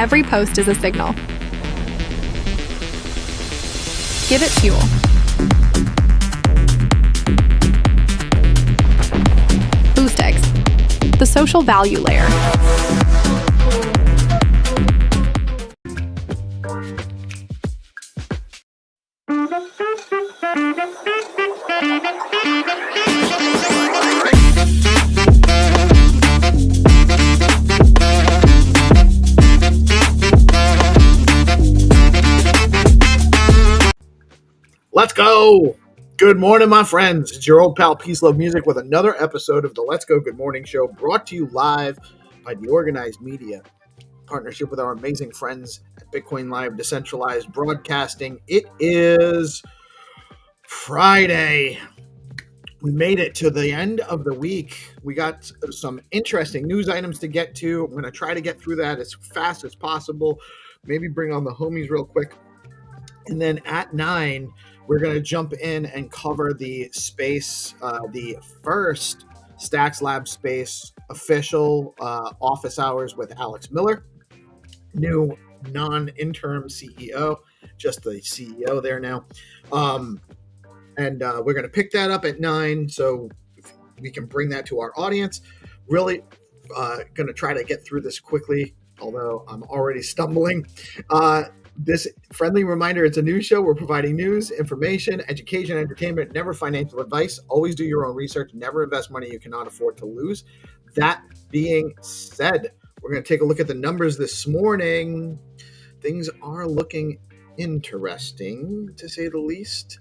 every post is a signal. Give it fuel. Boost eggs, the social value layer. Let's go. Good morning, my friends. It's your old pal Peace Love Music with another episode of the Let's Go Good Morning Show, brought to you live by DeOrganized Media, partnership with our amazing friends at Bitcoin Live Decentralized Broadcasting. It is Friday. We made it to the end of the week. We got some interesting news items to get to. I'm going to try to get through that as fast as possible. Maybe bring on the homies real quick. And then at 9, we're going to jump in and cover the space, the first Stacks Lab Space official office hours with Alex Miller, new non-interim CEO, just the CEO there now. And we're going to pick that up at 9 so we can bring that to our audience. Really going to try to get through this quickly, although I'm already stumbling. This friendly reminder, it's a news show. We're providing news, information, education, entertainment, never financial advice. Always do your own research. Never invest money you cannot afford to lose. That being said, we're going to take a look at the numbers this morning. Things are looking interesting, to say the least.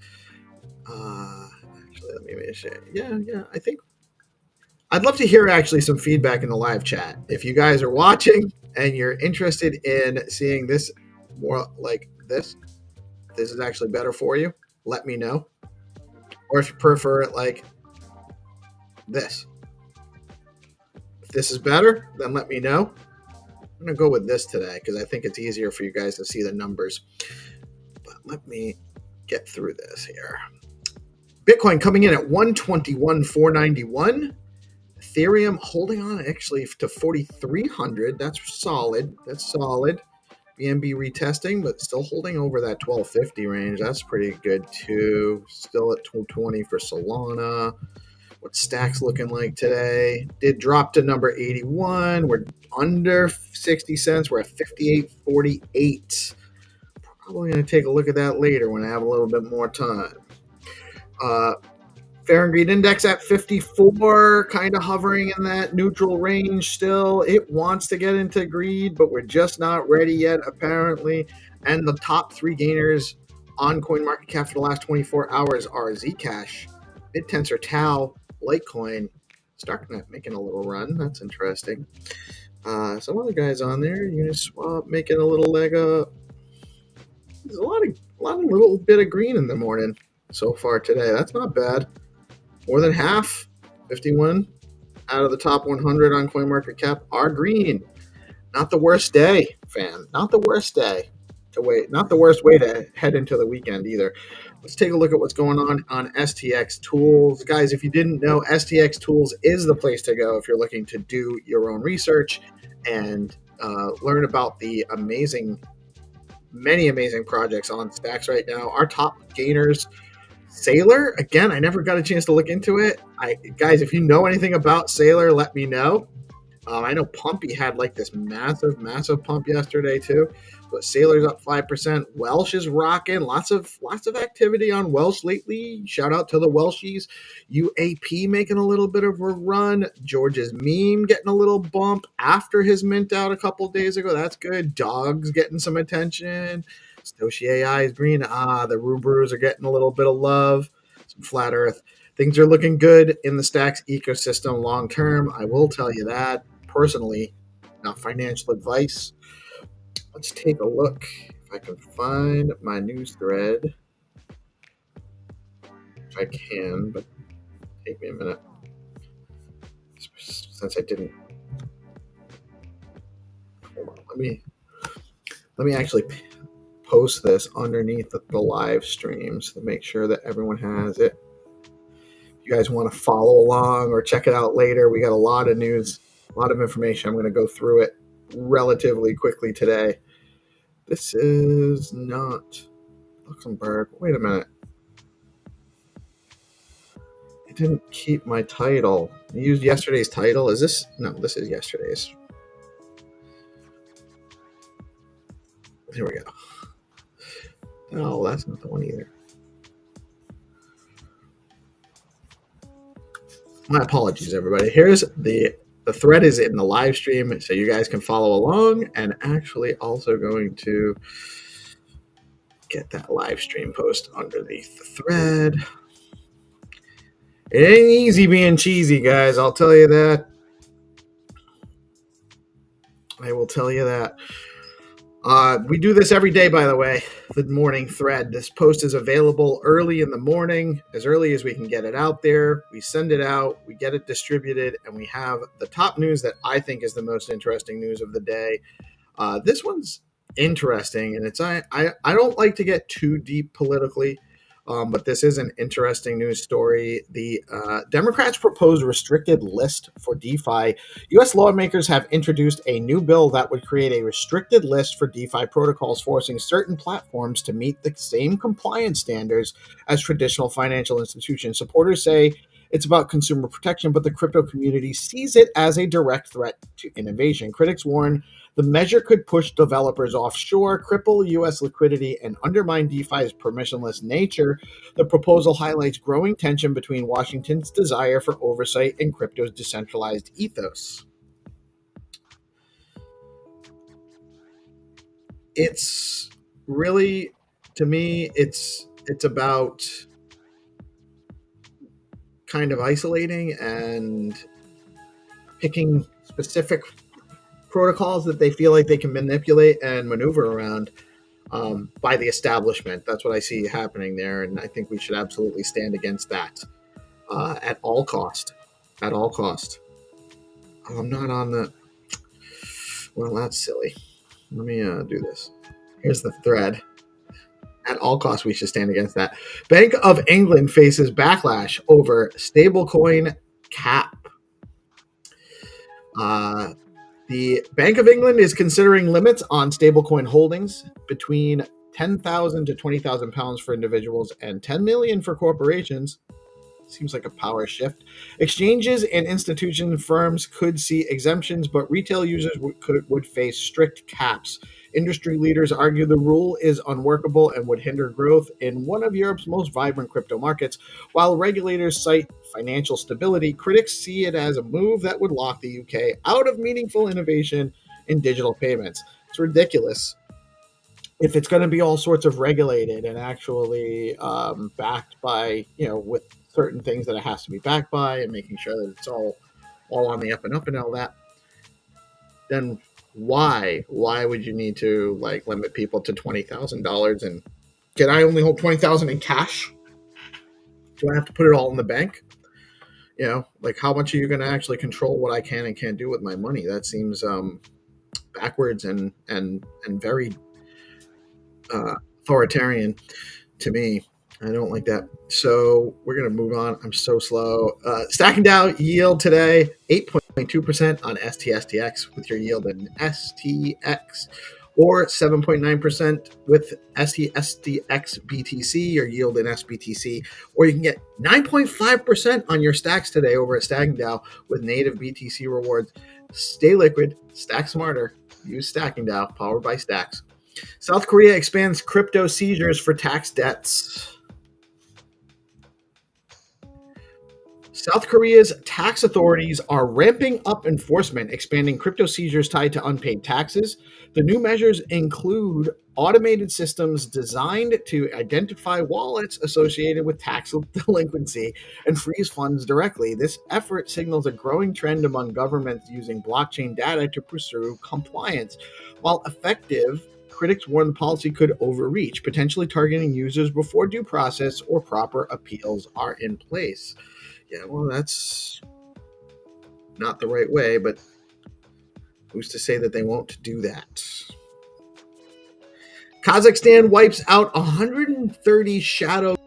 Actually, let me make sure. Yeah, I think I'd love to hear actually some feedback in the live chat. If you guys are watching and you're interested in seeing this more like this is actually better for you, let me know. Or if you prefer it like this, if this is better, then let me know. I'm gonna go with this today because I think it's easier for you guys to see the numbers. But let me get through this here. Bitcoin coming in at 121,491. Ethereum holding on actually to 4,300. That's solid. BNB retesting, but still holding over that 1250 range. That's pretty good too. Still at 220 for Solana. What Stacks looking like today? Did drop to number 81. We're under 60 cents. We're at 58.48. Probably going to take a look at that later when I have a little bit more time. Fair and Greed Index at 54, kind of hovering in that neutral range still. It wants to get into greed, but we're just not ready yet, apparently. And the top 3 gainers on CoinMarketCap for the last 24 hours are Zcash, BitTensor, Tau, Litecoin, Starknet making a little run. That's interesting. Some other guys on there, Uniswap making a little leg up. There's a lot of little bit of green in the morning so far today. That's not bad. More than half, 51 out of the top 100 on CoinMarketCap are green. Not the worst day, fam. Not the worst day to wait. Not the worst way to head into the weekend either. Let's take a look at what's going on STX Tools. Guys, if you didn't know, STX Tools is the place to go if you're looking to do your own research and learn about the many amazing projects on Stacks right now. Our top gainers, Sailor, again, I never got a chance to look into it. Guys, if you know anything about Sailor, let me know. I know Pumpy had like this massive pump yesterday too. But Sailor's up 5%. Welsh is rocking. Lots of activity on Welsh lately. Shout out to the Welshies. UAP making a little bit of a run. George's meme getting a little bump after his mint out a couple days ago. That's good. Dogs getting some attention. Stoshi AI is green. The Rubrus are getting a little bit of love. Some Flat Earth. Things are looking good in the Stacks ecosystem long term. I will tell you that personally, not financial advice. Let's take a look if I can find my news thread. If I can, but take me a minute. Since I didn't. Hold on. Let me actually post this underneath the live streams to make sure that everyone has it. If you guys want to follow along or check it out later, we got a lot of news, a lot of information. I'm going to go through it relatively quickly today. This is not Luxembourg. Wait a minute. It didn't keep my title. I used yesterday's title. Is this? No, this is yesterday's. Here we go. No, that's not the one either. My apologies, everybody. Here's the thread is in the live stream, so you guys can follow along, and actually also going to get that live stream post underneath the thread. It ain't easy being cheesy, guys. I'll tell you that. I will tell you that. We do this every day, by the way, the morning thread. This post is available early in the morning, as early as we can get it out there. We send it out, we get it distributed, and we have the top news that I think is the most interesting news of the day. This one's interesting, and I don't like to get too deep politically, but this is an interesting news story. The Democrats propose restricted list for DeFi. U.S. lawmakers have introduced a new bill that would create a restricted list for DeFi protocols, forcing certain platforms to meet the same compliance standards as traditional financial institutions. Supporters say it's about consumer protection, but the crypto community sees it as a direct threat to innovation. Critics warn the measure could push developers offshore, cripple U.S. liquidity, and undermine DeFi's permissionless nature. The proposal highlights growing tension between Washington's desire for oversight and crypto's decentralized ethos. It's really, to me, it's about kind of isolating and picking specific protocols that they feel like they can manipulate and maneuver around by the establishment. That's what I see happening there, and I think we should absolutely stand against that at all cost. At all cost. Oh, I'm not on the. Well, that's silly. Let me do this. Here's the thread. At all costs, we should stand against that. Bank of England faces backlash over stablecoin cap. The Bank of England is considering limits on stablecoin holdings between 10,000 to 20,000 pounds for individuals and 10 million for corporations. Seems like a power shift. Exchanges and institution firms could see exemptions, but retail users would face strict caps. Industry leaders argue the rule is unworkable and would hinder growth in one of Europe's most vibrant crypto markets. While regulators cite financial stability, critics see it as a move that would lock the UK out of meaningful innovation in digital payments. It's ridiculous. If it's going to be all sorts of regulated and actually backed by, with certain things that it has to be backed by and making sure that it's all on the up and up and all that, then why would you need to limit people to $20,000? And can I only hold $20,000 in cash? Do I have to put it all in the bank? How much are you going to actually control what I can and can't do with my money? That seems backwards and very authoritarian to me. I don't like that. So we're going to move on. I'm so slow. Stacking down yield today, 8.2% on STSTX with your yield in STX, or 7.9% with STSTX BTC, your yield in SBTC, or you can get 9.5% on your stacks today over at Stacking Dow with native BTC rewards. Stay liquid, stack smarter. Use Stacking Dow, powered by Stacks. South Korea expands crypto seizures for tax debts. South Korea's tax authorities are ramping up enforcement, expanding crypto seizures tied to unpaid taxes. The new measures include automated systems designed to identify wallets associated with tax delinquency and freeze funds directly. This effort signals a growing trend among governments using blockchain data to pursue compliance. While effective, critics warn the policy could overreach, potentially targeting users before due process or proper appeals are in place. Yeah, well, that's not the right way, but who's to say that they won't do that? Kazakhstan wipes out 130 shadow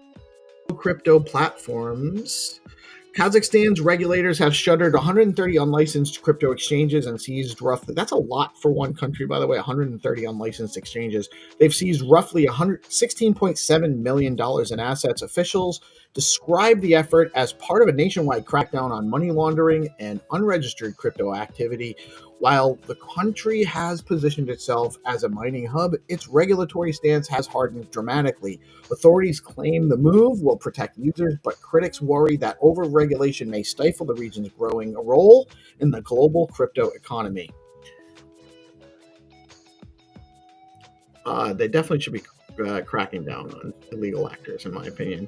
crypto platforms. Kazakhstan's regulators have shuttered 130 unlicensed crypto exchanges and seized roughly, that's a lot for one country, by the way, 130 unlicensed exchanges. They've seized roughly $16.7 million in assets. Officials describe the effort as part of a nationwide crackdown on money laundering and unregistered crypto activity. While the country has positioned itself as a mining hub, its regulatory stance has hardened dramatically. Authorities claim the move will protect users, but critics worry that over-regulation may stifle the region's growing role in the global crypto economy. They definitely should be cracking down on illegal actors, in my opinion.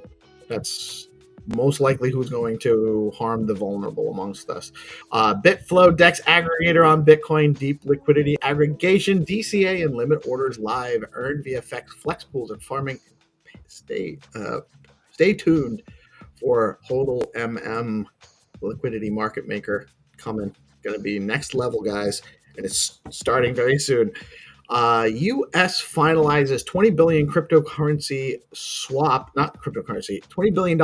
That's most likely who's going to harm the vulnerable amongst us. Bitflow, DEX aggregator on Bitcoin, deep liquidity aggregation, DCA and limit orders live, earned via flex pools and farming. Stay tuned for HODL liquidity market maker coming. Going to be next level, guys, and it's starting very soon. U.S. finalizes $20 billion cryptocurrency swap, not cryptocurrency, $20 billion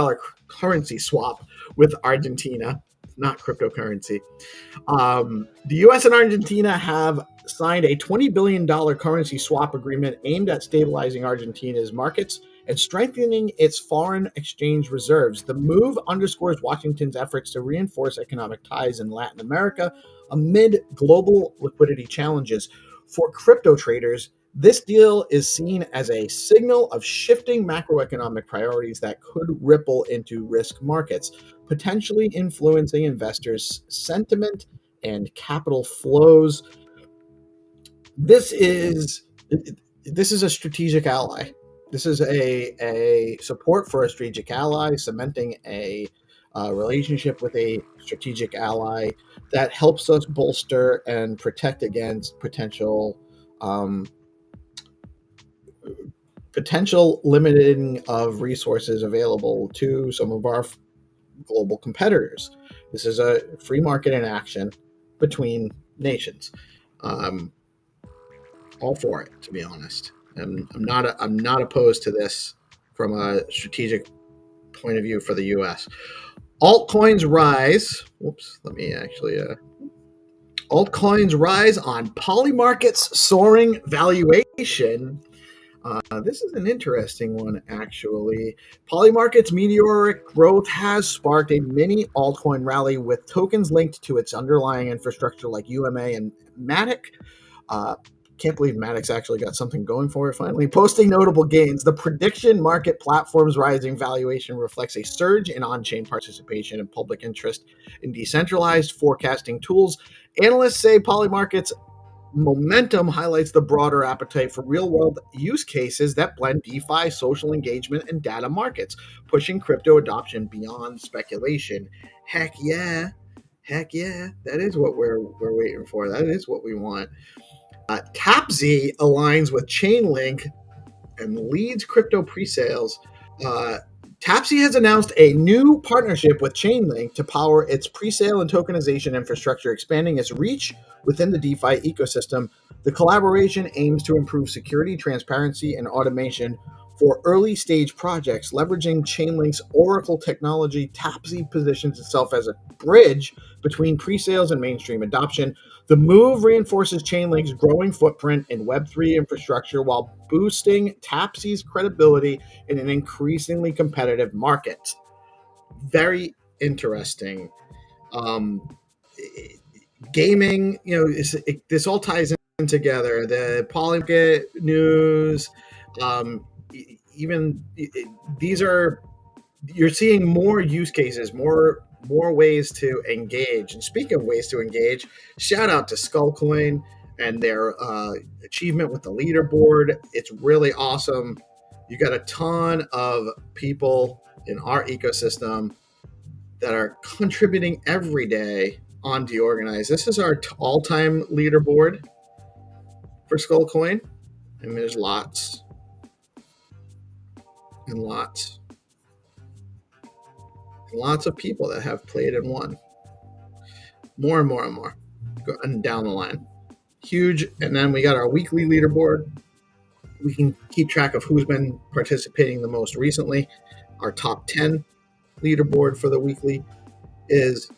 currency swap with Argentina, not cryptocurrency. The U.S. and Argentina have signed a $20 billion currency swap agreement aimed at stabilizing Argentina's markets and strengthening its foreign exchange reserves. The move underscores Washington's efforts to reinforce economic ties in Latin America amid global liquidity challenges. For crypto traders, this deal is seen as a signal of shifting macroeconomic priorities that could ripple into risk markets, potentially influencing investors' sentiment and capital flows. This is a strategic ally. This is a support for a strategic ally, cementing a relationship with a strategic ally that helps us bolster and protect against potential limiting of resources available to some of our global competitors. This is a free market in action between nations. All for it, to be honest. I'm not opposed to this from a strategic point of view for the U.S. Altcoins rise. Altcoins rise on Polymarket's soaring valuation. This is an interesting one, actually. Polymarket's meteoric growth has sparked a mini altcoin rally with tokens linked to its underlying infrastructure like UMA and Matic. Can't believe Maddox actually got something going for it finally. Posting notable gains, the prediction market platform's rising valuation reflects a surge in on-chain participation and public interest in decentralized forecasting tools. Analysts say Polymarket's momentum highlights the broader appetite for real-world use cases that blend DeFi, social engagement, and data markets, pushing crypto adoption beyond speculation. Heck yeah. That is what we're waiting for. That is what we want. Tapsy aligns with Chainlink and leads crypto pre-sales. Tapsy has announced a new partnership with Chainlink to power its pre-sale and tokenization infrastructure, expanding its reach within the DeFi ecosystem. The collaboration aims to improve security, transparency, and automation for early-stage projects. Leveraging Chainlink's Oracle technology, Tapsy positions itself as a bridge between pre-sales and mainstream adoption. The move reinforces Chainlink's growing footprint in Web3 infrastructure while boosting Tapsy's credibility in an increasingly competitive market. Very interesting. Gaming, this all ties in together. The Polymarket news, you're seeing more use cases, more ways to engage. And speaking of ways to engage, shout out to Skullcoin and their achievement with the leaderboard. It's really awesome. You got a ton of people in our ecosystem that are contributing every day on DeOrganized. This is our all-time leaderboard for Skullcoin. I mean, there's lots and lots of people that have played and won. More and more going down the line. Huge. And then we got our weekly leaderboard. We can keep track of who's been participating the most recently. Our top 10 leaderboard for the weekly. is,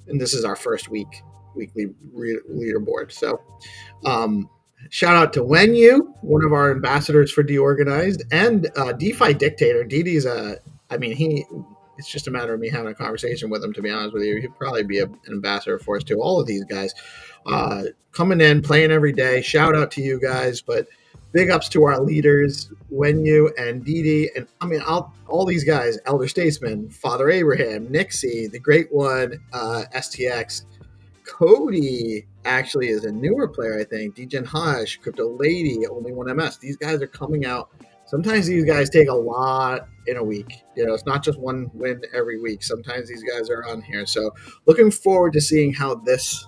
and this is our first weekly leaderboard. So shout out to Wenyu, one of our ambassadors for DeOrganized, and DeFi Dictator. Didi's it's just a matter of me having a conversation with him, to be honest with you. He'd probably be an ambassador for us too. All of these guys coming in, playing every day. Shout out to you guys, but big ups to our leaders, Wenyu and Didi, and all these guys, Elder Statesman, Father Abraham, Nixie, the Great One, STX, Cody actually is a newer player, I think. Degen Hush, Crypto Lady, Only One MS. These guys are coming out. Sometimes these guys take a lot in a week. It's not just one win every week. Sometimes these guys are on here. So looking forward to seeing how this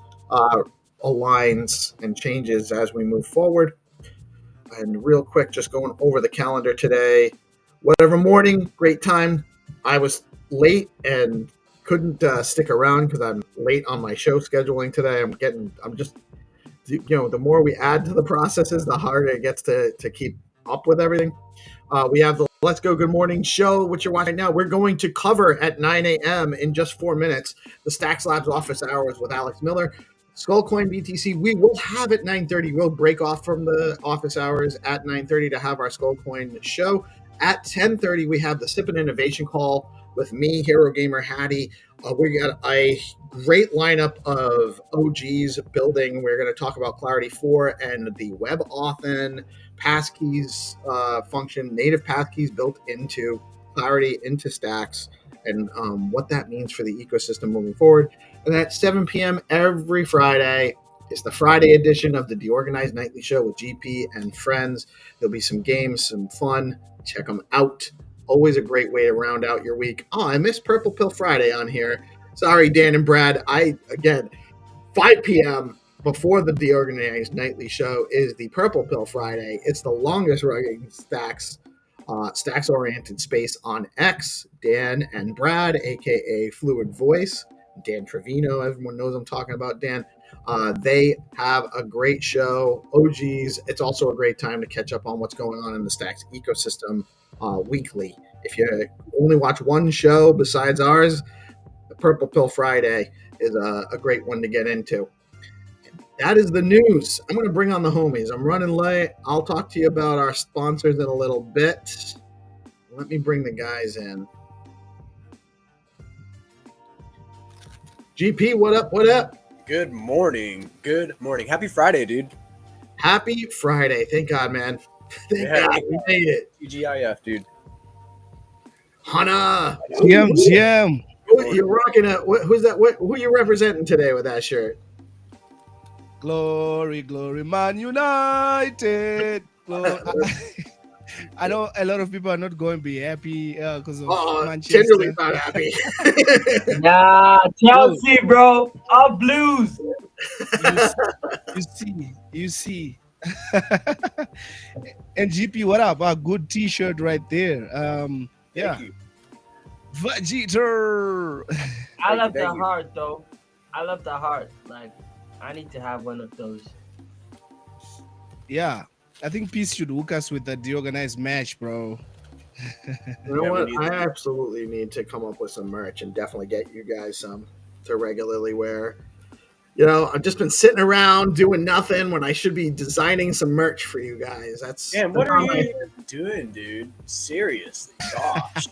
aligns and changes as we move forward. And real quick, just going over the calendar today. Whatever morning, great time. I was late and couldn't stick around because I'm late on my show scheduling today. The more we add to the processes, the harder it gets to keep up with everything. We have the Let's Go Good Morning show, which you're watching now. We're going to cover at 9 a.m. in just 4 minutes the Stacks Labs office hours with Alex Miller. Skullcoin BTC, we will have at 9:30. We'll break off from the office hours at 9:30 to have our Skullcoin show. At 10:30, we have the Sip and Innovation call with me, Hero Gamer Hattie. We got a great lineup of OGs building. We're going to talk about Clarity 4 and the WebAuthn passkeys function, native passkeys built into Clarity, into Stacks, and what that means for the ecosystem moving forward. And at 7 p.m. every Friday is the Friday edition of the DeOrganized Nightly Show with GP and friends. There'll be some games, some fun. Check them out. Always a great way to round out your week. Oh, I missed Purple Pill Friday on here. Sorry, Dan and Brad. 5 p.m. before the DeOrganized Nightly Show is the Purple Pill Friday. It's the longest running stacks-oriented space on X. Dan and Brad, a.k.a. Fluid Voice. Dan Trevino, everyone knows I'm talking about Dan. They have a great show. OGs, it's also a great time to catch up on what's going on in the Stacks ecosystem weekly. If you only watch one show besides ours, the Purple Pill Friday is a great one to get into. That is the news. I'm going to bring on the homies. I'm running late. I'll talk to you about our sponsors in a little bit. Let me bring the guys in. GP, what up? What up? Good morning. Good morning. Happy Friday, dude. Happy Friday. Thank God, man. Thank God we made it. TGIF, dude. Hana. GM. You're rocking it. Who's that? Who are you representing today with that shirt? Glory, glory, Man United. I know a lot of people are not going to be happy because of Manchester. Tenderly's not happy. Nah, Chelsea, bro. All blues. You see. And GP, what up? A good T-shirt right there. Yeah. Vegeta. I love the heart, though. I love the heart. Like, I need to have one of those. Yeah. I think Peace should hook us with the DeOrganized match, bro. You know what? I absolutely need to come up with some merch and definitely get you guys some to regularly wear. I've just been sitting around doing nothing when I should be designing some merch for you guys. Man, what are you doing, dude? Seriously, gosh.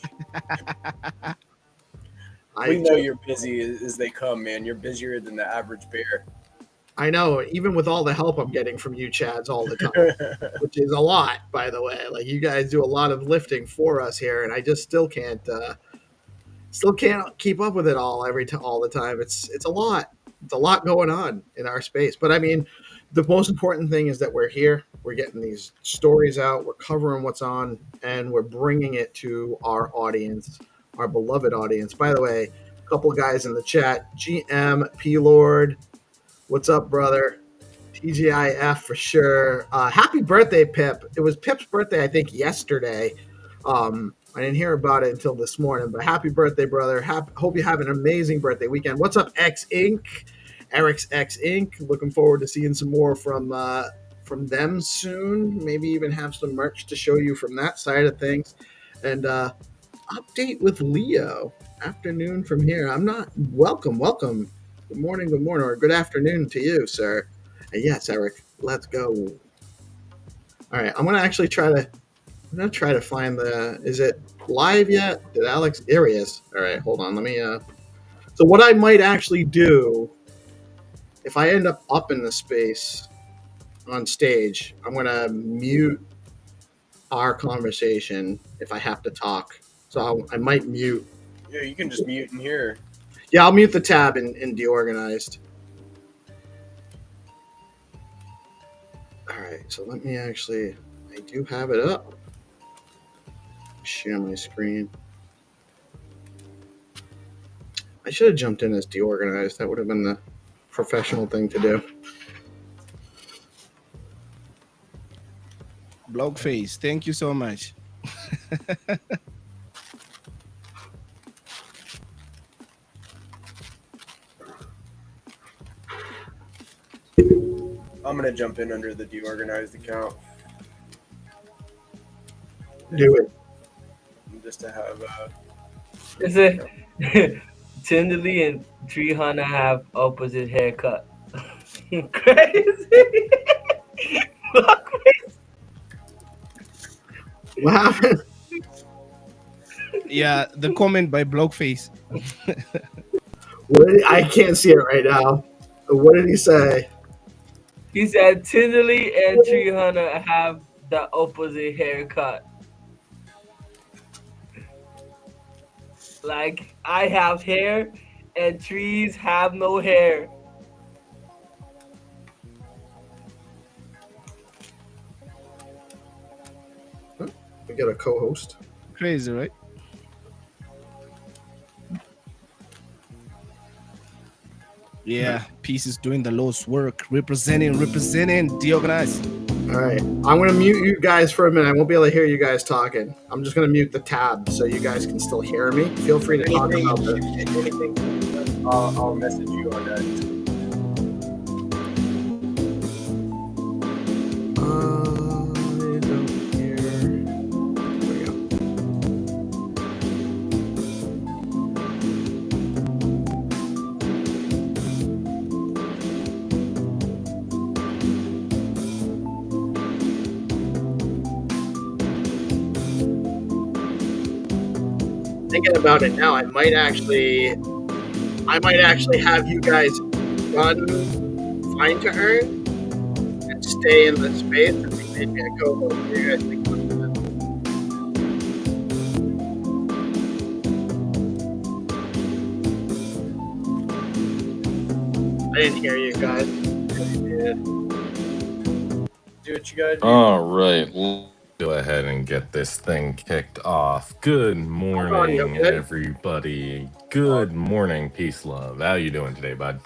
We know you're busy as they come, man. You're busier than the average bear. I know, even with all the help I'm getting from you Chads all the time, which is a lot, by the way. Like, you guys do a lot of lifting for us here, and I just still can't keep up with it all all the time. It's a lot. It's a lot going on in our space. But I mean, the most important thing is that we're here. We're getting these stories out. We're covering what's on, and we're bringing it to our audience, our beloved audience. By the way, a couple of guys in the chat, GM, P-Lord, what's up, brother? TGIF for sure. Happy birthday, Pip. It was Pip's birthday, I think, yesterday. I didn't hear about it until this morning, but happy birthday, brother. Hope you have an amazing birthday weekend. What's up, X Inc? Eric's X Inc. Looking forward to seeing some more from them soon. Maybe even have some merch to show you from that side of things. And update with Leo. Afternoon from here. I'm not welcome. Good morning, or good afternoon to you, sir. And yes, Eric, let's go. All right, I'm gonna try to find is it live yet? Did Alex? There he is. All right, hold on. Let me. So what I might actually do, if I end up in the space on stage, I'm gonna mute our conversation if I have to talk. So I might mute. Yeah, you can just mute in here. Yeah, I'll mute the tab in DeOrganized. All right, so let me actually. I do have it up. Share my screen. I should have jumped in as DeOrganized. That would have been the professional thing to do. Blogface, thank you so much. I'm gonna jump in under the DeOrganized account. Do it. Just to have Is it Tenderly and 300 have opposite haircut? Crazy. What happened? Yeah, the comment by Blogface. I can't see it right now. What did he say? He said Tenderly and 300 have the opposite haircut. Like, I have hair and trees have no hair. We got a co-host. Crazy, right? Yeah, Peace is doing the Lord's work, representing DeOrganized. All right, I'm gonna mute you guys for a minute. I won't be able to hear you guys talking. I'm just gonna mute the tab so you guys can still hear me. Feel free to talk about anything. I'll message you on that. I don't hear. There we go. Thinking about it now, I might actually have you guys run Find to Earn and stay in the space and maybe a co-host. What do you guys think about that? I didn't hear you guys. Do what you gotta do. All right, we'll go ahead and get this thing kicked off. Good morning, everybody. Good morning, peace, love. How you doing today, bud?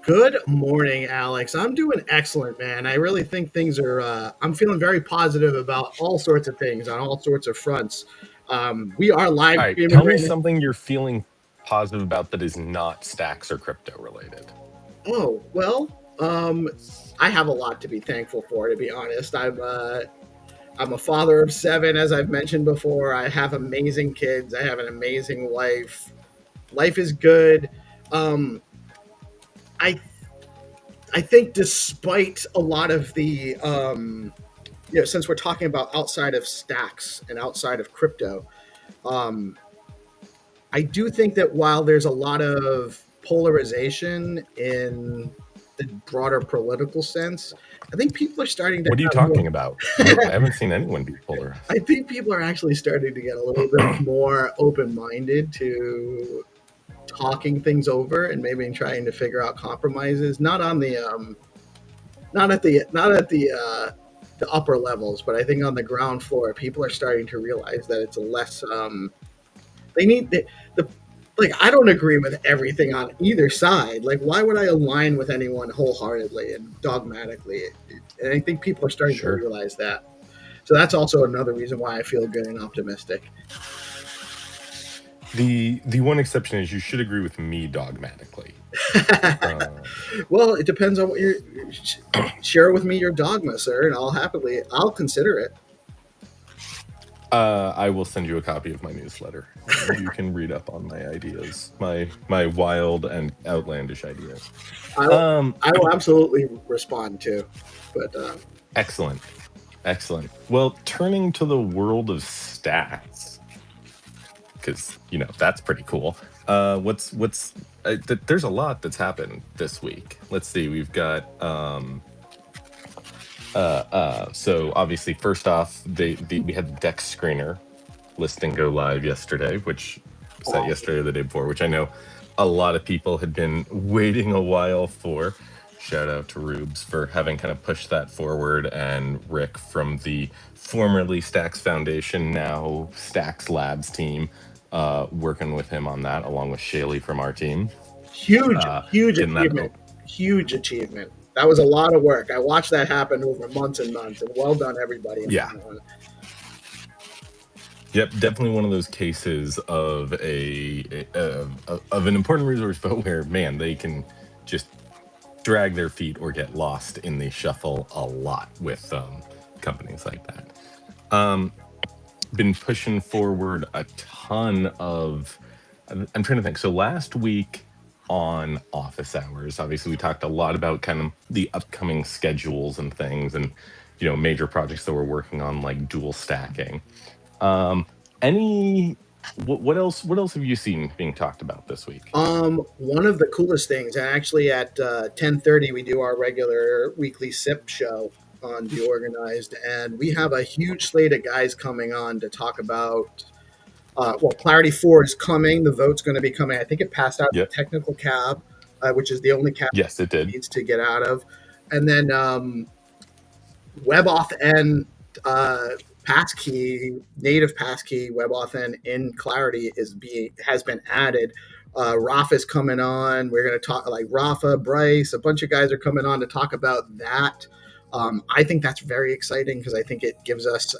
Good morning, Alex. I'm doing excellent, man. I really think things are. I'm feeling very positive about all sorts of things on all sorts of fronts. We are live. All right, tell me something you're feeling positive about that is not stacks or crypto related. Oh, well, I have a lot to be thankful for, to be honest. I'm a father of 7, as I've mentioned before. I have amazing kids. I have an amazing wife. Life is good. I think despite a lot of the, since we're talking about outside of stacks and outside of crypto, I do think that while there's a lot of polarization in the broader political sense, I think people are starting to. What are you talking about? I haven't seen anyone be polarized. I think people are actually starting to get a little bit more open-minded to talking things over and maybe trying to figure out compromises, not at the upper levels, but I think on the ground floor, people are starting to realize that it's a less. They need I don't agree with everything on either side. Like, why would I align with anyone wholeheartedly and dogmatically? And I think people are starting to realize that. So that's also another reason why I feel good and optimistic. The one exception is you should agree with me dogmatically. Well, it depends on what you share with me your dogma, sir, and I'll consider it. I will send you a copy of my newsletter. You can read up on my ideas, my wild and outlandish ideas. I will absolutely respond to, but Excellent. Well, turning to the world of stats, because that's pretty cool. There's a lot that's happened this week. Let's see. We've got so obviously first off, we had the Dex screener listing go live yesterday, which was that yesterday or the day before, which I know a lot of people had been waiting a while for. Shout out to Rubes for having kind of pushed that forward, and Rick from the formerly Stacks Foundation, now Stacks Labs team, working with him on that, along with Shaley from our team. Huge achievement. Huge achievement. That was a lot of work. I watched that happen over months and months, and well done, everybody. Yeah. Yep, definitely one of those cases of of an important resource, but where, man, they can just drag their feet or get lost in the shuffle a lot with companies like that. Been pushing forward a ton of. I'm trying to think. So last week on office hours, obviously we talked a lot about kind of the upcoming schedules and things, and major projects that we're working on, like dual stacking. What else have you seen being talked about this week? One of the coolest things, and actually at 10:30 we do our regular weekly SIP show on DeOrganized, and we have a huge slate of guys coming on to talk about Clarity 4 is coming. The vote's going to be coming. I think it passed out the technical cab, which is the only cab it needs to get out of. And then WebAuthn passkey, native passkey WebAuthn in Clarity has been added. Rafa's coming on. We're going to talk, like Rafa, Bryce, a bunch of guys are coming on to talk about that. I think that's very exciting because I think it gives us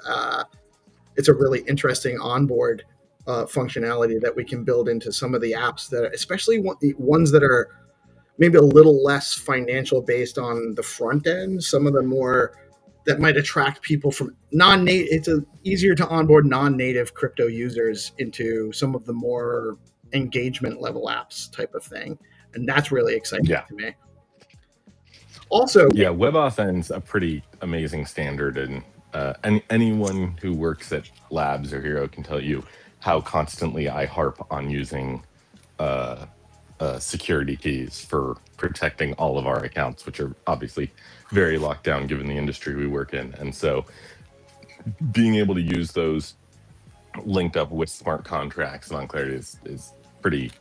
it's a really interesting onboard functionality that we can build into some of the apps that, especially the ones that are maybe a little less financial based on the front end. Some of the more that might attract people from non-native. It's easier to onboard non-native crypto users into some of the more engagement level apps type of thing, and that's really exciting to me. Also, WebAuthn's a pretty amazing standard, and anyone who works at Labs or Hero can tell you how constantly I harp on using security keys for protecting all of our accounts, which are obviously very locked down given the industry we work in. And so being able to use those linked up with smart contracts on Clarity is pretty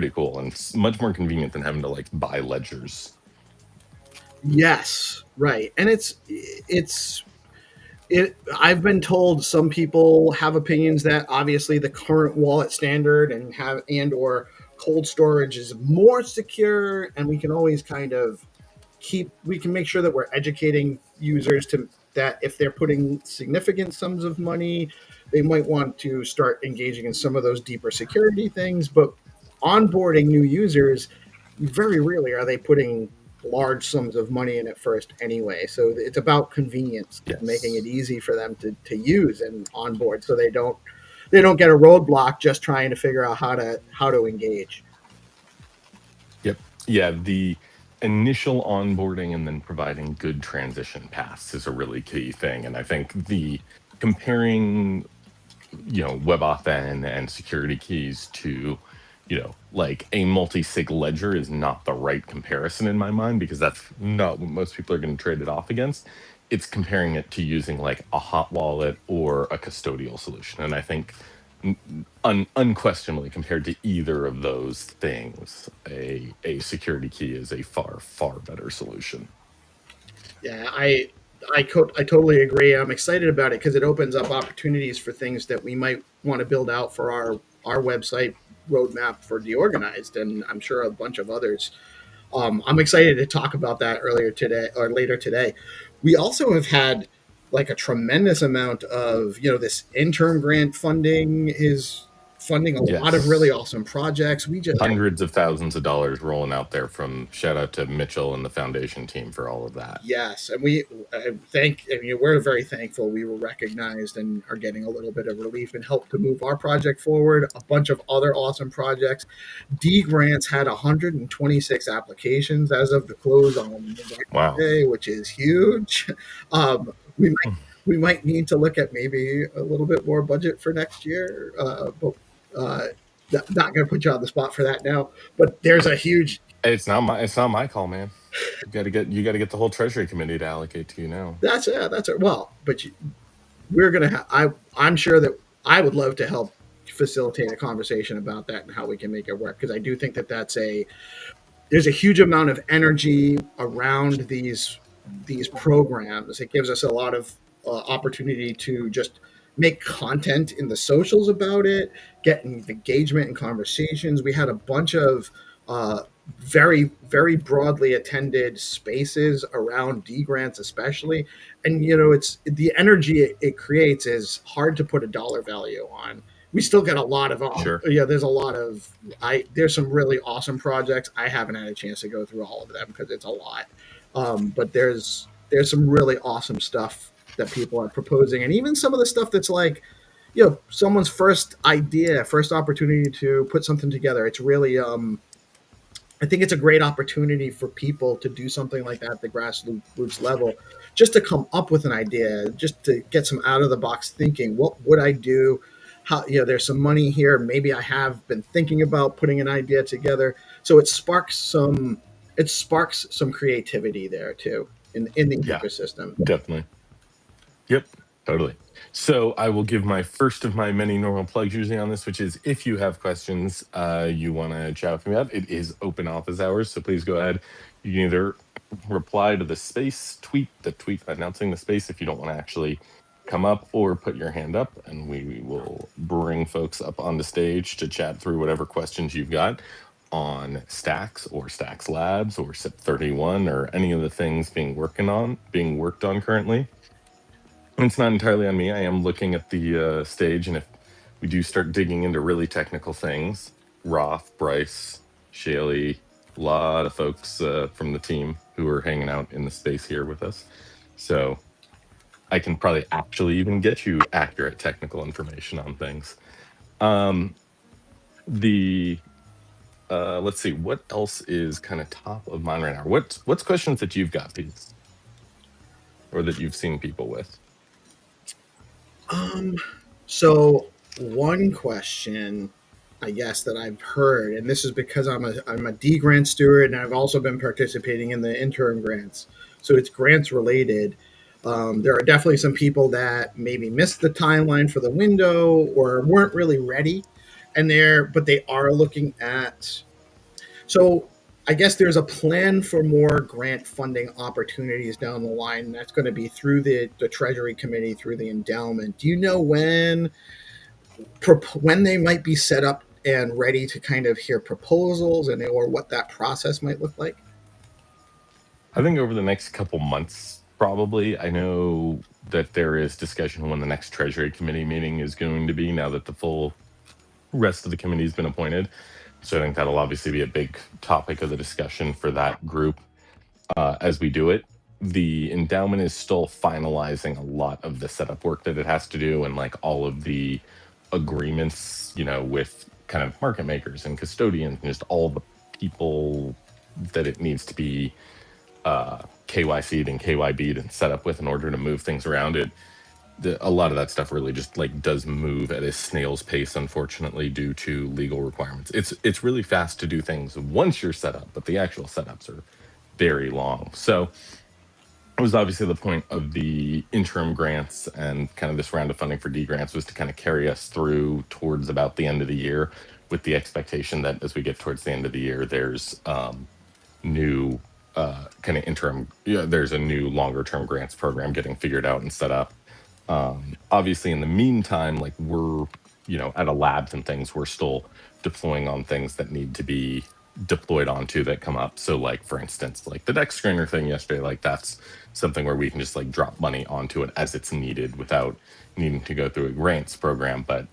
cool, and it's much more convenient than having to buy ledgers. Yes, right. And I've been told some people have opinions that obviously the current wallet standard and or cold storage is more secure, and we can always kind of we can make sure that we're educating users to that if they're putting significant sums of money, they might want to start engaging in some of those deeper security things. But onboarding new users, very rarely are they putting large sums of money in it first anyway. So it's about convenience, making it easy for them to use and onboard, so they don't get a roadblock just trying to figure out how to engage. Yep. Yeah, the initial onboarding and then providing good transition paths is a really key thing. And I think the comparing WebAuthn and security keys to a multi-sig ledger is not the right comparison in my mind, because that's not what most people are going to trade it off against. It's comparing it to using a hot wallet or a custodial solution. And I think unquestionably, compared to either of those things, a security key is a far, far better solution. Yeah, I totally agree. I'm excited about it because it opens up opportunities for things that we might want to build out for our website roadmap for DeOrganized, and I'm sure a bunch of others. I'm excited to talk about that later today. We also have had a tremendous amount of this intern grant funding is funding a lot of really awesome projects. We just hundreds of thousands of dollars rolling out there. From shout out to Mitchell and the foundation team for all of that. Yes, and we're very thankful we were recognized and are getting a little bit of relief and help to move our project forward. A bunch of other awesome projects. D Grants had 126 applications as of the close on Wednesday, which is huge. We might need to look at maybe a little bit more budget for next year, but not going to put you on the spot for that now. But there's a huge. It's not my call, man. You got to get the whole Treasury Committee to allocate to you now. That's it. Well, but we're gonna. I'm sure that I would love to help facilitate a conversation about that and how we can make it work, because I do think that there's a huge amount of energy around these programs. It gives us a lot of opportunity to just make content in the socials about it, get engagement and conversations. We had a bunch of very, very broadly attended spaces around D grants, especially. And, it's the energy it creates is hard to put a dollar value on. We still get a lot of, there's some really awesome projects. I haven't had a chance to go through all of them because it's a lot. But there's some really awesome stuff that people are proposing. And even some of the stuff that's like, someone's first opportunity to put something together. It's really, I think it's a great opportunity for people to do something like that at the grassroots level, just to come up with an idea, just to get some out of the box thinking. What would I do? How, there's some money here. Maybe I have been thinking about putting an idea together. So it sparks some creativity there too in the ecosystem. Definitely. Yep, totally. So I will give my first of my many normal plugs usually on this, which is if you have questions you want to chat with me about, it is open office hours. So please go ahead. You can either reply to the space tweet announcing the space if you don't want to actually come up, or put your hand up and we will bring folks up on the stage to chat through whatever questions you've got on Stacks or Stacks Labs or SIP 31 or any of the things being worked on currently. It's not entirely on me. I am looking at the stage, and if we do start digging into really technical things, Roth, Bryce, Shaley, a lot of folks from the team who are hanging out in the space here with us. So I can probably actually even get you accurate technical information on things. Let's see, what else is kind of top of mind right now? What's questions that you've got, Pete, or that you've seen people with? So one question, I guess, that I've heard, and this is because I'm a D grant steward, and I've also been participating in the interim grants. So it's grants related. There are definitely some people that maybe missed the timeline for the window or weren't really ready, but they are looking at. So I guess there's a plan for more grant funding opportunities down the line. And that's going to be through the Treasury Committee, through the endowment. Do you know when they might be set up and ready to kind of hear proposals or what that process might look like? I think over the next couple months, probably. I know that there is discussion when the next Treasury Committee meeting is going to be, now that the full rest of the committee has been appointed. So I think that'll obviously be a big topic of the discussion for that group as we do it. The endowment is still finalizing a lot of the setup work that it has to do, and like all of the agreements, with kind of market makers and custodians and just all the people that it needs to be KYC'd and KYB'd and set up with in order to move things around it. A lot of that stuff really just does move at a snail's pace, unfortunately, due to legal requirements. It's really fast to do things once you're set up, but the actual setups are very long. So it was obviously the point of the interim grants and kind of this round of funding for D grants was to kind of carry us through towards about the end of the year, with the expectation that as we get towards the end of the year, there's new kind of interim, there's a new longer term grants program getting figured out and set up. Obviously, in the meantime, we're, at a labs and things, we're still deploying on things that need to be deployed onto that come up. So like, for instance, like the deck screener thing yesterday, like that's something where we can just like drop money onto it as it's needed without needing to go through a grants program. But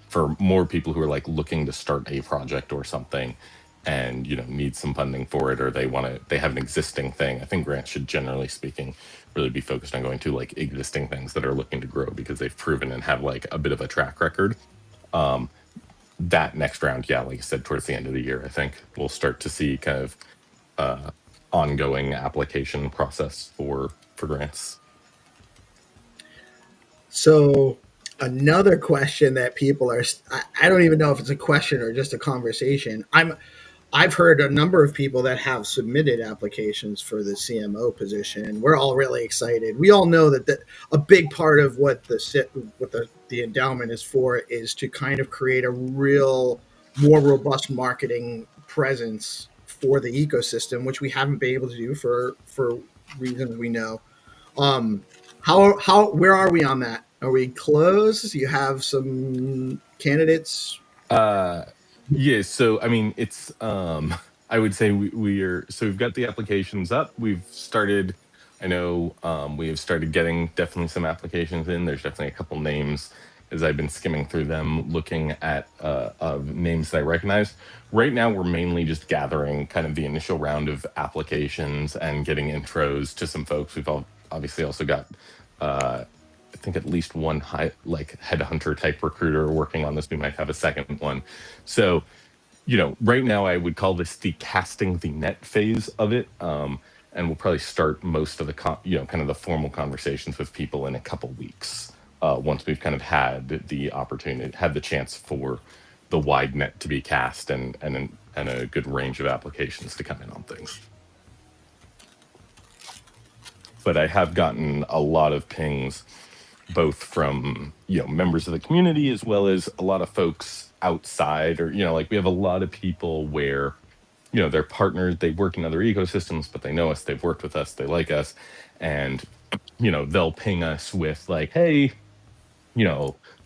for more people who are like looking to start a project or something and need some funding for it, or they have an existing thing, I think grants should, generally speaking, really be focused on going to like existing things that are looking to grow because they've proven and have like a bit of a track record. That next round, yeah, like I said, towards the end of the year, I think we'll start to see kind of ongoing application process for grants. So another question that people are, I don't even know if it's a question or just a conversation. I've heard a number of people that have submitted applications for the CMO position, and we're all really excited. We all know that a big part of what the endowment is for is to kind of create a real, more robust marketing presence for the ecosystem, which we haven't been able to do for reasons we know. Where are we on that? Are we close? You have some candidates? Yeah, so I mean, it's I would say we've got the applications up. We've started, I know we have started getting definitely some applications in. There's definitely a couple names as I've been skimming through them, looking at of names that I recognize. Right now, we're mainly just gathering kind of the initial round of applications and getting intros to some folks. We've obviously also got I think at least one headhunter type recruiter working on this. We might have a second one. So, right now I would call this the casting the net phase of it. And we'll probably start most of the kind of the formal conversations with people in a couple weeks. Once we've kind of had the opportunity, had the chance for the wide net to be cast and a good range of applications to come in on things. But I have gotten a lot of pings, both from members of the community as well as a lot of folks outside, or like we have a lot of people where they're partners, they work in other ecosystems, but they know us, they've worked with us, they like us, and they'll ping us with like, hey,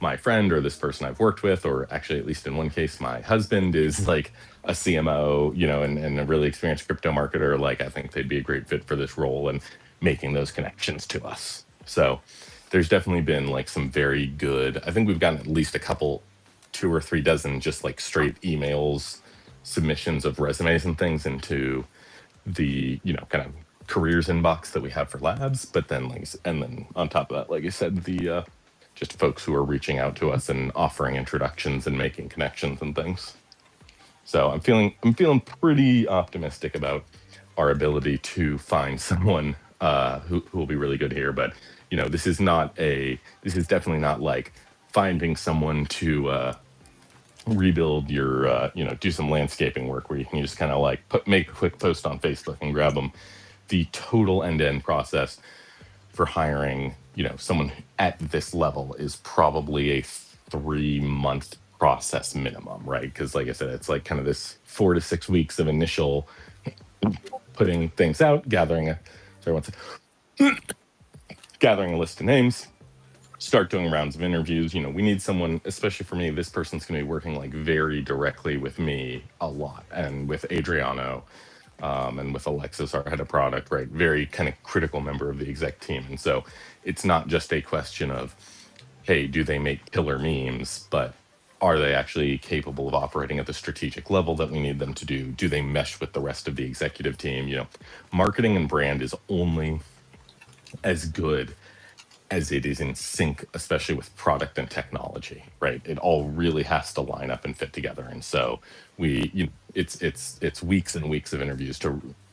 my friend or this person I've worked with, or actually at least in one case my husband is like a CMO, and a really experienced crypto marketer. Like, I think they'd be a great fit for this role, and making those connections to us. So there's definitely been like some very good, I think we've gotten at least a couple, 2 or 3 dozen just like straight emails, submissions of resumes and things into the kind of careers inbox that we have for labs. But then and then on top of that, like I said, the just folks who are reaching out to us and offering introductions and making connections and things. So I'm feeling pretty optimistic about our ability to find someone who will be really good here. But this is definitely not like finding someone to rebuild your do some landscaping work where you can just kind of like make a quick post on Facebook and grab them. The total end-to-end process for hiring someone at this level is probably a 3-month process minimum, right? Because like I said, it's like kind of this 4 to 6 weeks of initial putting things out, gathering a list of names, start doing rounds of interviews. We need someone, especially for me, this person's going to be working like very directly with me a lot, and with Adriano and with Alexis, our head of product, right? Very kind of critical member of the exec team. And so it's not just a question of, hey, do they make killer memes, but are they actually capable of operating at the strategic level that we need them to do? Do they mesh with the rest of the executive team? Marketing and brand is only as good as it is in sync, especially with product and technology, right? It all really has to line up and fit together. And so it's weeks and weeks of interviews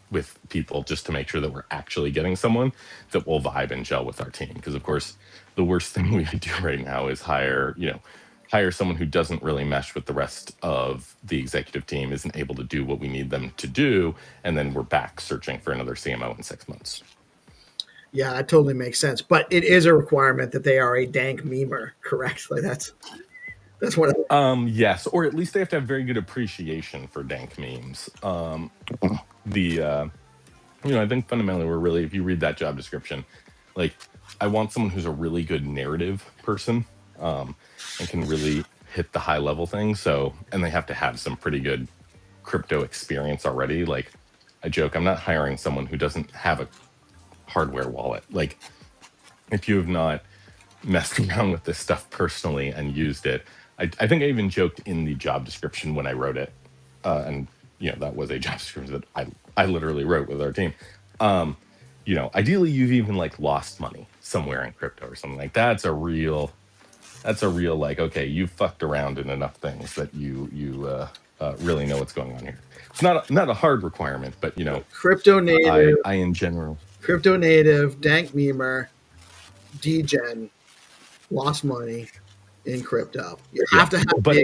with people just to make sure that we're actually getting someone that will vibe and gel with our team. Because of course, the worst thing we could do right now is hire someone who doesn't really mesh with the rest of the executive team, isn't able to do what we need them to do, and then we're back searching for another CMO in 6 months. Yeah, that totally makes sense. But it is a requirement that they are a dank memer, correct? Like that's what. Yes, or at least they have to have very good appreciation for dank memes. I think fundamentally we're really, if you read that job description, like I want someone who's a really good narrative person and can really hit the high level things. So, and they have to have some pretty good crypto experience already. Like, I joke, I'm not hiring someone who doesn't have a hardware wallet. Like, if you have not messed around with this stuff personally and used it, I think I even joked in the job description when I wrote it, and that was a job description that I literally wrote with our team. Ideally you've even like lost money somewhere in crypto or something like that. That's a real like, okay, you've fucked around in enough things that you really know what's going on here. It's not a hard requirement, but crypto native, I in general, crypto native, dank memer, degen, lost money in crypto. You have to have, but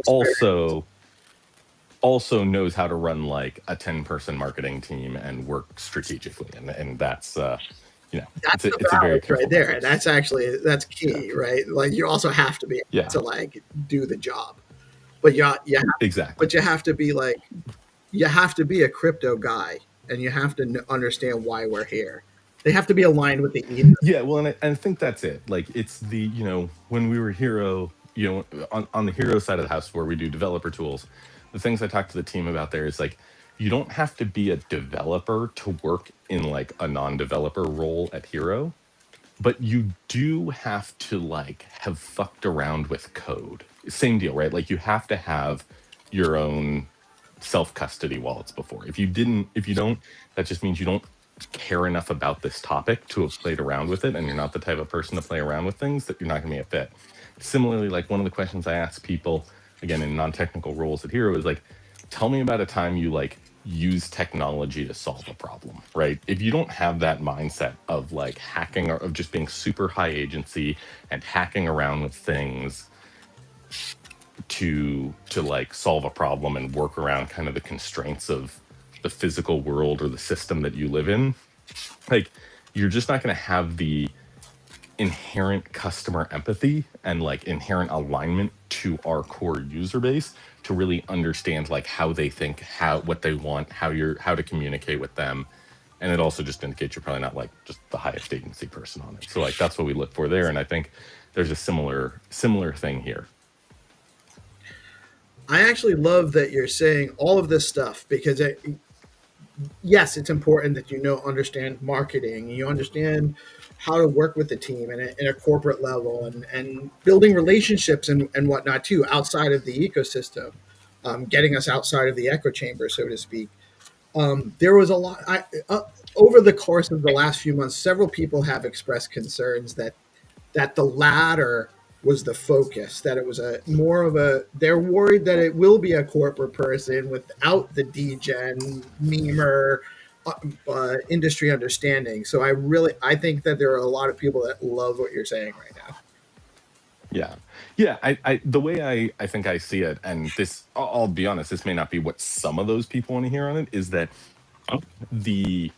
also knows how to run like a 10-person marketing team and work strategically, and that's that's it's a very right there. message. That's key, right? Like, you also have to be able to like do the job, but exactly. But you have to be like, you have to be a crypto guy, and you have to understand why we're here. They have to be aligned with the ethos. Yeah, well, and I think that's it. Like, it's the when we were Hero, on the Hero side of the house where we do developer tools, the things I talk to the team about there is like, you don't have to be a developer to work in like a non-developer role at Hero, but you do have to like have fucked around with code. Same deal, right? Like, you have to have your own self-custody wallets before. If you don't, that just means you don't care enough about this topic to have played around with it, and you're not the type of person to play around with things, that you're not going to be a fit. Similarly, like, one of the questions I ask people, again, in non-technical roles at Hero, is like, tell me about a time you like use technology to solve a problem, right? If you don't have that mindset of like hacking, or of just being super high agency and hacking around with things to like solve a problem and work around kind of the constraints of the physical world or the system that you live in, like, you're just not going to have the inherent customer empathy and like inherent alignment to our core user base to really understand like how they think, what they want, how to communicate with them. And it also just indicates you're probably not like just the highest agency person on it. So like, that's what we look for there. And I think there's a similar thing here. I actually love that you're saying all of this stuff, because yes, it's important that understand marketing, you understand how to work with the team in a corporate level, and building relationships and whatnot too, outside of the ecosystem, getting us outside of the echo chamber, so to speak. There was a lot, over the course of the last few months, several people have expressed concerns that the latter was the focus, that it was they're worried that it will be a corporate person without the degen, memer, industry understanding. So I think that there are a lot of people that love what you're saying right now. Yeah. I the way I think I see it, and this, I'll be honest, this may not be what some of those people want to hear on it, is that the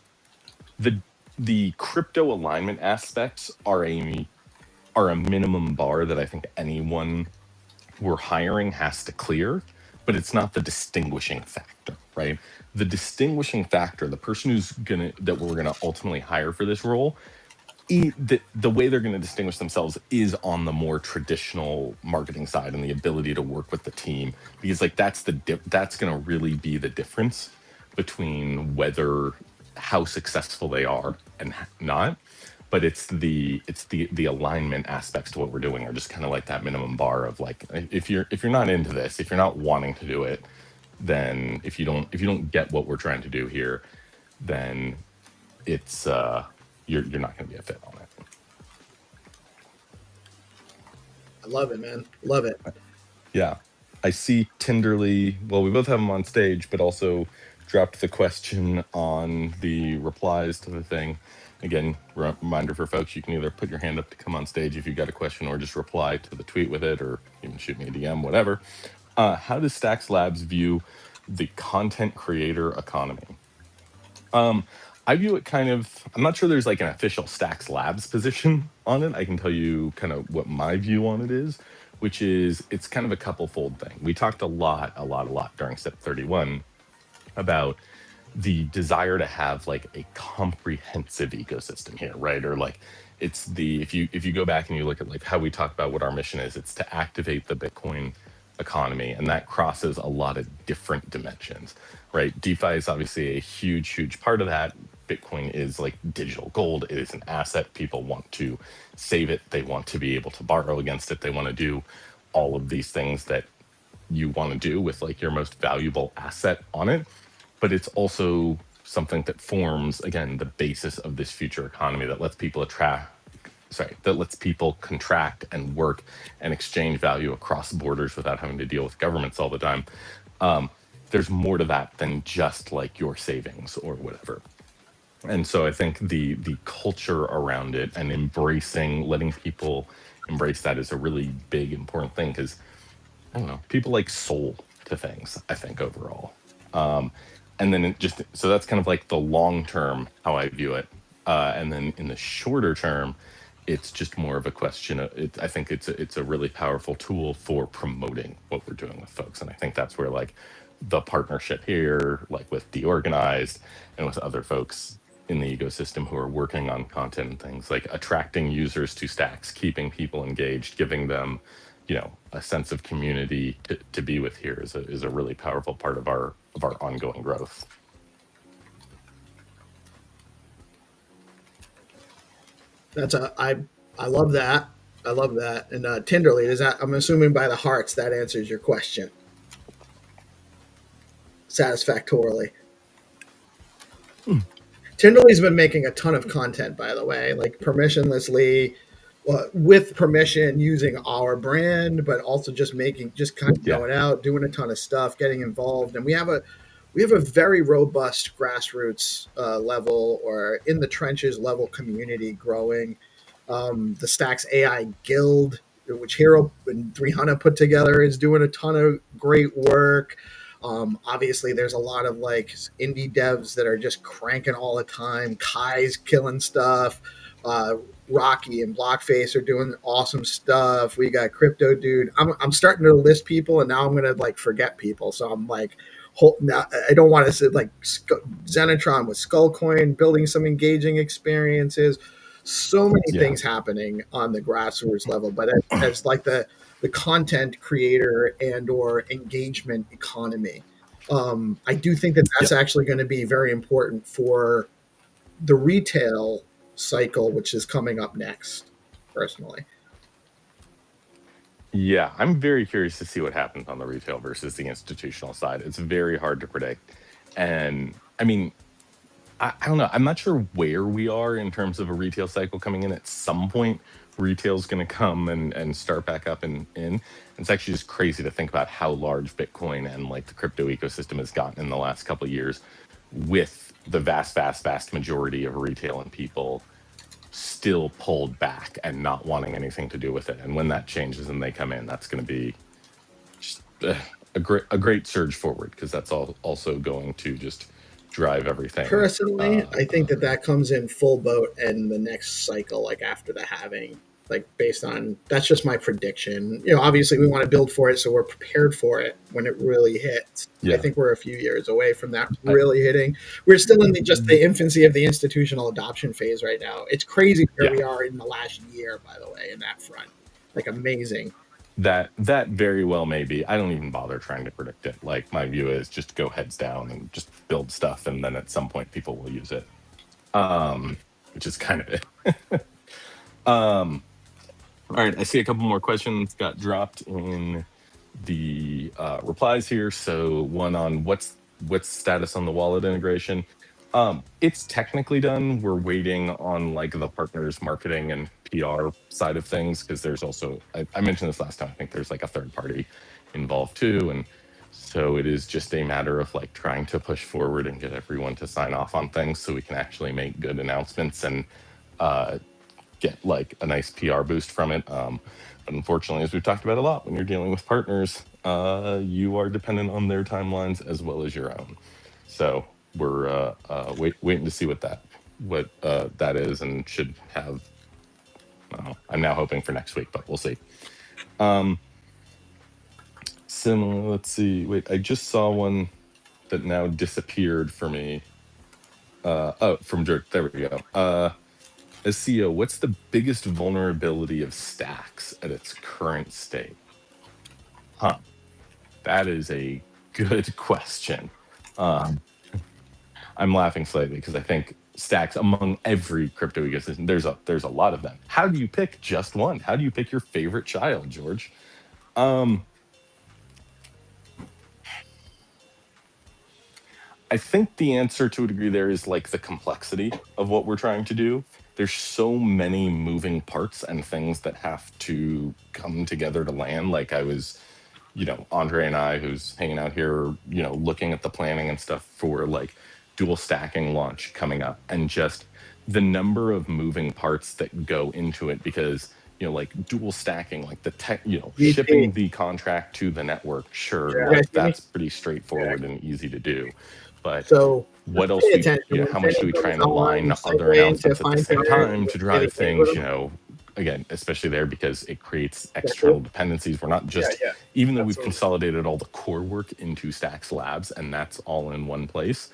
crypto alignment aspects are a minimum bar that I think anyone we're hiring has to clear, but it's not the distinguishing factor, right? The distinguishing factor, the person that we're gonna ultimately hire for this role, the way they're gonna distinguish themselves is on the more traditional marketing side and the ability to work with the team, because like that's gonna really be the difference between how successful they are and not. But it's the alignment aspects to what we're doing are just kind of like that minimum bar of like, if you're not into this, if you're not wanting to do it, then if you don't get what we're trying to do here, then it's you're not going to be a fit on it. I love it, man. Love it. Yeah, I see Tinderly. Well, we both have him on stage, but also dropped the question on the replies to the thing. Again, reminder for folks, you can either put your hand up to come on stage if you've got a question, or just reply to the tweet with it, or even shoot me a DM, whatever. How does Stacks Labs view the content creator economy? I view it kind of, I'm not sure there's like an official Stacks Labs position on it. I can tell you kind of what my view on it is, which is it's kind of a couple-fold thing. We talked a lot during Step 31 about the desire to have like a comprehensive ecosystem here, right? Or like, it's if you go back and you look at like how we talk about what our mission is, it's to activate the Bitcoin economy, and that crosses a lot of different dimensions, right? DeFi is obviously a huge part of that. Bitcoin is like digital gold. It is an asset. People want to save it. They want to be able to borrow against it. They want to do all of these things that you want to do with like your most valuable asset on it. But it's also something that forms, again, the basis of this future economy that lets people contract and work and exchange value across borders without having to deal with governments all the time. There's more to that than just like your savings or whatever. And so I think the culture around it and letting people embrace that is a really big, important thing, because I don't know, people like soul to things, I think, overall. And then so that's kind of like the long term, how I view it. And then in the shorter term, it's just more of a question of it. I think it's a really powerful tool for promoting what we're doing with folks. And I think that's where like the partnership here, like with DeOrganized and with other folks in the ecosystem who are working on content and things, like attracting users to stacks, keeping people engaged, giving them, a sense of community to be with here is a really powerful part of our ongoing growth. I love that. I love that. And Tinderly, is that, I'm assuming by the hearts that answers your question satisfactorily. Tinderly's been making a ton of content, by the way, like permissionlessly, with permission, using our brand, but also just kind of going out, doing a ton of stuff, getting involved. And we have a very robust grassroots level, or in the trenches level community growing. The Stacks AI Guild, which Hero and 300 put together, is doing a ton of great work. Obviously, there's a lot of like indie devs that are just cranking all the time. Kai's killing stuff. Rocky and Blockface are doing awesome stuff. We got Crypto Dude. I'm starting to list people, and now I'm gonna like forget people. So I'm like, I don't want to say like Zenitron with Skullcoin, building some engaging experiences. So many things happening on the grassroots level, but as like the content creator and or engagement economy, I do think that's actually going to be very important for the retail cycle, which is coming up next, personally. Yeah, I'm very curious to see what happens on the retail versus the institutional side. It's very hard to predict. And I mean, I don't know. I'm not sure where we are in terms of a retail cycle coming in. At some point, retail's going to come and start back up in. It's actually just crazy to think about how large Bitcoin and like the crypto ecosystem has gotten in the last couple of years, with the vast majority of retail and people still pulled back and not wanting anything to do with it. And when that changes and they come in, that's going to be just a great surge forward, because that's also going to just drive everything. Personally, I think that comes in full boat in the next cycle, like after the halving, like based on, that's just my prediction. Obviously we want to build for it, so we're prepared for it when it really hits. I think we're a few years away from that really hitting. We're still in the infancy of the institutional adoption phase right now. It's crazy where we are in the last year, by the way, in that front. Like, amazing. That very well may be. I don't even bother trying to predict it. Like, my view is just go heads down and just build stuff, and then at some point people will use it, which is kind of it. All right, I see a couple more questions got dropped in the replies here. So one on what's status on the wallet integration. It's technically done. We're waiting on like the partners marketing and PR side of things, because there's also, I mentioned this last time, I think there's like a third party involved too. And so it is just a matter of like trying to push forward and get everyone to sign off on things so we can actually make good announcements and get like a nice PR boost from it. But unfortunately, as we've talked about a lot, when you're dealing with partners, you are dependent on their timelines as well as your own. So we're waiting to see what that is, and should have. I'm now hoping for next week, but we'll see. Similar. Let's see. Wait, I just saw one that now disappeared for me. From Dirk. There we go. As CEO, what's the biggest vulnerability of Stacks at its current state? That is a good question. Um, I'm laughing slightly because I think stacks among every crypto ecosystem, there's a lot of them. How do you pick just one? How do you pick your favorite child, George? I think the answer to a degree there is like the complexity of what we're trying to do. There's so many moving parts and things that have to come together to land. Like I was, Andre and I, who's hanging out here, looking at the planning and stuff for like dual stacking launch coming up, and just the number of moving parts that go into it because like dual stacking, like the tech, shipping the contract to the network, sure, Yeah. like that's pretty straightforward and easy to do. But So what else pay do attention. how much do we try and align other announcements at the same time to drive things, again, especially there because it creates external dependencies. We're not just, even though we've consolidated all the core work into Stacks Labs and that's all in one place,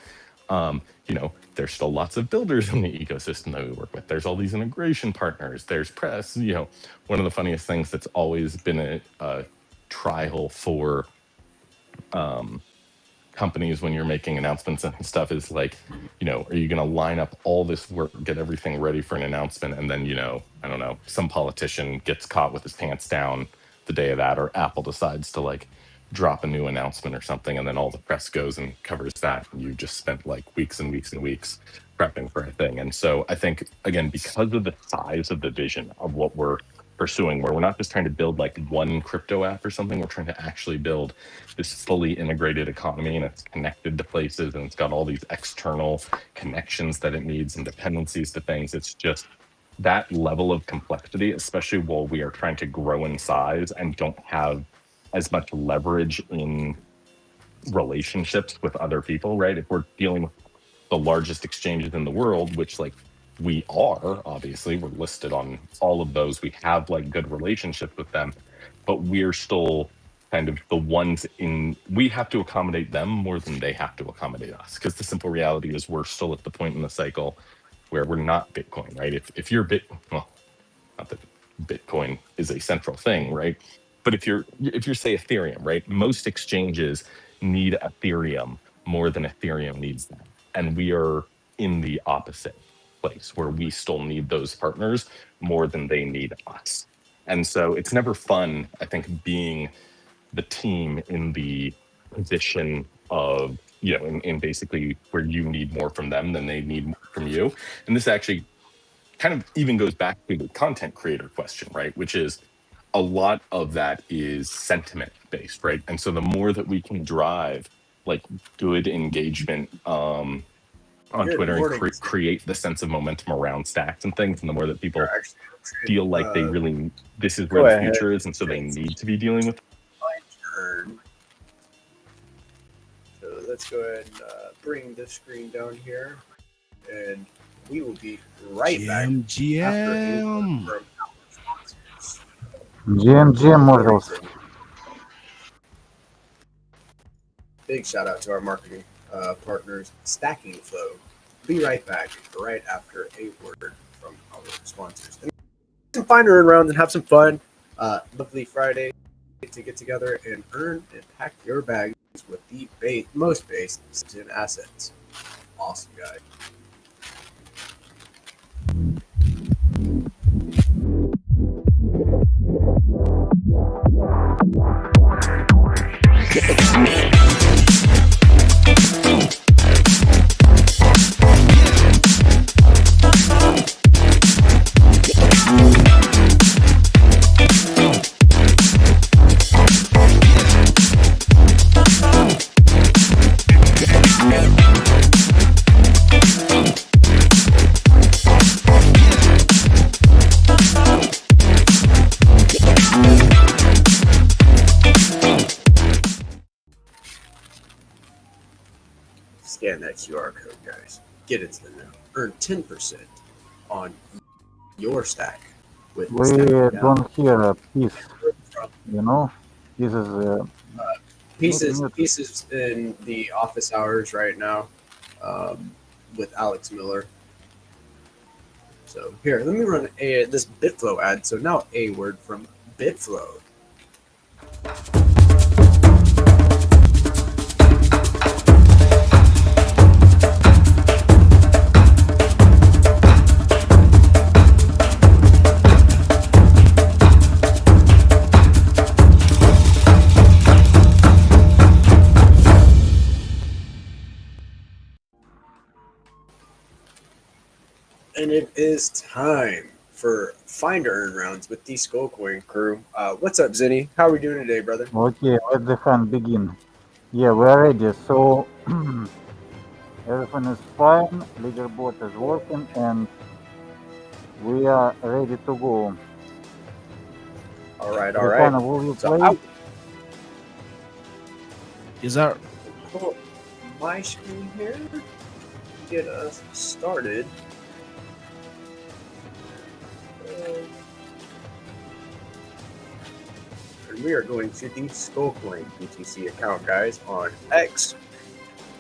there's still lots of builders in the ecosystem that we work with. There's all these integration partners. There's press. One of the funniest things that's always been a trial for companies when you're making announcements and stuff is like, are you going to line up all this work, get everything ready for an announcement, and then, I don't know, some politician gets caught with his pants down the day of that, or Apple decides to like drop a new announcement or something, and then all the press goes and covers that, and you just spent like weeks and weeks and weeks prepping for a thing. And so I think, again, because of the size of the vision of what we're pursuing, where we're not just trying to build like one crypto app or something, we're trying to actually build this fully integrated economy, and it's connected to places, and it's got all these external connections that it needs and dependencies to things. It's just that level of complexity, especially while we are trying to grow in size and don't have as much leverage in relationships with other people, right? If we're dealing with the largest exchanges in the world, which like we are, obviously we're listed on all of those, we have like good relationships with them, but we're still kind of the ones we have to accommodate them more than they have to accommodate us, because the simple reality is we're still at the point in the cycle where we're not Bitcoin, right? If you're well, not that Bitcoin is a central thing, right? But if you're say Ethereum, right? Most exchanges need Ethereum more than Ethereum needs them. And we are in the opposite place where we still need those partners more than they need us. And so it's never fun, I think, being the team in the position of, in basically where you need more from them than they need from you. And this actually kind of even goes back to the content creator question, right? Which is a lot of that is sentiment based, right? And so the more that we can drive like good engagement on Twitter and create the sense of momentum around stacks and things, and the more that people feel like they really, this is where the future is, and so they need to be dealing with. So let's go ahead and bring this screen down here, and we will be right back. GM. GM models. Big shout out to our marketing partners, Stacking Flow. Be right back right after a word from our sponsors. And some fun earn rounds and have some fun. Lovely Friday to get together and earn and pack your bags with the most based in assets. Awesome guy. Scan that QR code, guys. Get into the know. Earn 10% on your stack. With We don't hear a piece, This is pieces in the office hours right now with Alex Miller. So here, let me run this Bitflow ad. So now a word from Bitflow. And it is time for Find Earn rounds with the Skullcoin crew. What's up, Zinni? How are we doing today, brother? Okay, let the hunt begin. Yeah, we're ready. So everything is fine. Leaderboard is working, and we are ready to go. All right. Rikana, will you So play? Is that pull up my screen here to get us started. And we are going to the Skullcoin BTC account, guys, on X.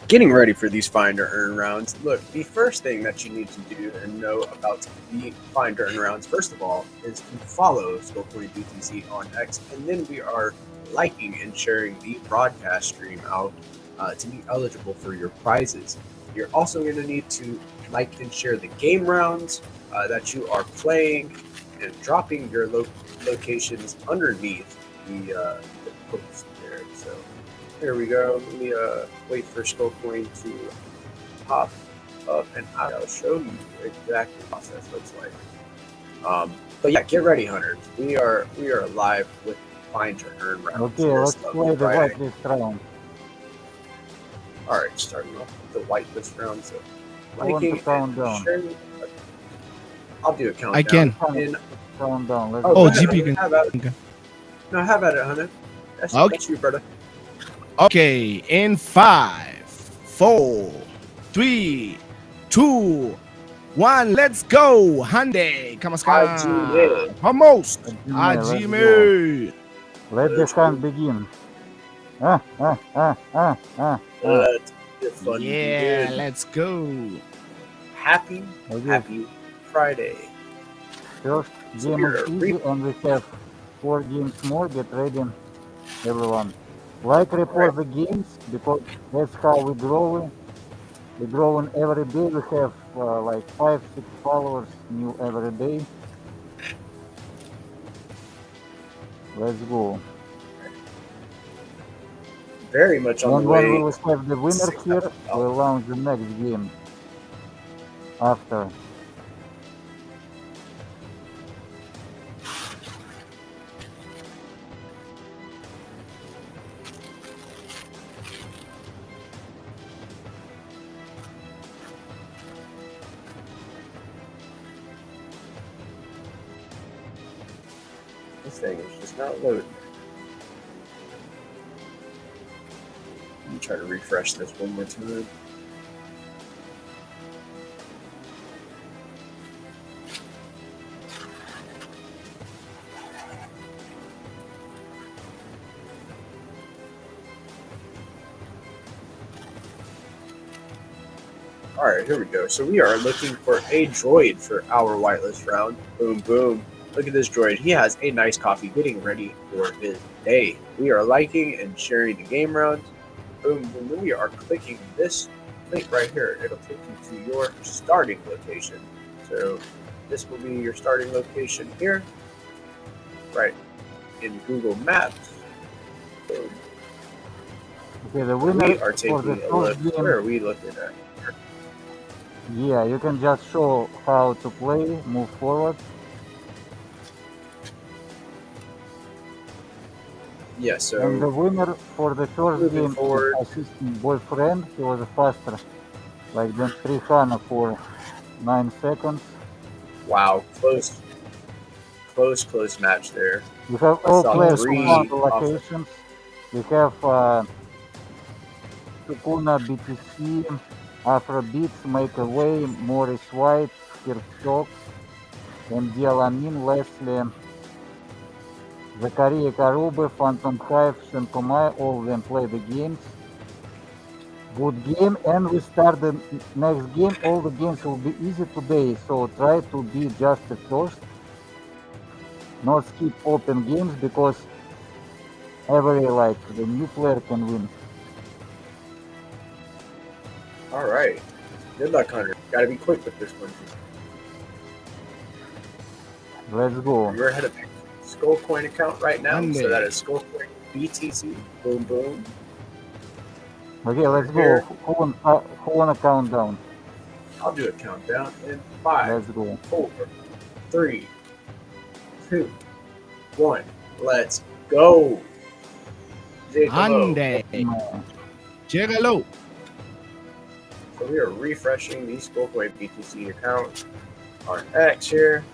Getting ready for these Find or Earn rounds. Look, the first thing that you need to do and know about the Find or Earn rounds, first of all, is to follow Skullcoin BTC on X, and then we are liking and sharing the broadcast stream out to be eligible for your prizes. You're also going to need to like and share the game rounds that you are playing, and dropping your locations underneath the post there. So here we go. Let me wait for Skullcoin to pop up, and I'll show you exactly what the process looks like. But yeah, get ready, hunters. We are live with Find or Earn rounds. Okay, let's play the whitelist round. All right, starting off with the whitelist round. So I want to count down. sharing. I'll do a countdown. I can. Count down. Let's Oh, go. GP Have at it. Okay. No, have at it, Hunter. That's Okay. you, brother. Okay, in 5, 4, 3, 2, 1, let's go. Hande, Kamaska. Hajime. Vamos. Hajime, Hajime. Let the hunt begin. Let the fun Yeah, begin. let's go. Happy Okay. Friday. First So game is easy, and we have 4 games more. Get ready, everyone. Like, report the games, because that's how we grow. We're growing every day. We have like 5-6 followers new every day. Let's go. Very much on And the when way. we will have the winner here, we'll launch the next game after. This thing is just not loading. Let me try to refresh this one more time. Alright, here we go. So we are looking for a droid for our whitelist round. Boom, boom. Look at this droid. He has a nice coffee getting ready for his day. We are liking and sharing the game rounds. Boom, boom, boom. We are clicking this link right here. It'll take you to your starting location. So this will be your starting location here. Right in Google Maps. Boom. Okay, the winner We are for the taking a look. first game. Where are we looking at? Yeah, you can just show how to play, move forward. Yeah, And the so winner for the first moving game forward. is assistant boyfriend. He was faster, like than 300 for 9 seconds. wow, close match there. We have I all saw players three on the off- locations. We have Sukuna BTC, Afrobeats, Make a Way, Morris White, Kirchhoff, and Dialamin, Leslie, Zakaria Karube, Phantom Hive, Shenkomai, all of them play the games. Good game, and we start the next game. All the games will be easy today, so try to be just the first. Not skip open games, because every the new player can win. All right. Good luck, Hunter. Got to be quick with this one. Let's go. We're ahead of Skullcoin account right now, Monday. so that is Skullcoin BTC. Boom, boom. Okay, let's go. Who wanna count down? I'll do a countdown in 5, Let's go. 4, 3, 2, 1. Let's go. Ande. Llegalo. So we are refreshing the Stablecoin BTC account on X here.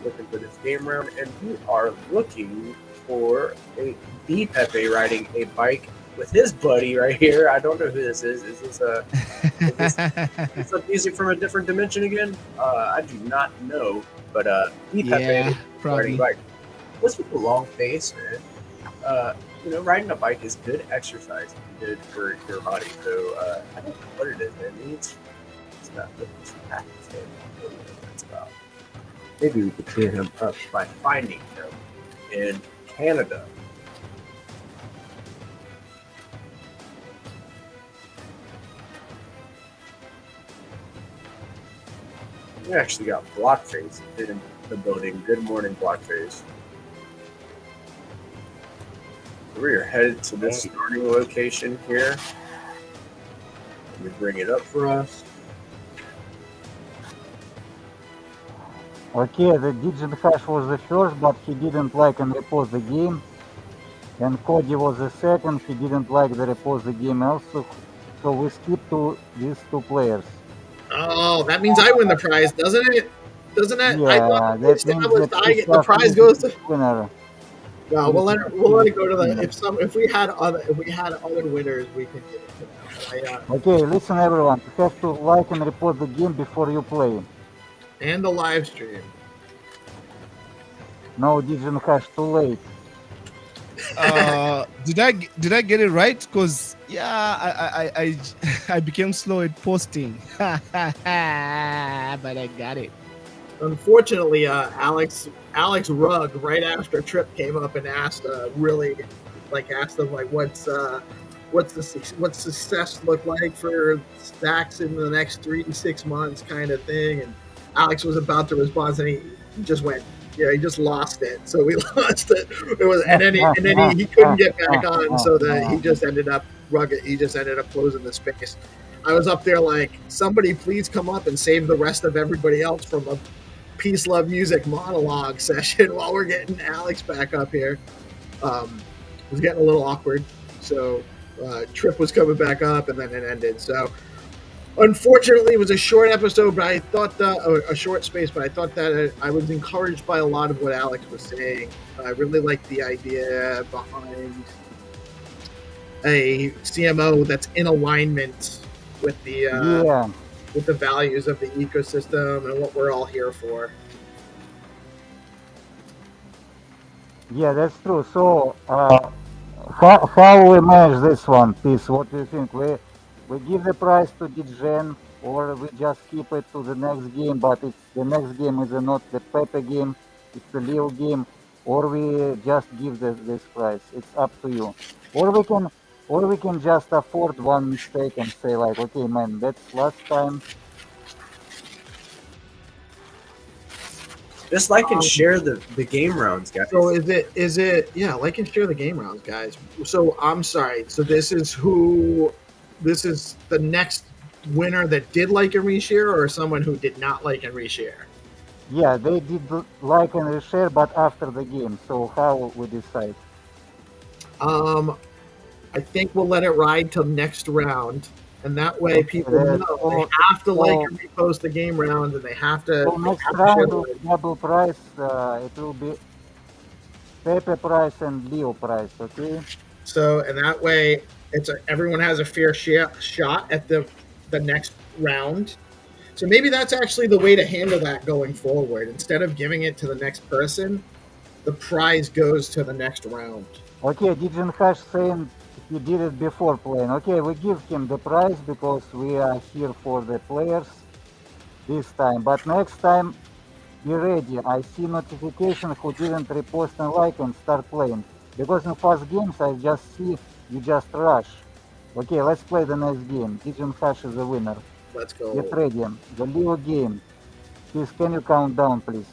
Looking for this game round, and we are looking for a B Pepe riding a bike with his buddy right here. I don't know who this is. Is this music from a different dimension again? I do not know, but B Pepe Yeah, riding probably. a bike. What's with the long face, man? Riding a bike is good exercise, good for your body. So I don't know what it is, man. It's not what it's practicing. I don't know what that's about. Maybe we could clear him up by finding him in Canada. We actually got Blockface in the building. Good morning, Blockface. We are headed to this starting location here. Let me bring it up for us. Okay, the Digit Hash was the first, but he didn't like and repost the game. And Cody was the second, he didn't like the repost the game also. So we skip to these two players. Oh, that means I win the prize, doesn't it? Doesn't it? I Yeah, thought that means that the prize goes to. winner. No, we'll let it go to the if we had other winners, we can give it to them. Okay, listen everyone, you have to like and report the game before you play. And the live stream. No, Digit Hash, too late. Did I get it right? Because I became slow at posting, but I got it. Unfortunately, Alex Rugg right after Trip came up and asked asked them what's success look like for stacks in the next 3 to 6 months kind of thing, and Alex was about to respond and he just went. Yeah, he just lost it. So we lost it. It was, and then he couldn't get back on. So that he just ended up closing the space. I was up there like, somebody please come up and save the rest of everybody else from a peace, love, music monologue session while we're getting Alex back up here. It was getting a little awkward. So Trip was coming back up, and then it ended. So. Unfortunately, it was a short episode, but I thought a short space. But I thought that I was encouraged by a lot of what Alex was saying. I really liked the idea behind a CMO that's in alignment with the values of the ecosystem and what we're all here for. Yeah, that's true. So, how we manage this one, Peace? What do you think? We give the prize to Digen, or we just keep it to the next game, but it's the next game is not the Pepe game, it's the Leo game, or we just give this prize. It's up to you. Or we can just afford one mistake and say like, okay, man, that's last time. Just like and share the game rounds, guys. So is it like and share the game rounds, guys. So I'm sorry. So this is the next winner that did like and reshare, or someone who did not like and reshare? Yeah, they did like and reshare, but after the game. So how we decide? I think we'll let it ride till next round, and that way people know they have to like and repost the game round, and they have to. So next round will be double price. It will be Pepe price and Leo price. Okay. So and that way, everyone has a fair shot at the next round. So maybe that's actually the way to handle that going forward. Instead of giving it to the next person, the prize goes to the next round. Okay, Digit Hash saying he did it before playing. Okay, we give him the prize because we are here for the players this time. But next time, be ready. I see notification who didn't repost and like and start playing. Because in fast games, I just see you just rush. Okay, let's play the next game. Digit Hash is the winner. Let's go. Get ready. The Leo game. Please, can you count down, please?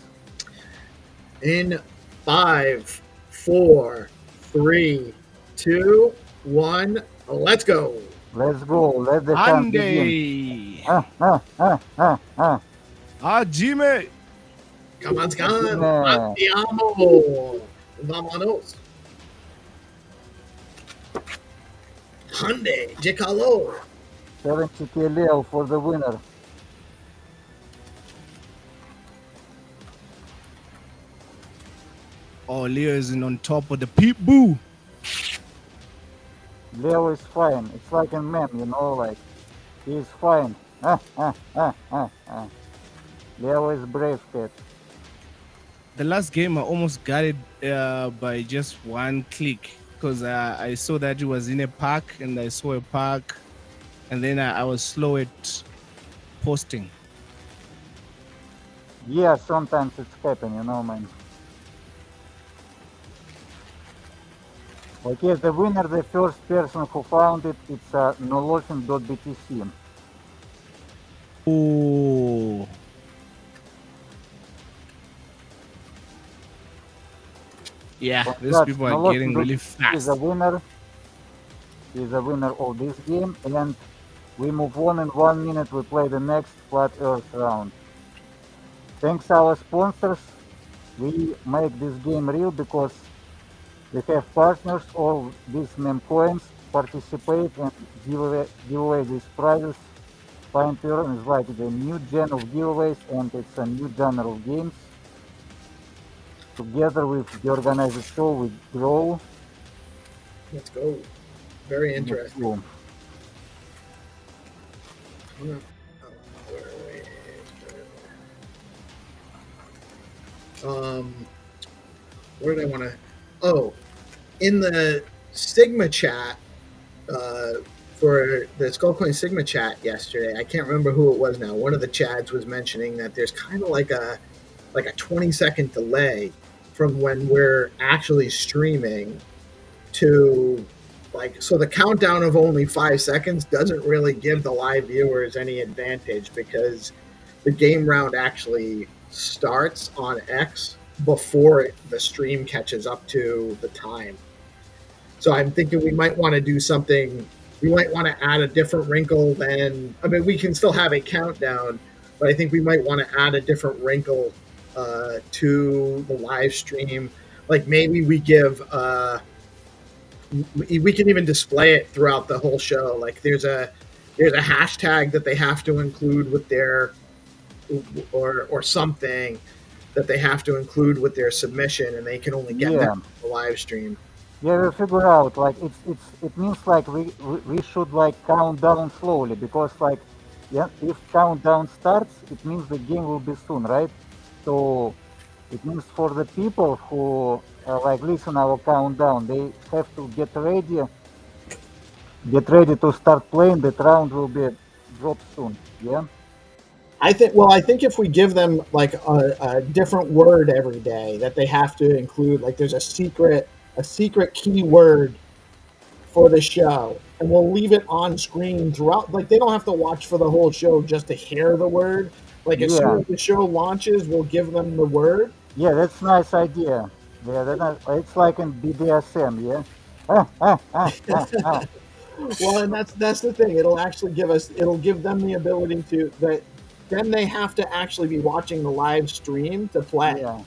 In 5, 4, 3, 2, 1, let's go. Let's go. Let the count begin. Ande. Jimmy. Come on, Yeah. andiamo. Vámonos. Hyundai, Jicalo. 70k Leo for the winner. Oh, Leo is on top of the peep boo. Leo is fine. It's like a meme, you know, like he's fine. Leo is brave cat. The last game I almost got it by just one click because I saw that it was in a park and I saw a park and then I was slow at posting. Yeah, sometimes it's happen, you know, man. Okay, the winner, the first person who found it, it's nolotion.btc. Oh, yeah, these people are getting really fast. He's a winner. He's a winner of this game, and we move on in 1 minute. We play the next Flat Earth round. Thanks our sponsors. We make this game real because we have partners. All these meme coins participate and give away these prizes. Fine Turn is like the new gen of giveaways, and it's a new genre of games. Together with the organized show, we grow. Let's go. Very interesting. Boom. Where did I want to? Oh, in the Sigma chat for the Skullcoin Sigma chat yesterday, I can't remember who it was now. One of the chads was mentioning that there's kind of like a 20-second delay from when we're actually streaming to so the countdown of only 5 seconds doesn't really give the live viewers any advantage because the game round actually starts on X before the stream catches up to the time. So I'm thinking we might want to do something. We might want to add a different wrinkle than, I mean, we can still have a countdown, but I think we might want to add a different wrinkle to the live stream. Like maybe we give, we can even display it throughout the whole show. Like there's a hashtag that they have to include with their, or something that they have to include with their submission, and they can only get that on the live stream. Yeah, we figure out like it means like we should like count down slowly because like if countdown starts, it means the game will be soon, right? So it means for the people who like listen our countdown, they have to get ready to start playing. That round will be dropped soon. Yeah. I think if we give them like a different word every day that they have to include, like there's a secret keyword for the show, and we'll leave it on screen throughout. Like they don't have to watch for the whole show just to hear the word. Like as soon as the show launches, we'll give them the word. Yeah, that's a nice idea. Yeah, it's like in BDSM. Yeah. Well, and that's the thing. It'll give them the ability to that. Then they have to actually be watching the live stream to play. Yeah.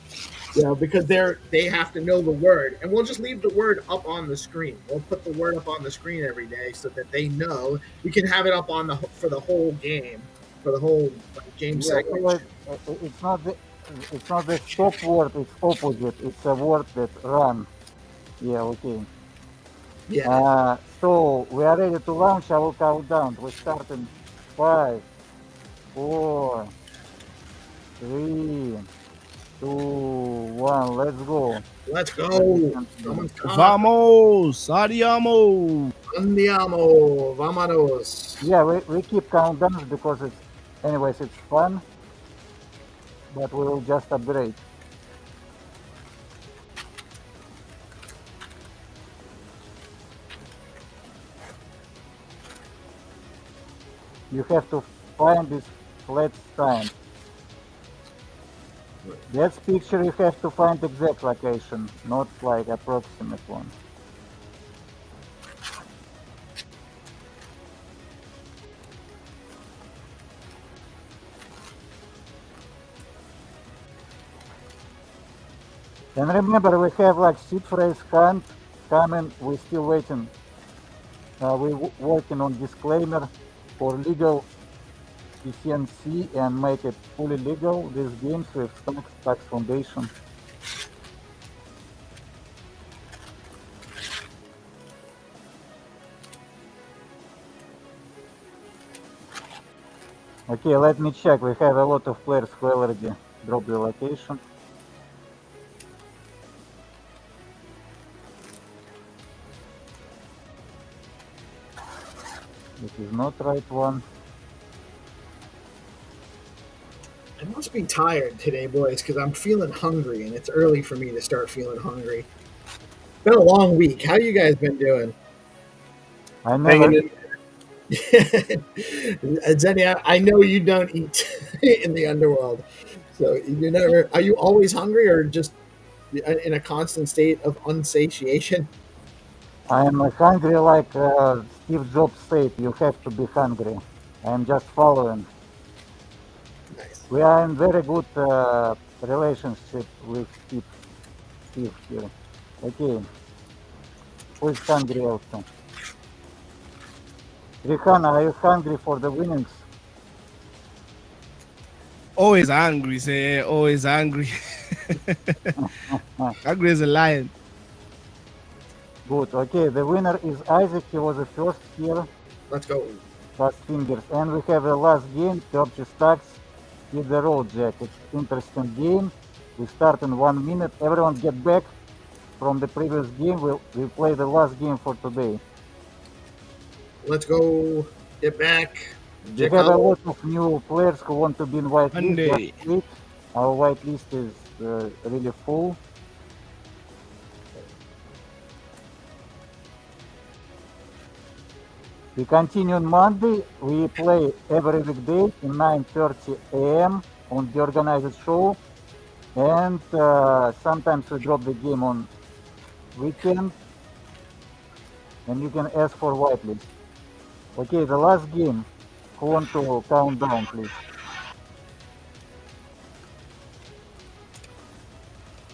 You know, because they have to know the word, and we'll just leave the word up on the screen. We'll put the word up on the screen every day so that they know. We can have it up on for the whole game, for the whole game segment. It's not the stop word. It's opposite. It's a word that run. Yeah. Okay. Yeah. So we are ready to launch. I will count down. We start in 5, 4, 3, 2, 1. Let's go. Let's go. Vamos, andiamo. Andiamo, vámonos. Yeah, we keep countdowns because it's fun, but we will just upgrade. You have to find this flat sign. That's picture you have to find exact location, not like approximate one. And remember, we have like seed phrase hunt coming. We're still waiting. We're working on disclaimer for legal efficiency and make it fully legal. These games with Stacks Tax Foundation. Okay, let me check. We have a lot of players who already dropped the location. This is not right one. I must be tired today, boys, because I'm feeling hungry, and it's early for me to start feeling hungry. It's been a long week. How you guys been doing? I never. Hanging in. Xenia, I know you don't eat in the underworld, so you never. Are you always hungry, or just in a constant state of unsatiation? I am hungry like Steve Jobs said, you have to be hungry. I am just following. Nice. We are in very good relationship with Steve here. Okay. Who is hungry also? Rihanna, are you hungry for the winnings? Always angry, say always angry. Angry as a lion. Good. Okay, the winner is Isaac. He was the first here. Let's go. Last fingers. And we have the last game, 30 stacks. Hit the road, Jack. It's interesting game. We start in 1 minute. Everyone get back from the previous game. We'll play the last game for today. Let's go. Get back. We have a lot of new players who want to be in white list. Monday. Just wait. Our white list is really full. We continue on Monday. We play every weekday in 9:30 a.m. on the organized show, and sometimes we drop the game on weekend, and you can ask for whitelist. Okay, the last game. Who want to count down, please?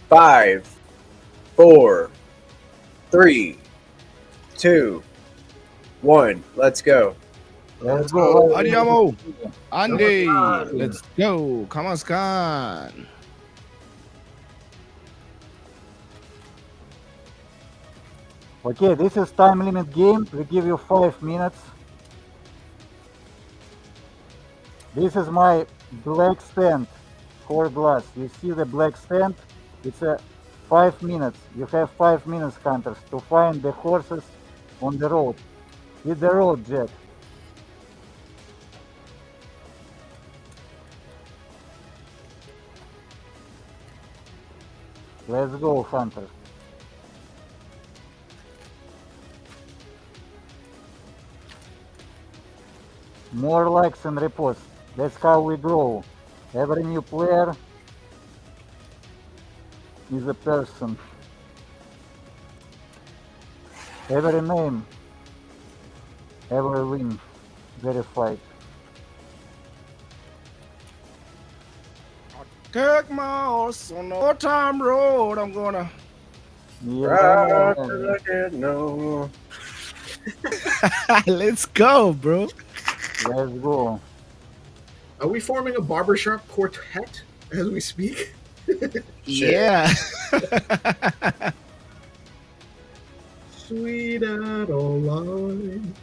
5, 4, 3, 2, 1. Let's go. Let's go. Andiamo. Andy, Come on. let's go. Come on, Scan. Okay, this is time limit game. We give you 5 minutes. This is my black stand for glass. You see the black stand? It's a 5 minutes. You have 5 minutes, hunters, to find the horses on the road. Hit the road, Jack. Let's go, hunters. More likes and reposts. That's how we grow. Every new player is a person. Every name, every win, verified. Take my horse on the old time road. I'm gonna. Yeah. No. Let's go, bro. Let's go. Are we forming a barbershop quartet as we speak? Yeah. Sweet Adeline.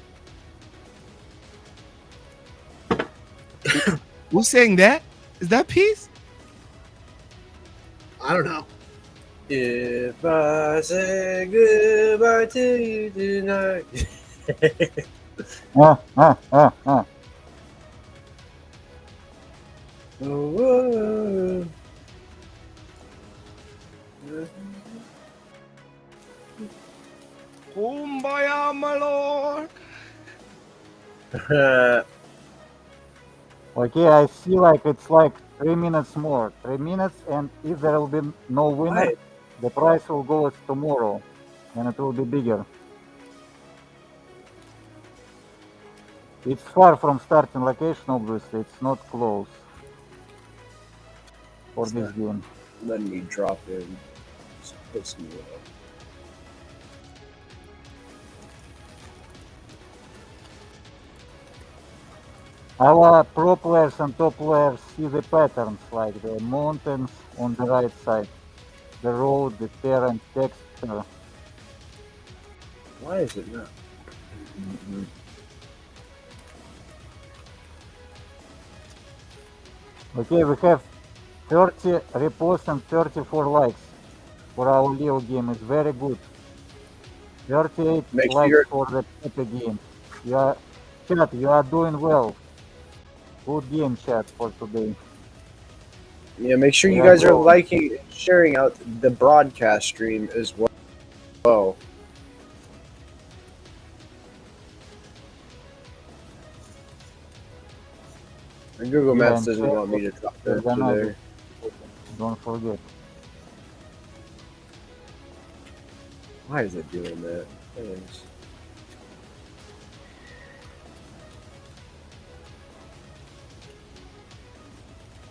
Who's saying that? Is that peace? I don't know. If I say goodbye to you tonight. Ah. Oh, Kumbaya, my lord. Okay, I see like it's like 3 minutes more. 3 minutes, and if there will be no winner, Right. the price will go as tomorrow, and it will be bigger. It's far from starting location, obviously. It's not close for It's this not. game. Letting me drop in. piss me off. Our pro players and top players see the patterns, like the mountains on the right side, the road, the terrain, texture. Why is it not? Okay, we have 30 reposts and 34 likes for our Leo game. It's very good. 38 Make likes sure- for the Pepe game. Chat, you are doing well. Good game, chat, for today. Yeah, make sure you Yeah, guys are bro. liking and sharing out the broadcast stream as well. And Google Yeah, Maps and doesn't check want me to drop that Organized. today. Don't forget. Why is it doing that? Thanks.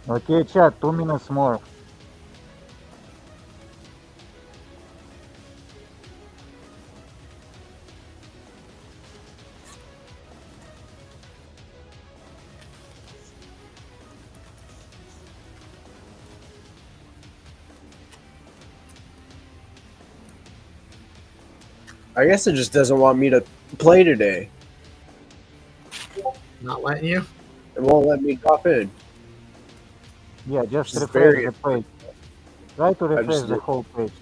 Okay, chat, 2 minutes more. I guess it just doesn't want me to play today. Not letting you. It won't let me drop in. Yeah, just Just refresh very- the page. Try to refresh just the did. whole page.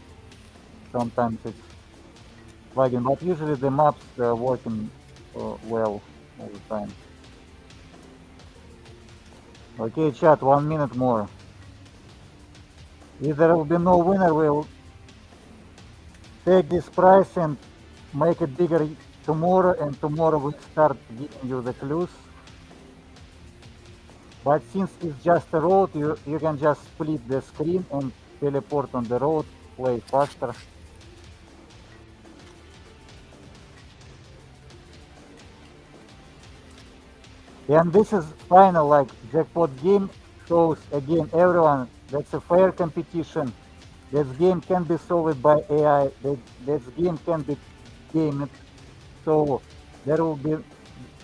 Sometimes it's lagging, but usually the maps are working well all the time. Okay, chat, 1 minute more. If there will be no winner, we'll take this price and make it bigger tomorrow, and tomorrow we'll start giving you the clues. But since it's just a road, you can just split the screen and teleport on the road, play faster. And this is final, like jackpot game shows again everyone that's a fair competition. This game can be solved by AI. This game can be gamed. So there will be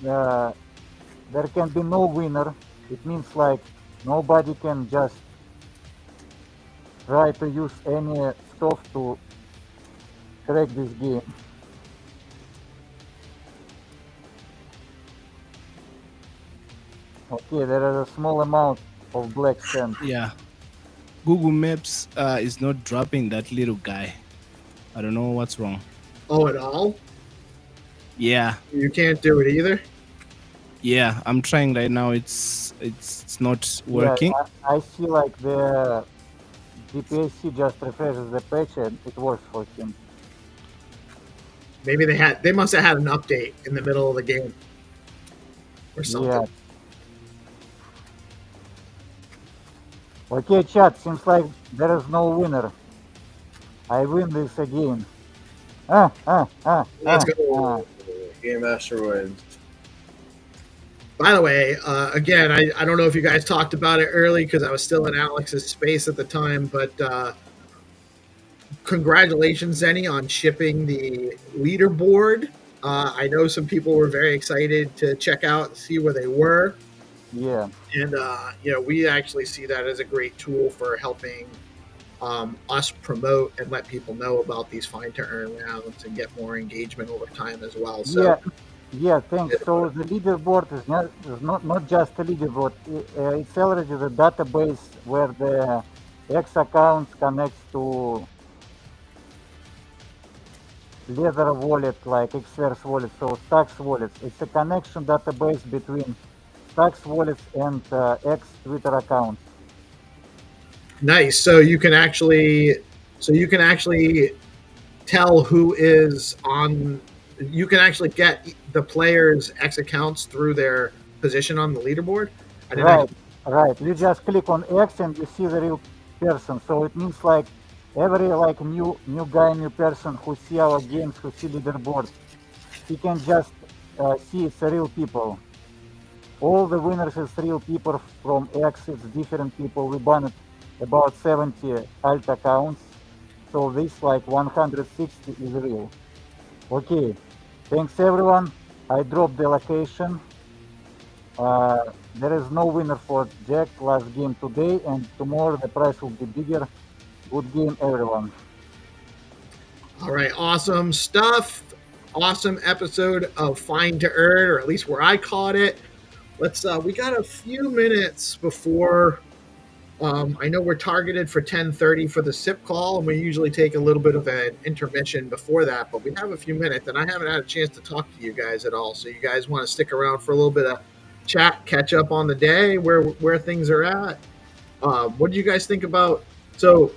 there can be no winner. It means like nobody can just try to use any stuff to crack this game. Okay, there is a small amount of black sand. Yeah. Google Maps is not dropping that little guy. I don't know what's wrong. Oh, at all? Yeah. You can't do it either? Yeah, I'm trying right now. It's not working. Yeah, I see like the GPSC just refreshes the page and it works for him. Maybe they must have had an update in the middle of the game or something. Yeah. Okay, chat, seems like there is no winner. I win this again. Let's go. Game Master wins. By the way, again, I don't know if you guys talked about it early because I was still in Alex's space at the time, but congratulations, Zenny, on shipping the leaderboard. I know some people were very excited to check out and see where they were. Yeah. And, we actually see that as a great tool for helping us promote and let people know about these find to earn rounds and get more engagement over time as well. So, Yeah, thanks. So the leaderboard is not just a leaderboard. It's already the database where the X accounts connects to Ledger wallet, like Xverse wallet, so Stacks wallets. It's a connection database between Stacks wallets and X Twitter accounts. nice. So you can actually tell who is on. You can actually get the players' X accounts through their position on the leaderboard. Right. You just click on X and you see the real person. So it means like every new guy, new person who see our games, who see leaderboard, he can just see it's real people. All the winners is real people from X. It's different people. We banned about 70 alt accounts. so this like 160 is real. Okay, thanks everyone. I dropped the location. There is no winner for Jack last game today, and tomorrow the price will be bigger. Good game, everyone. All right, awesome stuff. Awesome episode of Find to Earn, or at least where I caught it. We got a few minutes before. I know we're targeted for 10:30 for the SIP call, and we usually take a little bit of an intermission before that, but we have a few minutes, and I haven't had a chance to talk to you guys at all. So you guys want to stick around for a little bit of chat, catch up on the day, where things are at. What do you guys think about? So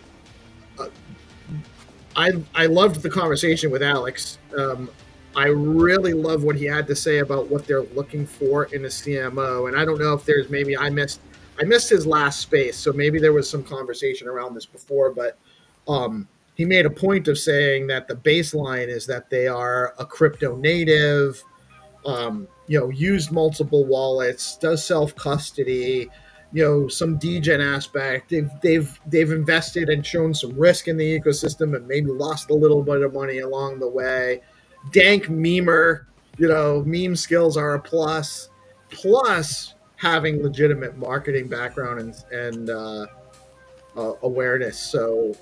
I loved the conversation with Alex. I really love what he had to say about what they're looking for in a CMO, and I don't know if there's maybe I missed his last space, so maybe there was some conversation around this before, but he made a point of saying that the baseline is that they are a crypto native, used multiple wallets, does self-custody, some degen aspect. They've invested and shown some risk in the ecosystem and maybe lost a little bit of money along the way. Dank memer, meme skills are a plus. Plus having legitimate marketing background and awareness. So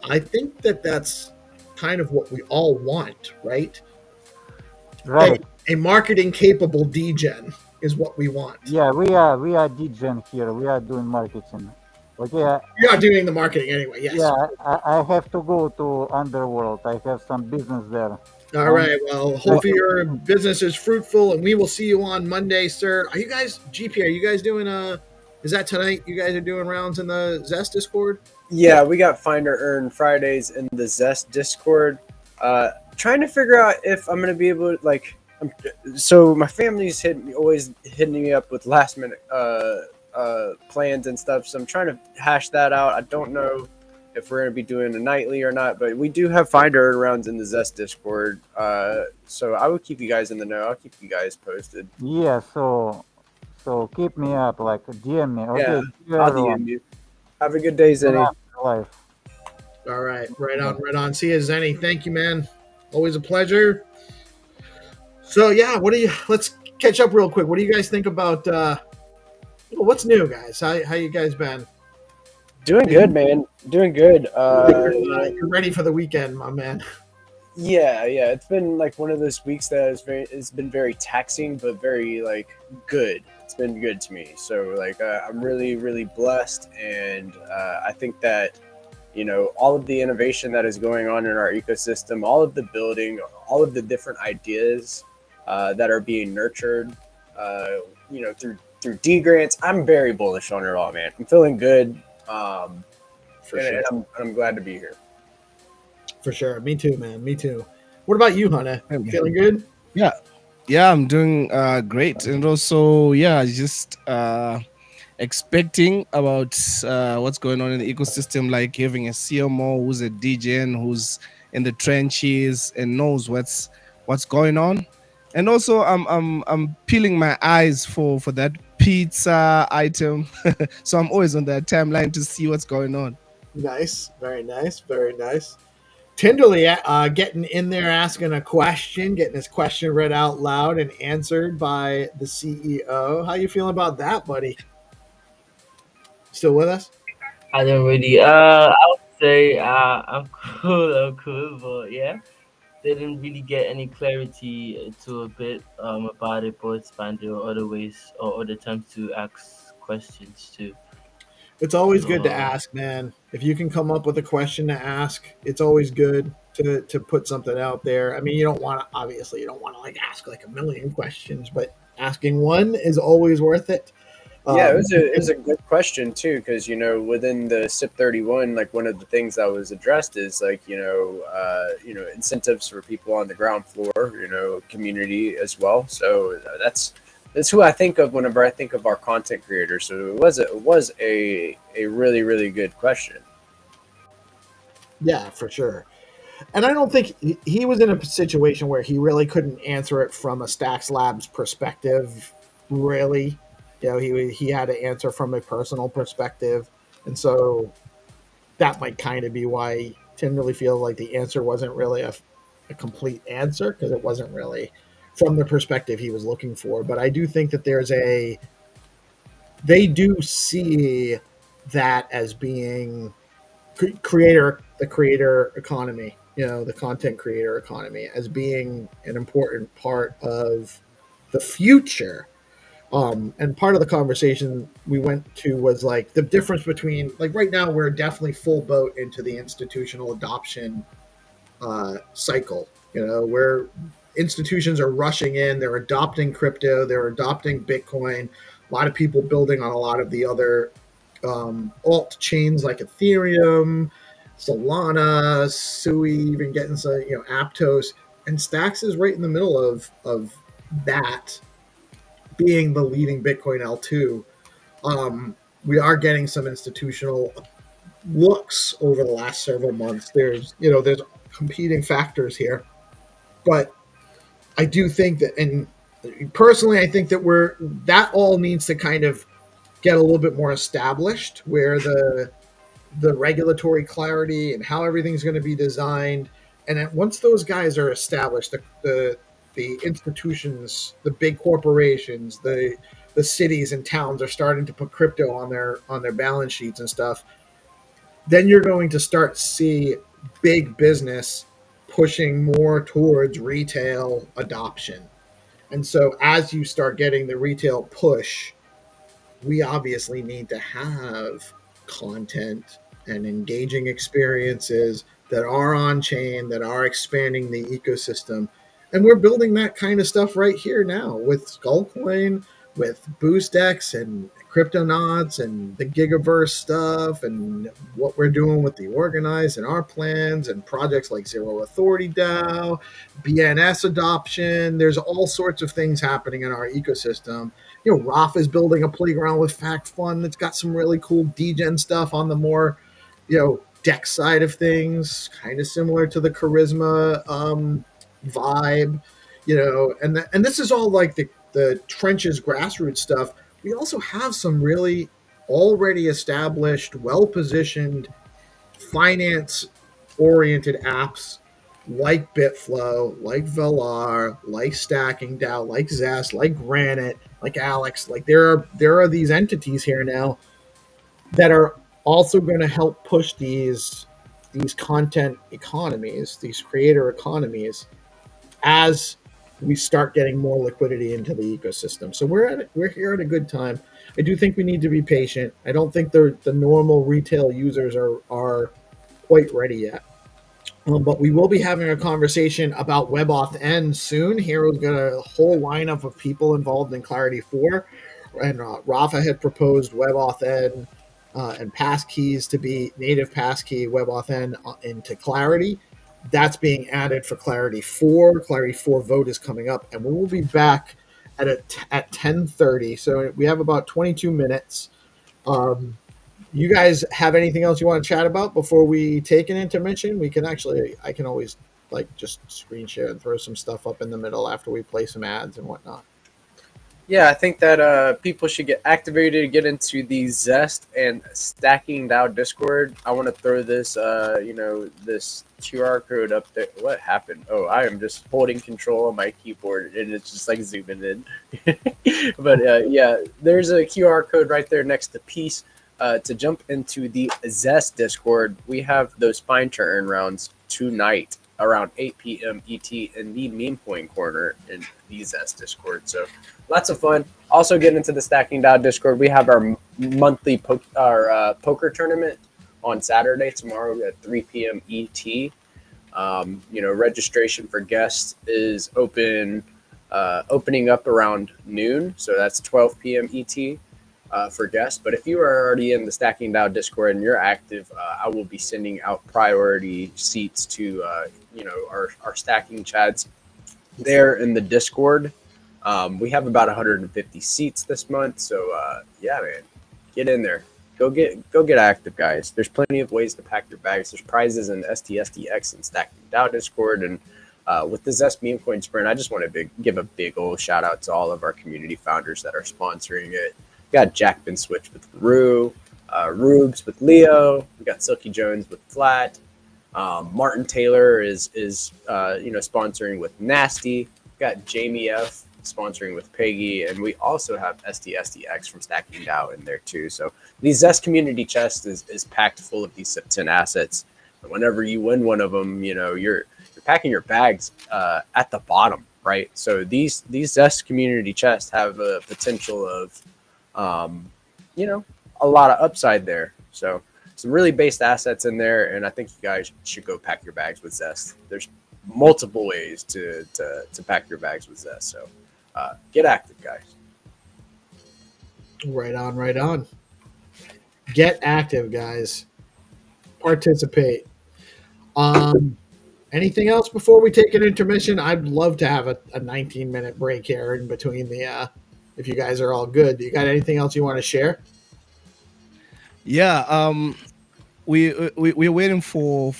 I think that's kind of what we all want, right? Right. A marketing capable degen is what we want. Yeah, we are degen here. We are doing marketing. Okay. You are doing the marketing anyway, yes. Yeah, I have to go to Underworld. I have some business there. All right. Well, hopefully your business is fruitful, and we will see you on Monday, sir. Are you guys, GP, are you guys doing is that tonight you guys are doing rounds in the Zest Discord? Yeah, we got Find or Earn Fridays in the Zest Discord. Trying to figure out if I'm going to be able to, so my family's always hitting me up with last minute plans and stuff. So I'm trying to hash that out. I don't know if we're going to be doing a nightly or not, but we do have Find or Earn rounds in the Zest Discord. So I will keep you guys in the know. I'll keep you guys posted. Yeah, so keep me up, DM me. Okay, yeah, I'll DM you. Have a good day, Zenny. Life. All right, right on. See you, Zenny. Thank you, man. Always a pleasure. So yeah, let's catch up real quick. What do you guys think about what's new, guys? How you guys been? Doing good, man. Doing good. You're ready for the weekend, my man. Yeah. It's been one of those weeks that it's been very taxing, but very good. It's been good to me. So I'm really, really blessed, and I think that all of the innovation that is going on in our ecosystem, all of the building, all of the different ideas that are being nurtured, through D grants. I'm very bullish on it all, man. I'm feeling good. For sure. And I'm glad to be here. For sure. Me too, man. Me too. What about you, Hunter? Feeling good? Yeah, I'm doing great. And also, just expecting about what's going on in the ecosystem, like having a CMO who's a DGN, who's in the trenches and knows what's going on. And also, I'm peeling my eyes for that pizza item. So I'm always on that timeline to see what's going on. Nice. Very nice. Very nice. Tenderly getting in there, asking a question, getting his question read out loud and answered by the CEO. How you feeling about that, buddy? Still with us? I don't really. I would say I'm cool, but yeah, didn't really get any clarity to a bit about it. But it's fine. There are other ways or other times to ask questions too. It's always good to ask, man. If you can come up with a question to ask, it's always good to put something out there. I mean, you don't want to ask a million questions, but asking one is always worth it. Yeah, it was a good question too, because within the SIP 31, one of the things that was addressed is incentives for people on the ground floor, community as well. So that's who I think of whenever I think of our content creators. So it was a really, really good question. Yeah, for sure. And I don't think he was in a situation where he really couldn't answer it from a Stacks Labs perspective, really. He had to answer from a personal perspective. And so that might kind of be why Tim really feels like the answer wasn't really a complete answer because it wasn't really from the perspective he was looking for. But I do think that they do see that as being the creator economy, the content creator economy as being an important part of the future. And part of the conversation we went to was like the difference between, like, right now we're definitely full boat into the institutional adoption cycle, where institutions are rushing in, they're adopting crypto, they're adopting Bitcoin. A lot of people building on a lot of the other alt chains like Ethereum, Solana, Sui, even getting some, Aptos, and Stacks is right in the middle of that, being the leading Bitcoin L2. We are getting some institutional looks over the last several months. There's competing factors here, but I do think that, and personally, I think that that all needs to kind of get a little bit more established, where the regulatory clarity and how everything's going to be designed, and then once those guys are established, the institutions, the big corporations, the cities and towns are starting to put crypto on their balance sheets and stuff, then you're going to start to see big business pushing more towards retail adoption. And so as you start getting the retail push, we obviously need to have content and engaging experiences that are on chain, that are expanding the ecosystem. And we're building that kind of stuff right here now with Skullcoin, with BoostX and Cryptonauts and the Gigaverse stuff, and what we're doing with DeOrganized and our plans and projects like Zero Authority DAO, BNS adoption. There's all sorts of things happening in our ecosystem. Roth is building a playground with Fact Fund that's got some really cool degen stuff on the more, deck side of things, kind of similar to the Charisma vibe, and this is all like the trenches grassroots stuff. We also have some really already established, well-positioned, finance-oriented apps like Bitflow, like Velar, like Stacking DAO, like Zest, like Granite, like Alex. Like there are these entities here now that are also going to help push these content economies, these creator economies, as we start getting more liquidity into the ecosystem. So we're here at a good time. I do think we need to be patient. I don't think the normal retail users are quite ready yet. But we will be having a conversation about WebAuthn soon. Hero's got a whole lineup of people involved in Clarity 4. And Rafa had proposed WebAuthn and passkeys to be native passkey WebAuthn into Clarity. That's being added for Clarity 4. Clarity 4 vote is coming up, and we will be back at 10:30. So we have about 22 minutes. You guys have anything else you want to chat about before we take an intermission? I can always just screen share and throw some stuff up in the middle after we play some ads and whatnot. Yeah, I think that people should get activated to get into the Zest and Stacking DAO Discord. I want to throw this, this QR code up there. What happened? Oh, I am just holding control on my keyboard, and it's just like zooming in. But yeah, there's a QR code right there next to Peace to jump into the Zest Discord. We have those fine turn rounds tonight around 8 p.m. ET in the meme coin corner in the Zest Discord. So lots of fun. Also get into the Stacking DAO Discord. We have our monthly poker tournament on Saturday, tomorrow at 3 p.m. ET. Registration for guests is opening up around noon. So that's 12 p.m. ET. For guests. But if you are already in the Stacking DAO Discord and you're active, I will be sending out priority seats to our stacking chads there in the Discord. We have about 150 seats this month, so yeah, man, get in there. Go get active, guys. There's plenty of ways to pack your bags. There's prizes in STSDX and Stacking DAO Discord, and with the Zest Meme Coin Sprint, I just want to give a big old shout out to all of our community founders that are sponsoring it. We got Jack Bin Switch with Rue, Rubes with Leo. We got Silky Jones with Flat. Martin Taylor is sponsoring with Nasty. Got Jamie F sponsoring with Peggy, and we also have SDSDX from Stacking DAO in there too. So the Zest community chest is packed full of these 10 assets. And whenever you win one of them, you're packing your bags at the bottom, right? So these Zest community chests have a potential of a lot of upside there. So some really based assets in there, and I think you guys should go pack your bags with Zest. There's multiple ways to pack your bags with Zest. So get active, guys. Right on. Get active, guys. Participate. Anything else before we take an intermission? I'd love to have a 19-minute break here in between the if you guys are all good. Do you got anything else you want to share? Yeah, we're waiting for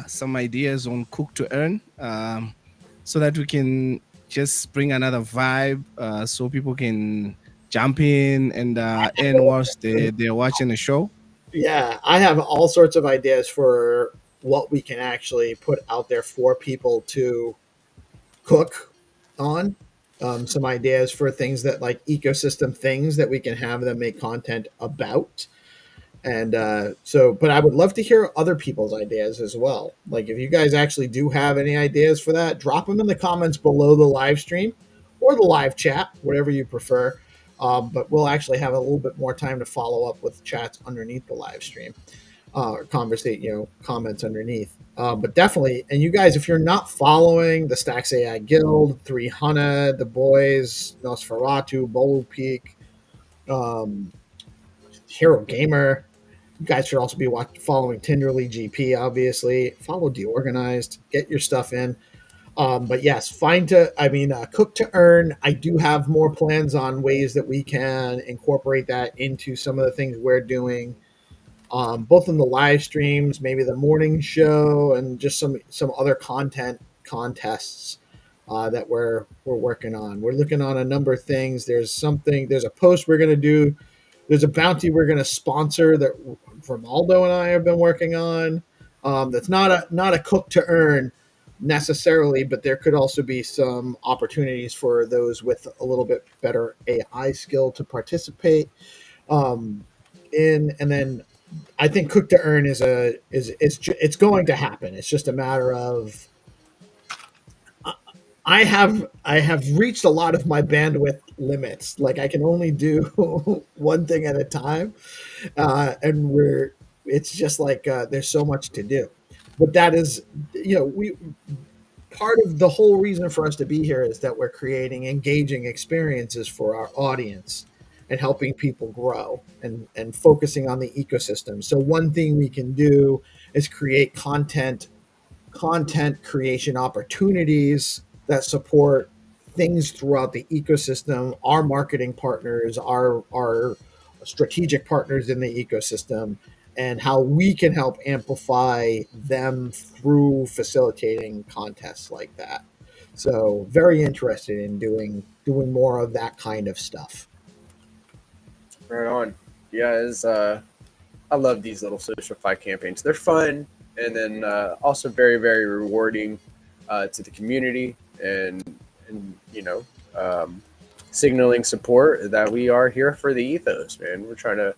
some ideas on Cook to Earn, so that we can just bring another vibe, so people can jump in and whilst they're watching the show. Yeah, I have all sorts of ideas for what we can actually put out there for people to cook on. Some ideas for things that like ecosystem things that we can have them make content about. And but I would love to hear other people's ideas as well. Like if you guys actually do have any ideas for that, drop them in the comments below the live stream or the live chat, whatever you prefer. But we'll actually have a little bit more time to follow up with chats underneath the live stream, or conversate, comments underneath. But definitely, and you guys, if you're not following the Stacks AI Guild, 300, The Boys, Nosferatu, Bolu Peak, Hero Gamer, you guys should also be following Tinderly GP, obviously. Follow DeOrganized, get your stuff in. But yes, Cook to Earn. I do have more plans on ways that we can incorporate that into some of the things we're doing, both in the live streams, maybe the morning show, and just some other content contests that we're working on. We're looking on a number of things. There's a post we're going to do. There's a bounty we're going to sponsor that Romaldo and I have been working on. That's not a Cook to Earn necessarily, but there could also be some opportunities for those with a little bit better AI skill to participate in. And then I think Cook to Earn is it's going to happen. It's just a matter of I have reached a lot of my bandwidth limits. Like I can only do one thing at a time, and it's just like there's so much to do. But that is, part of the whole reason for us to be here is that we're creating engaging experiences for our audience and helping people grow and focusing on the ecosystem. So one thing we can do is create content creation opportunities that support things throughout the ecosystem, our marketing partners, our strategic partners in the ecosystem, and how we can help amplify them through facilitating contests like that. So very interested in doing more of that kind of stuff. Right on. Yeah, I love these little social-fi campaigns. They're fun, and then also very, very rewarding to the community, and signaling support that we are here for the ethos, man. We're trying to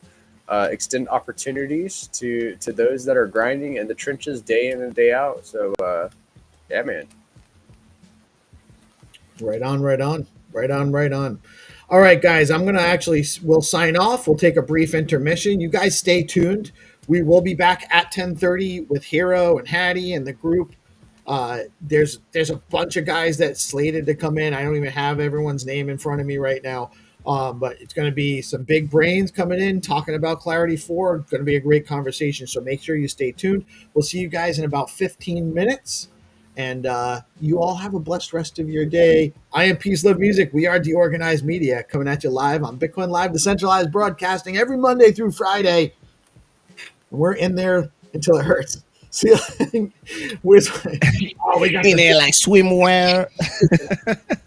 extend opportunities to those that are grinding in the trenches day in and day out. So, yeah, man. Right on. All right, guys, we'll sign off. We'll take a brief intermission. You guys stay tuned. We will be back at 10:30 with Hero and Hattie and the group. There's a bunch of guys that slated to come in. I don't even have everyone's name in front of me right now. But it's going to be some big brains coming in talking about Clarity 4. It's going to be a great conversation. So make sure you stay tuned. We'll see you guys in about 15 minutes. And you all have a blessed rest of your day. I am Peace Love Music. We are DeOrganized Media, coming at you live on Bitcoin Live, decentralized broadcasting every Monday through Friday. We're in there until it hurts. See, where's we got in there like swimwear.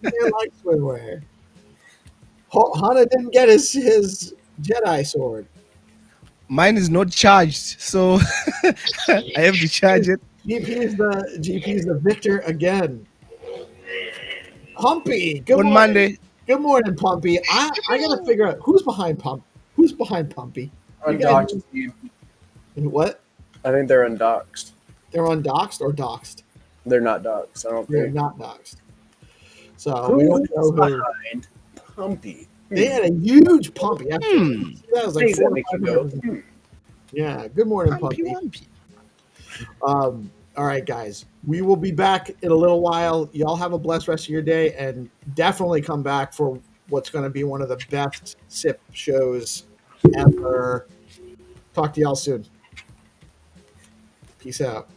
like swimwear. Hana didn't get his Jedi sword. Mine is not charged, so I have to charge it. GP is the victor again. Pumpy, good On morning. Monday. Good morning, Pumpy. I gotta figure out who's behind Pump. Who's behind Pumpy? You guys- Undoxed you. What? I think they're undoxed. They're undoxed or doxed? They're not doxed. I don't They're think. not doxed. So we don't know Who's who. behind Pumpy? They had a huge Pumpy. That was like Things that 400 make you go. 500. Yeah. Good morning, Pumpy. All right, guys. We will be back in a little while. Y'all have a blessed rest of your day, and definitely come back for what's going to be one of the best SIP shows ever. Talk to y'all soon. Peace out.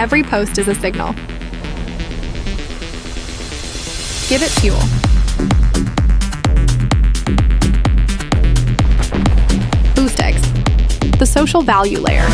Every post is a signal. Give it fuel. Boost eggs, the social value layer.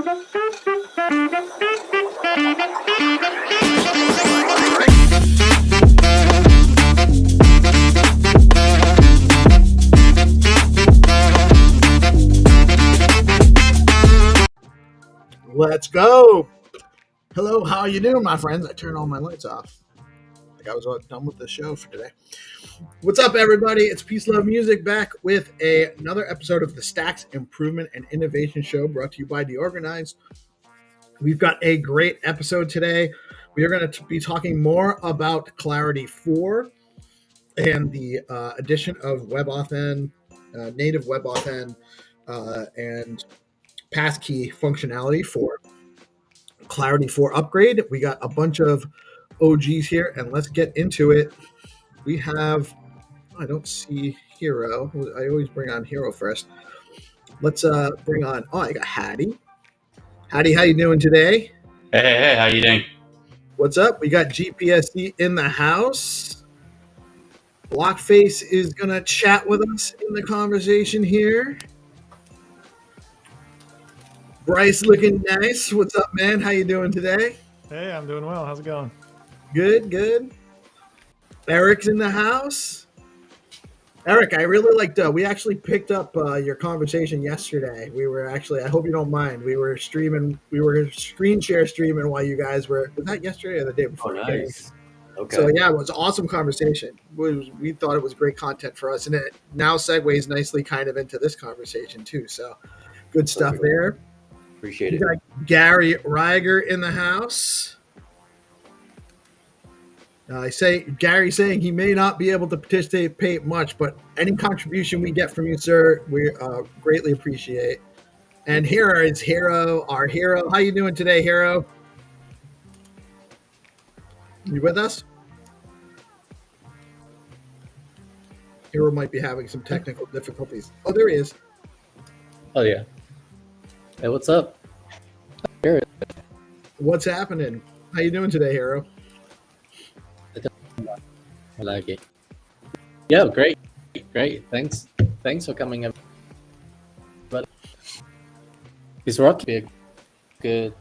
Let's go. Hello, how you doing, my friends? I turned all my lights off. I think I was done with the show for today. What's up, everybody? It's Peace, Love, Music back with another episode of the Stacks Improvement and Innovation Show brought to you by DeOrganized. We've got a great episode today. We are going to be talking more about Clarity 4 and the addition of WebAuthn, native WebAuthn, and passkey functionality for Clarity 4 upgrade. We got a bunch of OGs here, and let's get into it. We have, I don't see Hero. I always bring on Hero first. Let's bring on, I got Hattie. Hattie, how you doing today? Hey, how you doing? What's up? We got GPSD in the house. Blockface is going to chat with us in the conversation here. Bryce looking nice. What's up, man? How you doing today? Hey, I'm doing well. How's it going? Good, good. Eric's in the house. Eric, I really liked, we actually picked up your conversation yesterday. We were actually, I hope you don't mind, we were screen share streaming while you guys were, was that yesterday or the day before? Oh, nice. Okay. So yeah, it was an awesome conversation. We thought it was great content for us, and it now segues nicely kind of into this conversation too. So good stuff there. Appreciate it. We got Gary Reiger in the house. Gary saying he may not be able to participate much, but any contribution we get from you, sir, we greatly appreciate. And here is Hero, our Hero. How you doing today, Hero? You with us? Hero might be having some technical difficulties. Oh, there he is. Oh, yeah. Hey, what's up? Here. What's happening? How you doing today, Hero? I like it. Yeah, great. Thanks for coming up. But is Rocky a good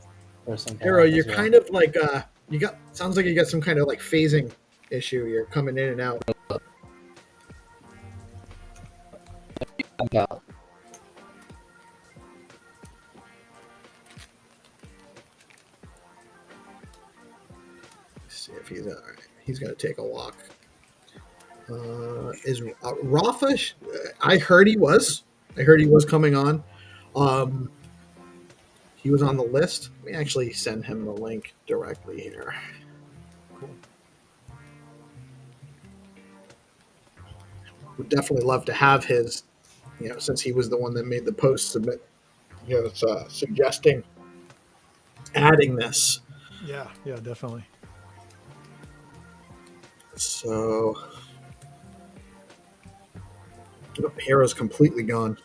person? Hero, you're kind of like sounds like you got some kind of like phasing issue. You're coming in and out. Yeah. Let's see if he's all right. He's going to take a walk. Is Rafa? I heard he was. Coming on. He was on the list. Let me actually send him the link directly here. Cool. Would definitely love to have his, since he was the one that made the post, submit, suggesting adding this. Yeah, definitely. So, Hero's completely gone.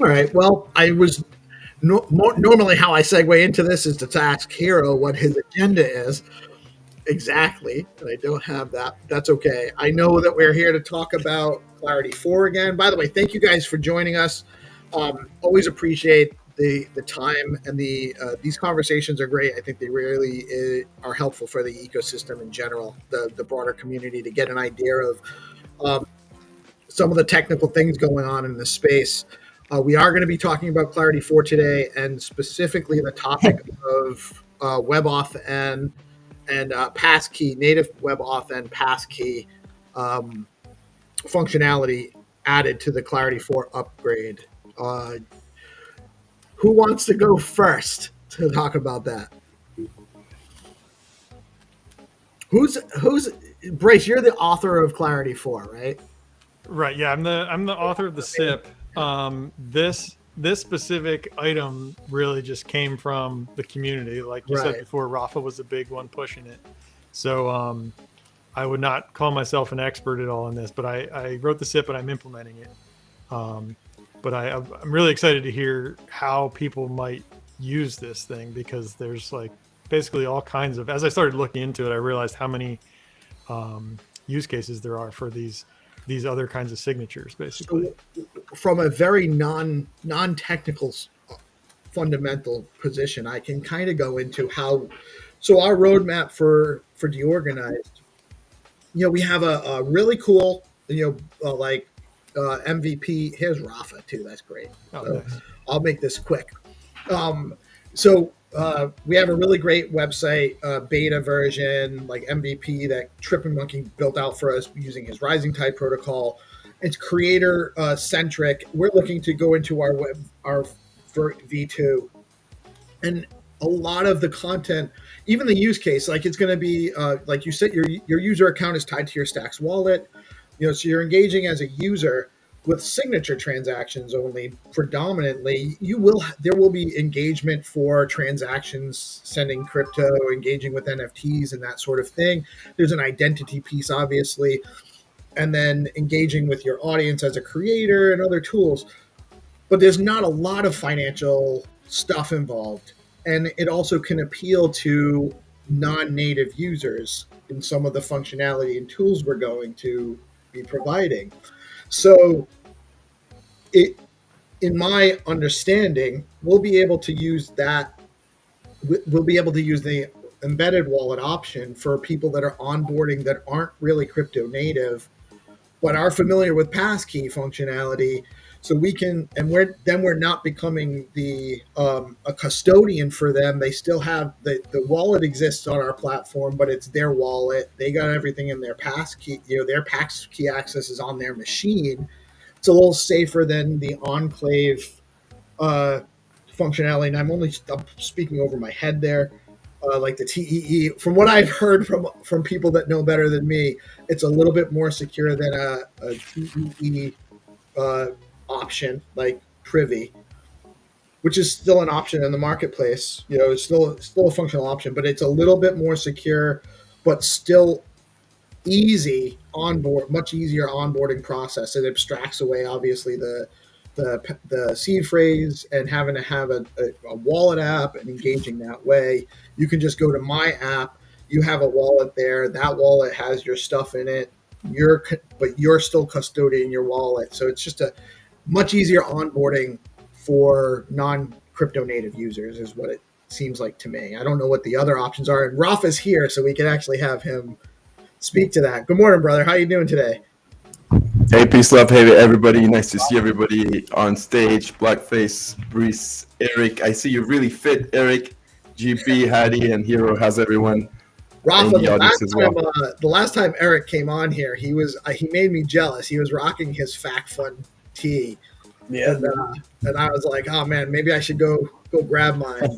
All right. Well, I was normally how I segue into this is to ask Hero what his agenda is exactly, and I don't have that. That's okay. I know that we're here to talk about Clarity 4 again. By the way, thank you guys for joining us. Always appreciate the time, and these conversations are great. I think they really are helpful for the ecosystem in general, the broader community, to get an idea of some of the technical things going on in the space. We are going to be talking about Clarity 4 today, and specifically the topic of WebAuthn and passkey, native WebAuthn passkey functionality added to the Clarity 4 upgrade. Who wants to go first to talk about that? Who's Bryce? You're the author of Clarity 4, right? Right. Yeah, I'm the author of the SIP. This specific item really just came from the community. Like you said before, Rafa was a big one pushing it. So I would not call myself an expert at all in this, but I wrote the SIP and I'm implementing it. But I'm really excited to hear how people might use this thing, because there's like basically all kinds of, as I started looking into it, I realized how many use cases there are for these these other kinds of signatures, basically. So from a very non-technical fundamental position, I can kind of go into how. So our roadmap for DeOrganized, we have a really cool, MVP. Here's Rafa too. That's great. Oh, So nice. I'll make this quick. We have a really great website, beta version, like MVP that Trippin Monkey built out for us using his Rising Tide protocol. It's creator centric. We're looking to go into our V2, and a lot of the content, even the use case, like it's going to be like you said, your user account is tied to your Stacks wallet. So you're engaging as a user with signature transactions only predominantly. There will be engagement for transactions, sending crypto, engaging with NFTs and that sort of thing. There's an identity piece, obviously, and then engaging with your audience as a creator and other tools. But there's not a lot of financial stuff involved. And it also can appeal to non-native users in some of the functionality and tools we're going to be providing. So in my understanding, we'll be able to use that. We'll be able to use the embedded wallet option for people that are onboarding that aren't really crypto native, but are familiar with passkey functionality. So we can, and we're not becoming a custodian for them. They still have the wallet exists on our platform, but it's their wallet. They got everything in their passkey. Their passkey access is on their machine. It's a little safer than the enclave functionality. And I'm speaking over my head there, like the TEE. From what I've heard from people that know better than me, it's a little bit more secure than a TEE option like Privy, which is still an option in the marketplace. It's still a functional option, but it's a little bit more secure, but still easy onboard, much easier onboarding process. It abstracts away obviously the seed phrase and having to have a wallet app and engaging that way. You can just go to my app. You have a wallet there. That wallet has your stuff in it. But you're still custodying your wallet. So it's just a much easier onboarding for non-crypto native users is what it seems like to me. I don't know what the other options are. And Rafa's here, so we can actually have him speak to that. Good morning, brother. How you doing today? Hey, peace, love, hey, everybody. Nice to see everybody on stage. Blackface, Brees, Eric. I see you're really fit, Eric. GP, Hattie, and Hero. How's everyone? Rafa, the last time Eric came on here, he made me jealous. He was rocking his Fact Fund tee. Yeah. And I was like, oh man, maybe I should go grab mine.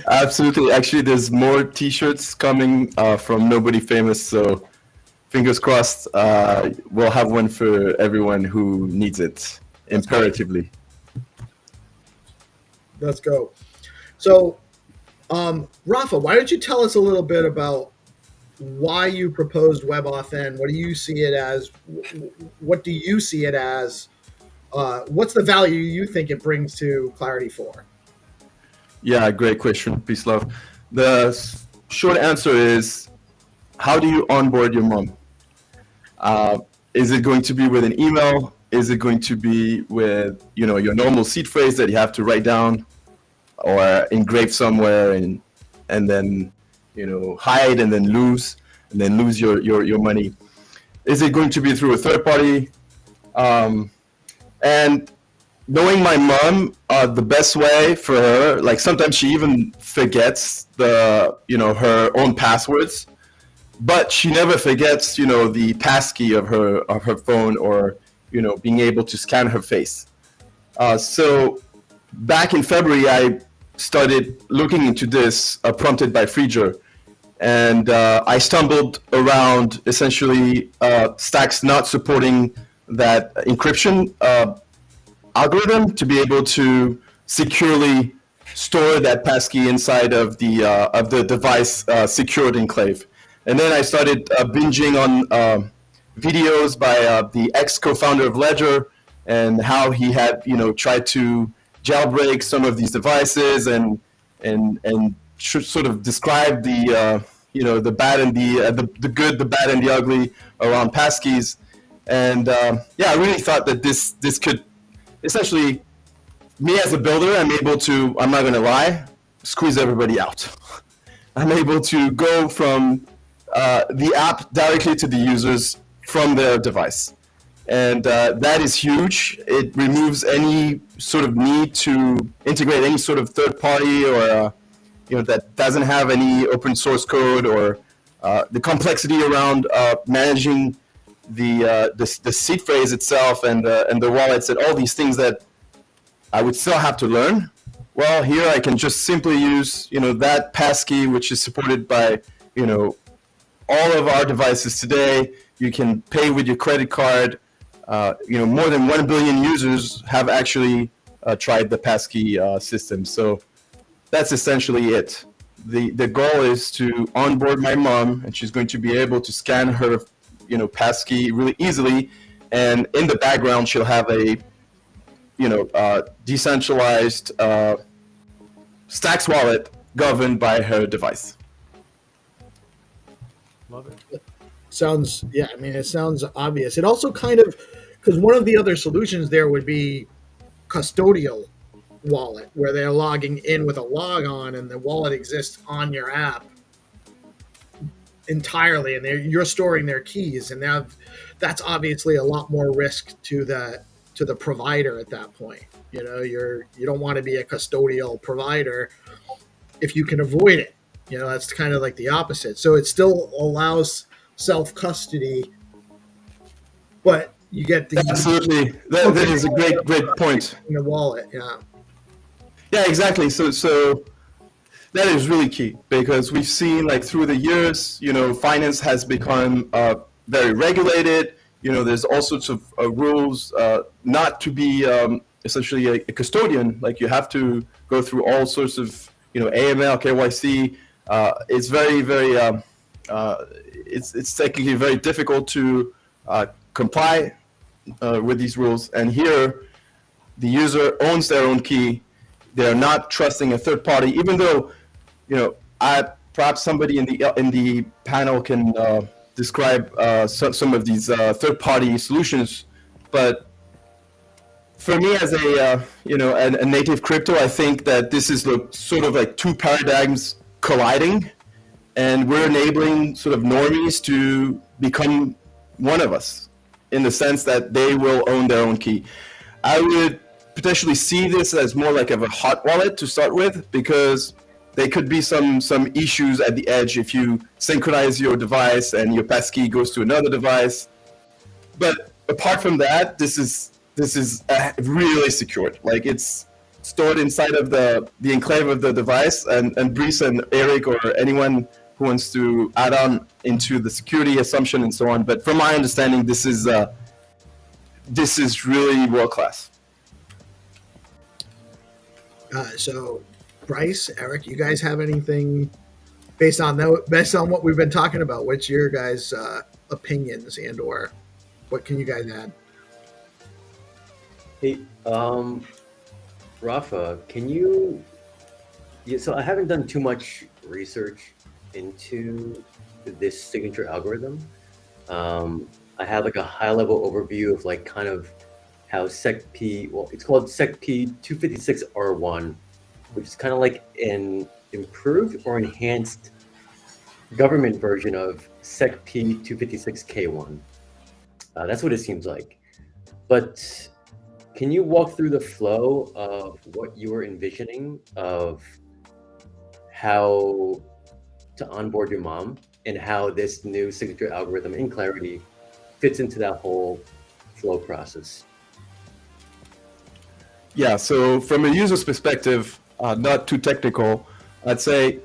Absolutely. Actually, there's more t-shirts coming from Nobody Famous, so fingers crossed we'll have one for everyone who needs it imperatively. Let's go. So Rafa, why don't you tell us a little bit about why you proposed WebAuthn? What do you see it as? What do you see it as? What's the value you think it brings to Clarity 4? Yeah, great question. Peace, love. The short answer is, how do you onboard your mom? Is it going to be with an email? Is it going to be with your normal seed phrase that you have to write down or engrave somewhere and then hide and then lose your money? Is it going to be through a third party? And knowing my mom, the best way for her, like sometimes she even forgets her own passwords, but she never forgets the passkey of her phone or being able to scan her face. So back in February, I started looking into this, prompted by Freeger, and I stumbled around essentially Stacks not supporting that encryption algorithm to be able to securely store that passkey inside of the device secured enclave. And then I started binging on videos by the ex-co-founder of Ledger and how he had tried to jailbreak some of these devices and sort of describe the bad and the good, the bad and the ugly around passkeys. And yeah, I really thought that this could essentially, me as a builder, I'm able to, I'm not going to lie, squeeze everybody out. I'm able to go from the app directly to the users from their device. And that is huge. It removes any sort of need to integrate any sort of third party or that doesn't have any open source code, or the complexity around managing the seed phrase itself and the wallets and all these things that I would still have to learn. Well, here I can just simply use that passkey, which is supported by all of our devices today. You can pay with your credit card. More than 1 billion users have actually tried the passkey system. So that's essentially it. The goal is to onboard my mom, and she's going to be able to scan her passkey really easily, and in the background she'll have a decentralized Stacks wallet governed by her device. Love it. Sounds, yeah, I mean, it sounds obvious. It also kind of, because one of the other solutions there would be custodial wallet, where they're logging in with a log on and the wallet exists on your app entirely, and you're storing their keys, and now that's obviously a lot more risk to the provider at that point. You don't want to be a custodial provider if you can avoid it. That's kind of like the opposite. So it still allows self-custody, but you get the absolutely. That is a great point. In the wallet, yeah, exactly. So that is really key, because we've seen, like, through the years, finance has become very regulated. There's all sorts of rules not to be essentially a custodian. Like, you have to go through all sorts of AML, KYC. It's very, very it's technically very difficult to comply with these rules. And here, the user owns their own key. They're not trusting a third party, even though perhaps somebody in the panel can describe some of these third-party solutions. But for me, as a native crypto, I think that this is sort of like two paradigms colliding, and we're enabling sort of normies to become one of us, in the sense that they will own their own key. I would potentially see this as more like of a hot wallet to start with, because there could be some issues at the edge if you synchronize your device and your passkey goes to another device. But apart from that, this is really secured. Like, it's stored inside of the enclave of the device, and Brice and Eric or anyone who wants to add on into the security assumption and so on. But from my understanding, this is really world class. So, Bryce, Eric, you guys have anything based on what we've been talking about? What's your guys' opinions, and or what can you guys add? Hey, Rafa, can you? Yeah, so I haven't done too much research into this signature algorithm. I have like a high-level overview of like kind of how SecP, well, it's called SecP 256R1, which is kind of like an improved or enhanced government version of SecP 256K1. That's what it seems like. But can you walk through the flow of what you were envisioning of how to onboard your mom, and how this new signature algorithm in Clarity fits into that whole flow process? Yeah, so from a user's perspective, not too technical, I'd say,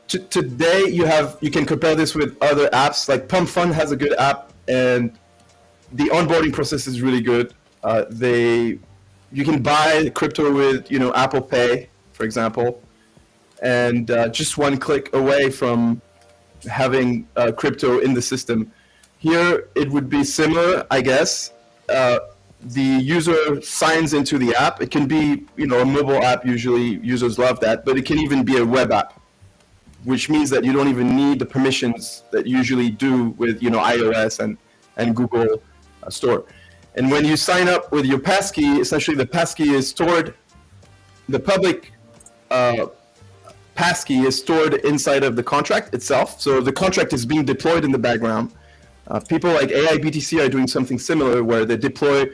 today you can compare this with other apps. Like Pump Fund has a good app, and the onboarding process is really good. You can buy crypto with Apple Pay, for example, and just one click away from having crypto in the system. Here it would be similar, I guess. The user signs into the app. It can be a mobile app. Usually users love that, but it can even be a web app, which means that you don't even need the permissions that you usually do with iOS and and Google Store. And when you sign up with your passkey, essentially the passkey is stored, the public passkey is stored inside of the contract itself. So the contract is being deployed in the background. People like AIBTC are doing something similar where they deploy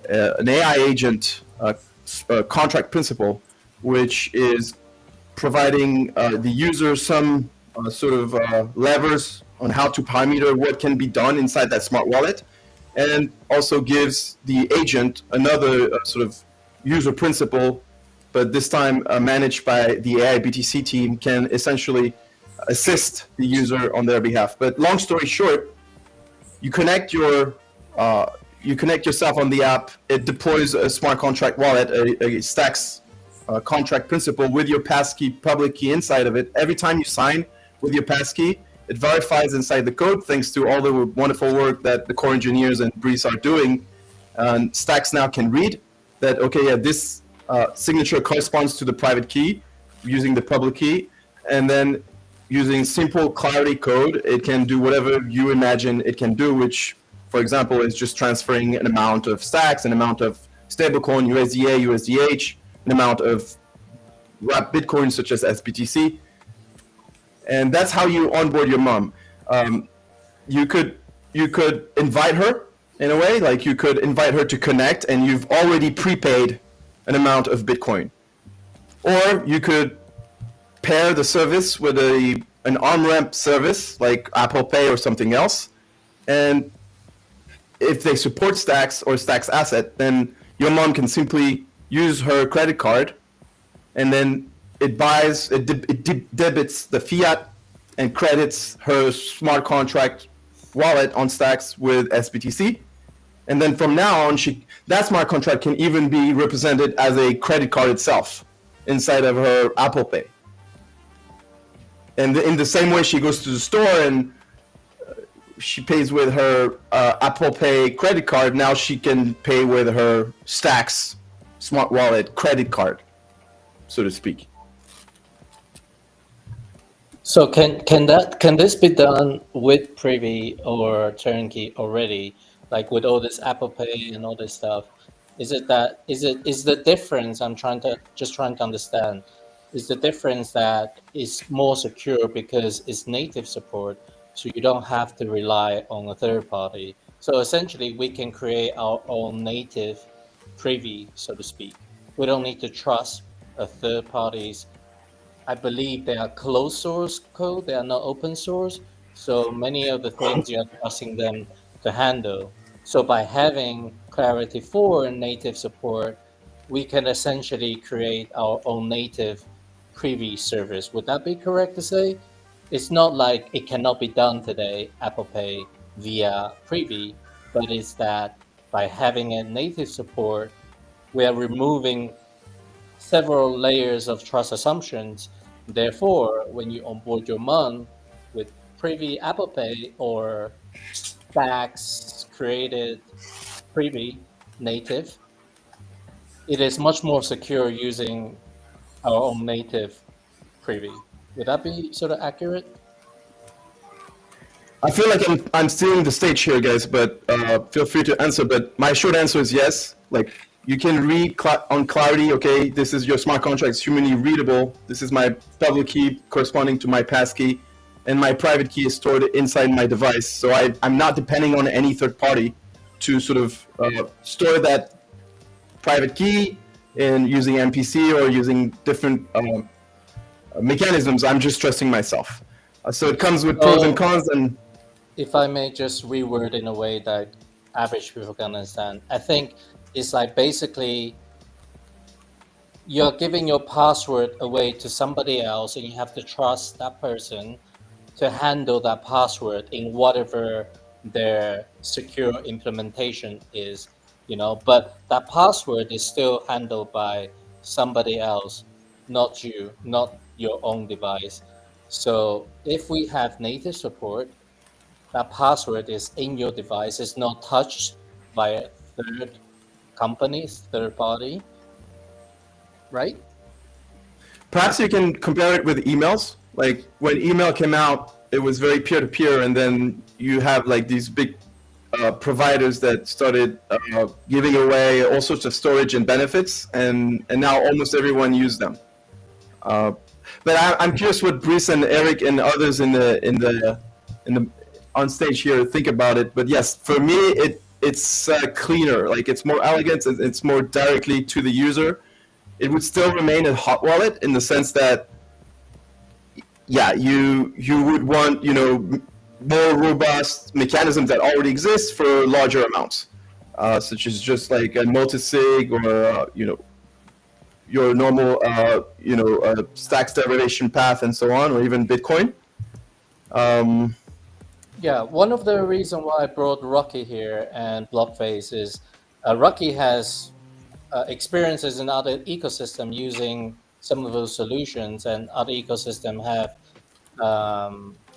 an AI agent contract principle, which is providing the user some sort of levers on how to parameter what can be done inside that smart wallet, and also gives the agent another sort of user principle, but this time managed by the AIBTC team, can essentially assist the user on their behalf. But long story short, you connect yourself on the app. It deploys a smart contract wallet, a Stacks contract principle with your passkey public key inside of it. Every time you sign with your passkey, it verifies inside the code, thanks to all the wonderful work that the core engineers and Breeze are doing. And Stacks now can read that, okay, yeah, this signature corresponds to the private key using the public key. And then using simple clarity code, it can do whatever you imagine it can do, which, for example, is just transferring an amount of Stacks, an amount of stablecoin, USDA, USDH, an amount of wrapped Bitcoin such as SBTC. And that's how you onboard your mom. You could invite her in a way, like you could invite her to connect, and you've already prepaid an amount of Bitcoin. Or you could pair the service with an on-ramp service like Apple Pay or something else. And if they support Stacks or Stacks Asset, then your mom can simply use her credit card, and then it debits the fiat and credits her smart contract wallet on Stacks with SBTC. And then from now on, that smart contract can even be represented as a credit card itself inside of her Apple Pay. And in the same way, she goes to the store and she pays with her Apple Pay credit card. Now she can pay with her Stacks smart wallet credit card, so to speak. So can this be done with Privy or Turnkey already, like with all this Apple Pay and all this stuff? Is the difference I'm trying to understand? Is the difference that it's more secure because it's native support, so you don't have to rely on a third party? So essentially, we can create our own native Privy, so to speak. We don't need to trust a third party's. I believe they are closed source code. They are not open source. So many of the things you're trusting them to handle. So by having Clarity 4 and native support, we can essentially create our own native Privy service. Would that be correct to say? It's not like it cannot be done today, Apple Pay via Privy, but it's that by having a native support, we are removing several layers of trust assumptions. Therefore, when you onboard your MON with Privy Apple Pay or Stacks created Privy native, it is much more secure using our own native Privy. Would that be sort of accurate? I feel like I'm stealing the stage here, guys, but feel free to answer. But my short answer is yes. Like, you can read on Clarity, okay, this is your smart contract, it's humanly readable. This is my public key corresponding to my passkey, and my private key is stored inside my device. So I'm not depending on any third party to sort of store that private key in using MPC or using different mechanisms. I'm just trusting myself. So it comes with pros and cons. And if I may just reword in a way that average people can understand, I think it's like basically you're giving your password away to somebody else, and you have to trust that person to handle that password in whatever their secure implementation is, but that password is still handled by somebody else, not you, not your own device. So if we have native support, that password is in your device, it's not touched by a third companies, third party, right? Perhaps you can compare it with emails. Like when email came out, it was very peer-to-peer, and then you have like these big providers that started giving away all sorts of storage and benefits, and now almost everyone used them. But I'm curious what Brice and Eric and others in the on stage here think about it. But yes, for me, it's cleaner. Like, it's more elegant. It's more directly to the user. It would still remain a hot wallet in the sense that, yeah, you would want, more robust mechanisms that already exist for larger amounts, such as just like a multi-sig or your normal stacks derivation path and so on, or even Bitcoin. Yeah, one of the reasons why I brought Rocky here and Blockface is Rocky has experiences in other ecosystem using some of those solutions, and other ecosystem have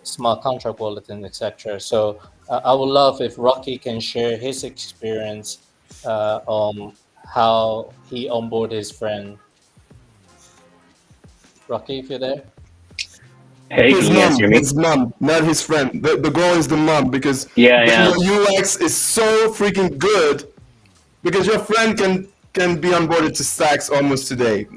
smart contract wallet and etc. So I would love if Rocky can share his experience on how he onboarded his friend. Rocky, if you're there. Hey, His can you guys hear me? His mom, not his friend. The goal is the mom, because Yeah. your UX is so freaking good, because your friend can be onboarded to Stacks almost today.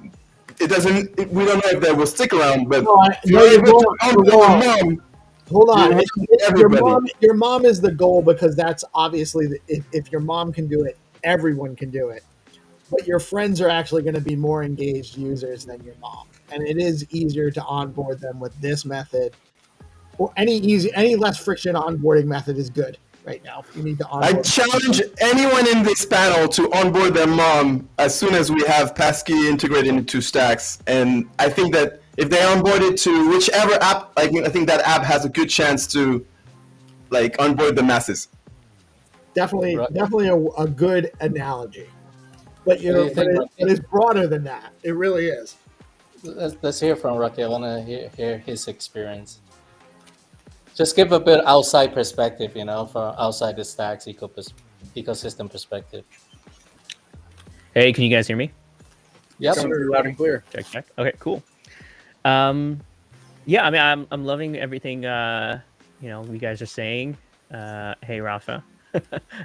It doesn't. We don't know if they will stick around, but you're able to onboard your mom. Hold on. Everybody. Your mom is the goal, because that's obviously, if your mom can do it, everyone can do it. But your friends are actually going to be more engaged users than your mom. And it is easier to onboard them with this method. Or any less friction onboarding method is good right now. You need to onboard. I challenge anyone in this panel to onboard their mom as soon as we have Passkey integrated into Stacks. And I think that if they onboard it to whichever app, I think that app has a good chance to onboard the masses. Definitely a good analogy. But it's broader than that. It really is. Let's hear from Rocky. I want to hear his experience. Just give a bit outside perspective, from outside the Stacks ecosystem perspective. Hey, can you guys hear me? Yep. Loud and clear. Check. Okay, cool. Yeah, I mean, I'm loving everything you guys are saying. Hey, Rafa.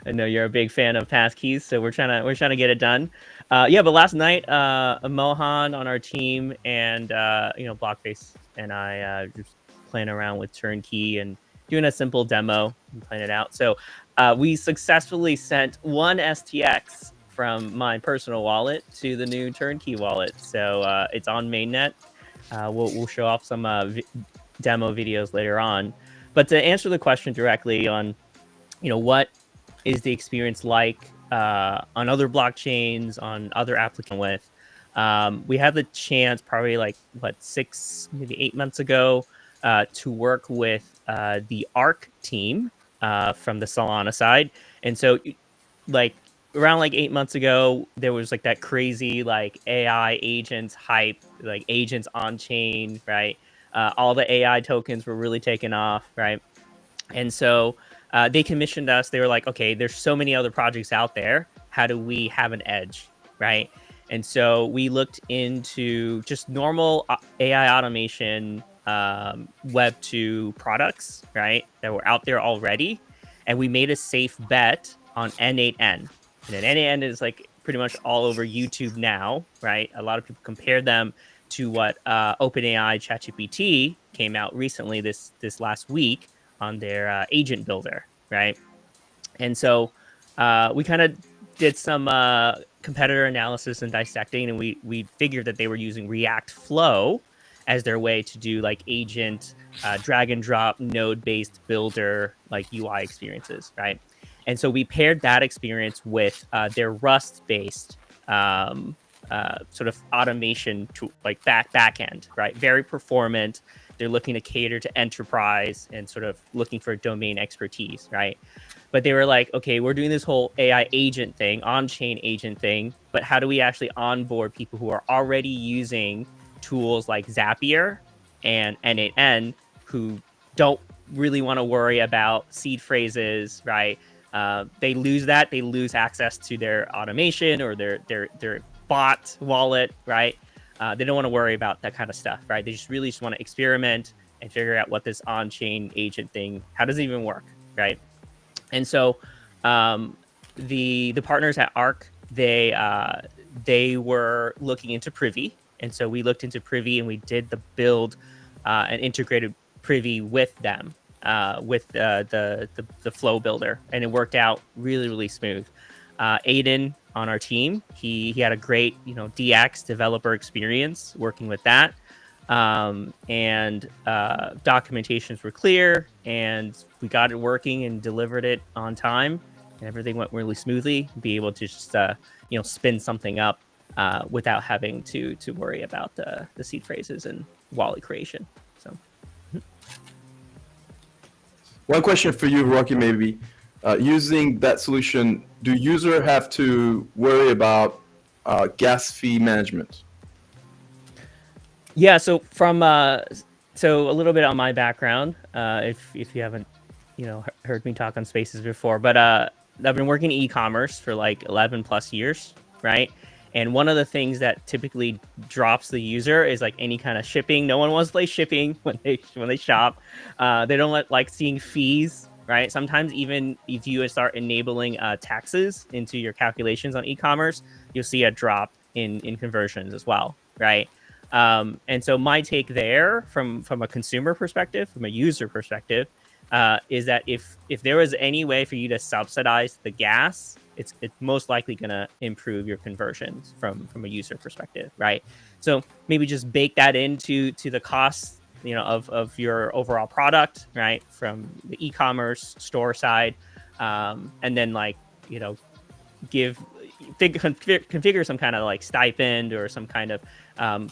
I know you're a big fan of passkeys, so we're trying to get it done. But last night, Mohan on our team and Blockface and I just playing around with Turnkey and doing a simple demo and playing it out. So we successfully sent one STX from my personal wallet to the new Turnkey wallet. So it's on mainnet. We'll show off some demo videos later on. But to answer the question directly on, what is the experience like on other blockchains, on other applications with, we had the chance probably 6, maybe 8 months ago to work with the ARC team from the Solana side. And so around 8 months ago, there was that crazy AI agents hype, agents on chain, right? All the AI tokens were really taking off, right? And so they commissioned us. They were like, okay, there's so many other projects out there. How do we have an edge, right? And so we looked into just normal AI automation Web 2 products, right, that were out there already. And we made a safe bet on N8N. And then N8N is pretty much all over YouTube now, right? A lot of people compare them to what OpenAI ChatGPT came out recently this last week on their agent builder, right? And so we kind of did some competitor analysis and dissecting, and we figured that they were using React Flow as their way to do agent drag and drop node-based builder UI experiences, right? And so we paired that experience with their Rust-based sort of automation to backend, right? Very performant. They're looking to cater to enterprise and sort of looking for domain expertise, right? But they were like, okay, we're doing this whole AI agent thing, on-chain agent thing, but how do we actually onboard people who are already using tools like Zapier and N8N, who don't really want to worry about seed phrases, right? They lose access to their automation or their bot wallet, right? They don't want to worry about that kind of stuff, right? They really want to experiment and figure out what this on-chain agent thing, how does it even work, right? And so The partners at Arc, they were looking into Privy, and so we looked into Privy and we did the build and integrated Privy with them, with the flow builder, and it worked out really smooth. Aiden on our team, he had a great DX developer experience working with that, and documentations were clear, and we got it working and delivered it on time, and everything went really smoothly. Be able to just spin something up without having to worry about the seed phrases and wallet creation. So One question for you, Rocky, maybe. Using that solution, do users have to worry about gas fee management? Yeah, so from so a little bit on my background, if you haven't heard me talk on Spaces before, but I've been working in e-commerce for like 11 plus years, right? And one of the things that typically drops the user is like any kind of shipping. No one wants to play shipping when they shop. They don't like seeing fees, right? Sometimes even if you start enabling taxes into your calculations on e-commerce, you'll see a drop in conversions as well, right? And so my take there from a consumer perspective, from a user perspective, is that if there was any way for you to subsidize the gas, it's most likely going to improve your conversions from a user perspective, right? So maybe just bake that into the costs, of your overall product, right, from the e-commerce store side, and then configure some kind of like stipend or some kind of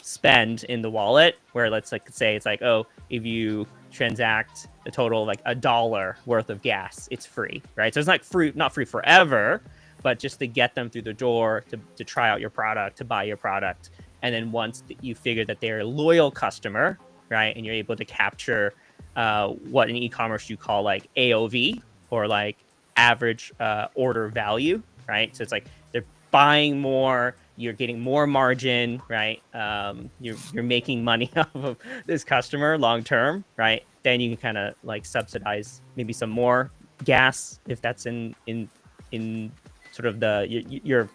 spend in the wallet where let's say it's like, oh, if you transact a total of like $1 worth of gas, it's free, right? So it's not free forever, but just to get them through the door to try out your product, to buy your product. And then once you figure that they're a loyal customer, right, and you're able to capture what in e-commerce you call like AOV, or like average order value, right? So it's like they're buying more, you're getting more margin, right? You're making money off of this customer long term, right? Then you can kind of like subsidize maybe some more gas if that's in sort of your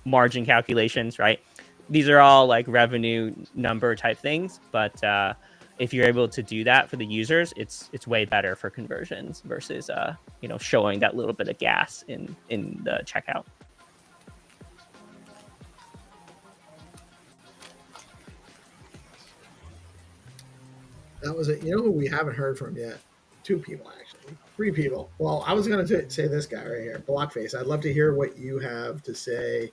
margin calculations, right? These are all like revenue number type things, but if you're able to do that for the users, it's way better for conversions versus showing that little bit of gas in the checkout. That was it. You know who we haven't heard from yet? 2 people, actually. 3 people. Well, I was going to say this guy right here, Blockface. I'd love to hear what you have to say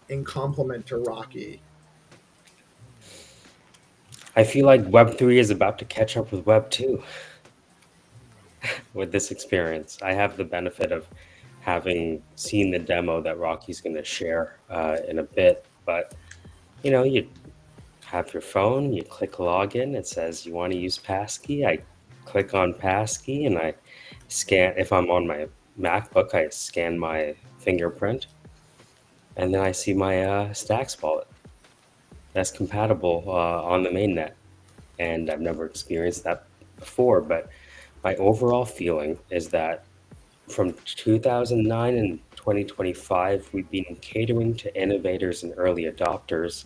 in compliment to Rocky. I feel like Web3 is about to catch up with Web2 with this experience. I have the benefit of having seen the demo that Rocky's going to share in a bit, but you have your phone, you click login, it says you want to use passkey. I click on passkey and I scan. If I'm on my MacBook, I scan my fingerprint, and then I see my Stacks wallet that's compatible on the mainnet. And I've never experienced that before, but my overall feeling is that from 2009 and 2025, we've been catering to innovators and early adopters.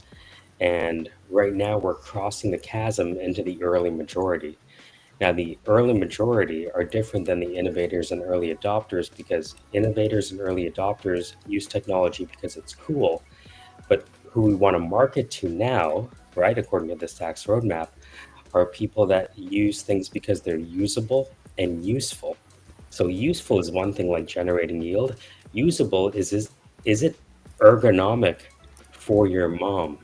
And right now we're crossing the chasm into the early majority. Now, the early majority are different than the innovators and early adopters, because innovators and early adopters use technology because it's cool. But who we want to market to now, right, according to the Stacks roadmap, are people that use things because they're usable and useful. So useful is one thing, like generating yield. Usable is it ergonomic for your mom?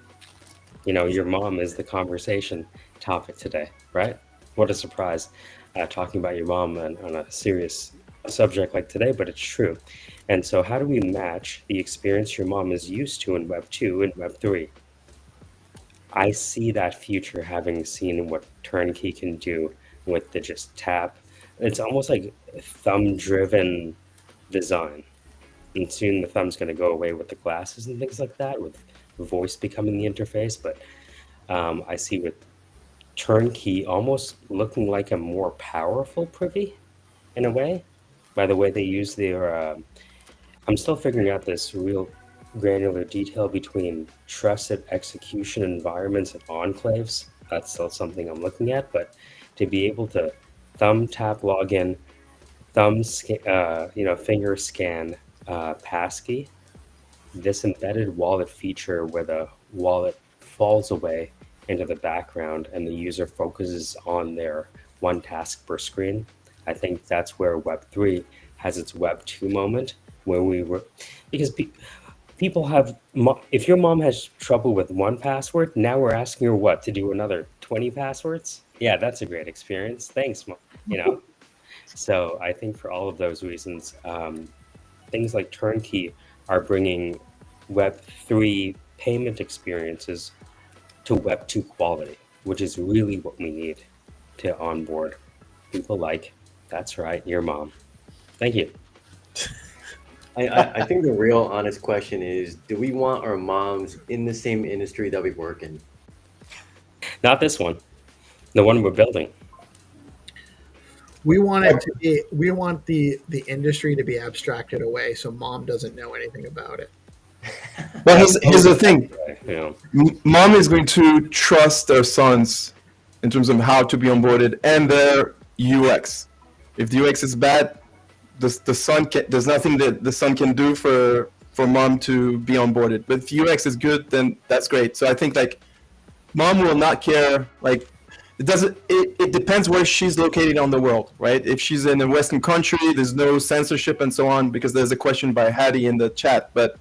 Your mom is the conversation topic today, right? What a surprise, talking about your mom on a serious subject like today, but it's true. And so how do we match the experience your mom is used to in Web 2 and Web 3? I see that future, having seen what Turnkey can do with the just tap. It's almost like thumb-driven design. And soon the thumb's going to go away with the glasses and things like that, with voice becoming the interface. But I see with Turnkey almost looking like a more powerful Privy in a way, by the way they use their. I'm still figuring out this real granular detail between trusted execution environments and enclaves. That's still something I'm looking at, but to be able to thumb tap login, finger scan passkey, this embedded wallet feature where the wallet falls away into the background and the user focuses on their one task per screen. I think that's where Web3 has its Web2 moment, where we were, because people have, if your mom has trouble with one password, now we're asking her what, to do another 20 passwords? Yeah, that's a great experience. Thanks, Mom. So I think for all of those reasons, things like Turnkey are bringing Web3 payment experiences to Web2 quality, which is really what we need to onboard people like, that's right, your mom. Thank you. I think the real honest question is, do we want our moms in the same industry that we work in? Not this one, the one we're building. We want it to be. We want the industry to be abstracted away, so mom doesn't know anything about it. Well, here's the thing. Yeah. Mom is going to trust their sons in terms of how to be onboarded and their UX. If the UX is bad, the son there's nothing that the son can do for mom to be onboarded. But if UX is good, then that's great. So I think like mom will not care. Like it depends where she's located on the world, right? If she's in a Western country, there's no censorship and so on, because there's a question by Hattie in the chat. But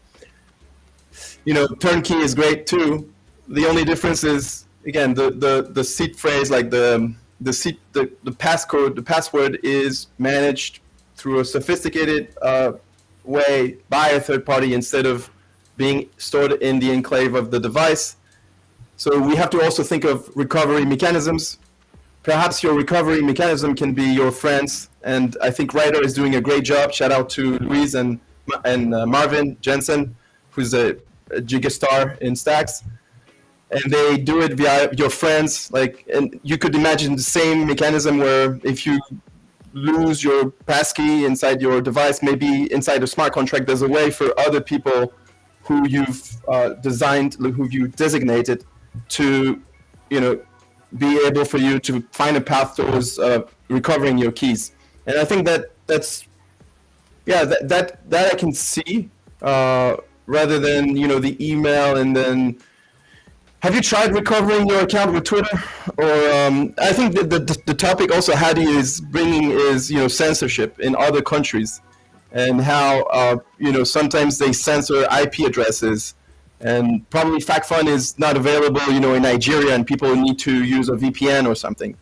Turnkey is great too. The only difference is, again, the seed phrase, like the passcode, the password is managed through a sophisticated way by a third party instead of being stored in the enclave of the device. So we have to also think of recovery mechanisms. Perhaps your recovery mechanism can be your friends, and I think Ryder is doing a great job. Shout out to Louise and Marvin Jensen, who's a gigastar in Stacks, and they do it via your friends. And you could imagine the same mechanism where if you lose your passkey inside your device, maybe inside a smart contract, there's a way for other people who you've designed, who you designated, to be able for you to find a path towards recovering your keys. And I think that's that I can see rather than the email. And then have you tried recovering your account with Twitter? Or I think that the topic also Hadi is bringing is censorship in other countries, and how sometimes they censor IP addresses, and probably FactFun is not available in Nigeria, and people need to use a VPN or something.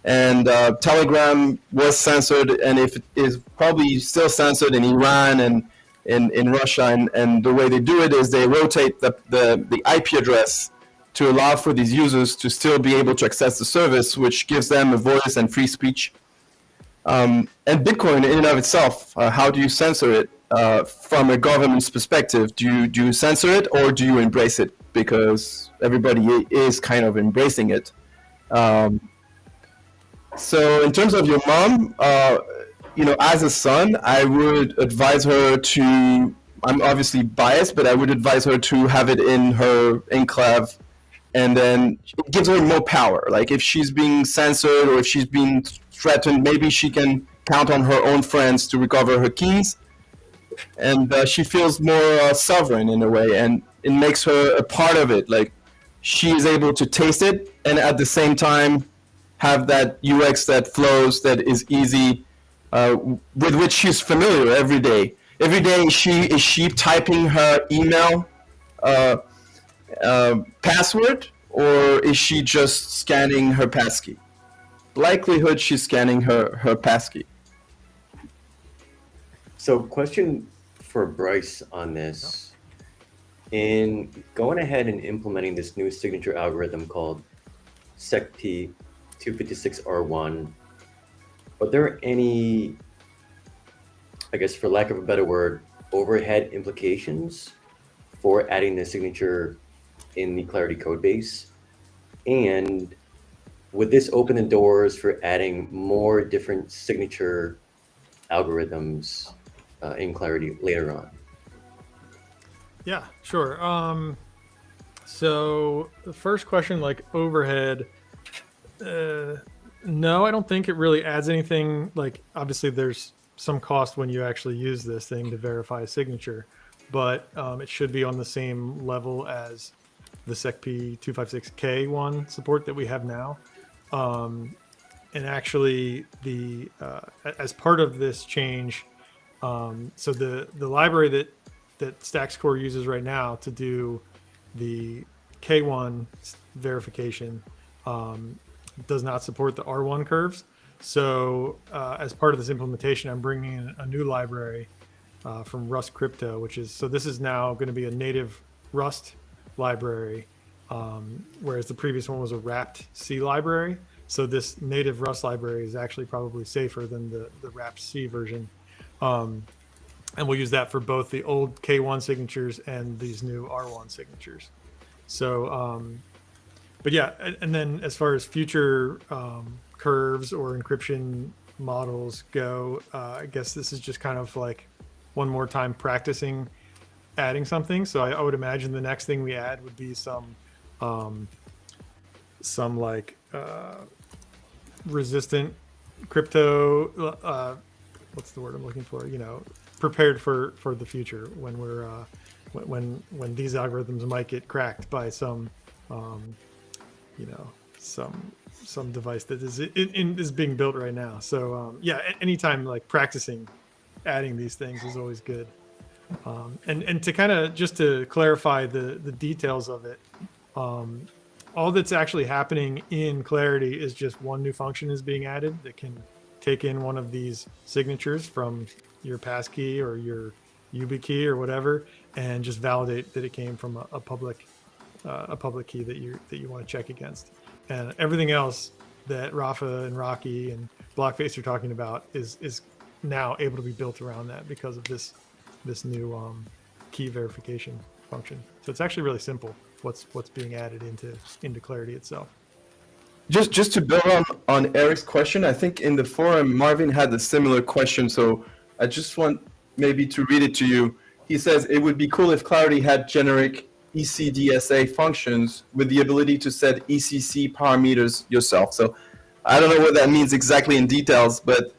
And Telegram was censored, and if it is probably still censored in Iran and in Russia, and the way they do it is they rotate the IP address to allow for these users to still be able to access the service, which gives them a voice and free speech. And Bitcoin in and of itself, how do you censor it from a government's perspective? Do you censor it, or do you embrace it? Because everybody is kind of embracing it. So in terms of your mom, as a son, I would advise her to, I'm obviously biased, but I would advise her to have it in her enclave, and then it gives her more power. Like if she's being censored or if she's being threatened, maybe she can count on her own friends to recover her keys, and she feels more sovereign in a way, and it makes her a part of it. Like she is able to taste it, and at the same time have that UX that flows, that is easy, with which she's familiar every day. Every day, is she typing her email password, or is she just scanning her passkey? Likelihood she's scanning her passkey. So question for Bryce on this. In going ahead and implementing this new signature algorithm called SecP 256R1, are there any, I guess for lack of a better word, overhead implications for adding the signature in the Clarity code base? And would this open the doors for adding more different signature algorithms in Clarity later on? Yeah, sure. So the first question, like overhead, no, I don't think it really adds anything. Like obviously there's some cost when you actually use this thing to verify a signature, but it should be on the same level as the SecP 256K one support that we have now. And actually the as part of this change, so the library that Stacks Core uses right now to do the K1 verification does not support the R1 curves. So as part of this implementation, I'm bringing in a new library from Rust Crypto, which is, so this is now going to be a native Rust library, whereas the previous one was a wrapped C library. So this native Rust library is actually probably safer than the wrapped C version. And we'll use that for both the old K1 signatures and these new R1 signatures. So, but yeah, and then as far as future curves or encryption models go, I guess this is just kind of like one more time practicing adding something. So I would imagine the next thing we add would be some like resistant crypto, what's the word I'm looking for? You know, prepared for the future when we're when these algorithms might get cracked by some you know, some device that is being built right now. So yeah, anytime like practicing adding these things is always good. And to kind of just to clarify the details of it, all that's actually happening in Clarity is just one new function is being added that can take in one of these signatures from your passkey or your YubiKey or whatever, and just validate that it came from a public key that you want to check against. And everything else that Rafa and Rocky and Blockface are talking about is now able to be built around that because of this new key verification function. So it's actually really simple what's being added into Clarity itself. Just to build on Eric's question, I think in the forum Marvin had a similar question, so I just want maybe to read it to you. He says it would be cool if Clarity had generic ECDSA functions with the ability to set ECC parameters yourself. So I don't know what that means exactly in details, but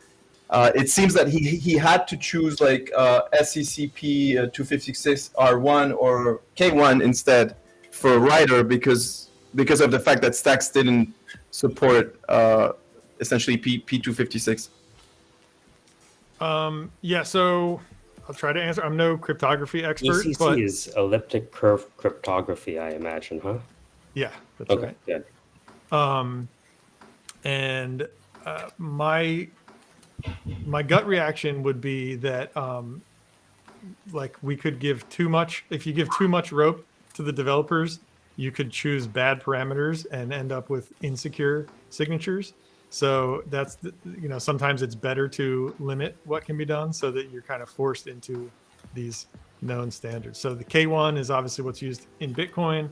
it seems that he had to choose like SCCP 256 R1 or K1 instead for a writer because of the fact that Stacks didn't support essentially P256. Yeah, so I'll try to answer. I'm no cryptography expert. ECC but is elliptic curve cryptography, I imagine, huh? Yeah, that's okay, right. Good. And my gut reaction would be that like we could give too much. If you give too much rope to the developers, you could choose bad parameters and end up with insecure signatures. So that's sometimes it's better to limit what can be done so that you're kind of forced into these known standards. So the K1 is obviously what's used in Bitcoin.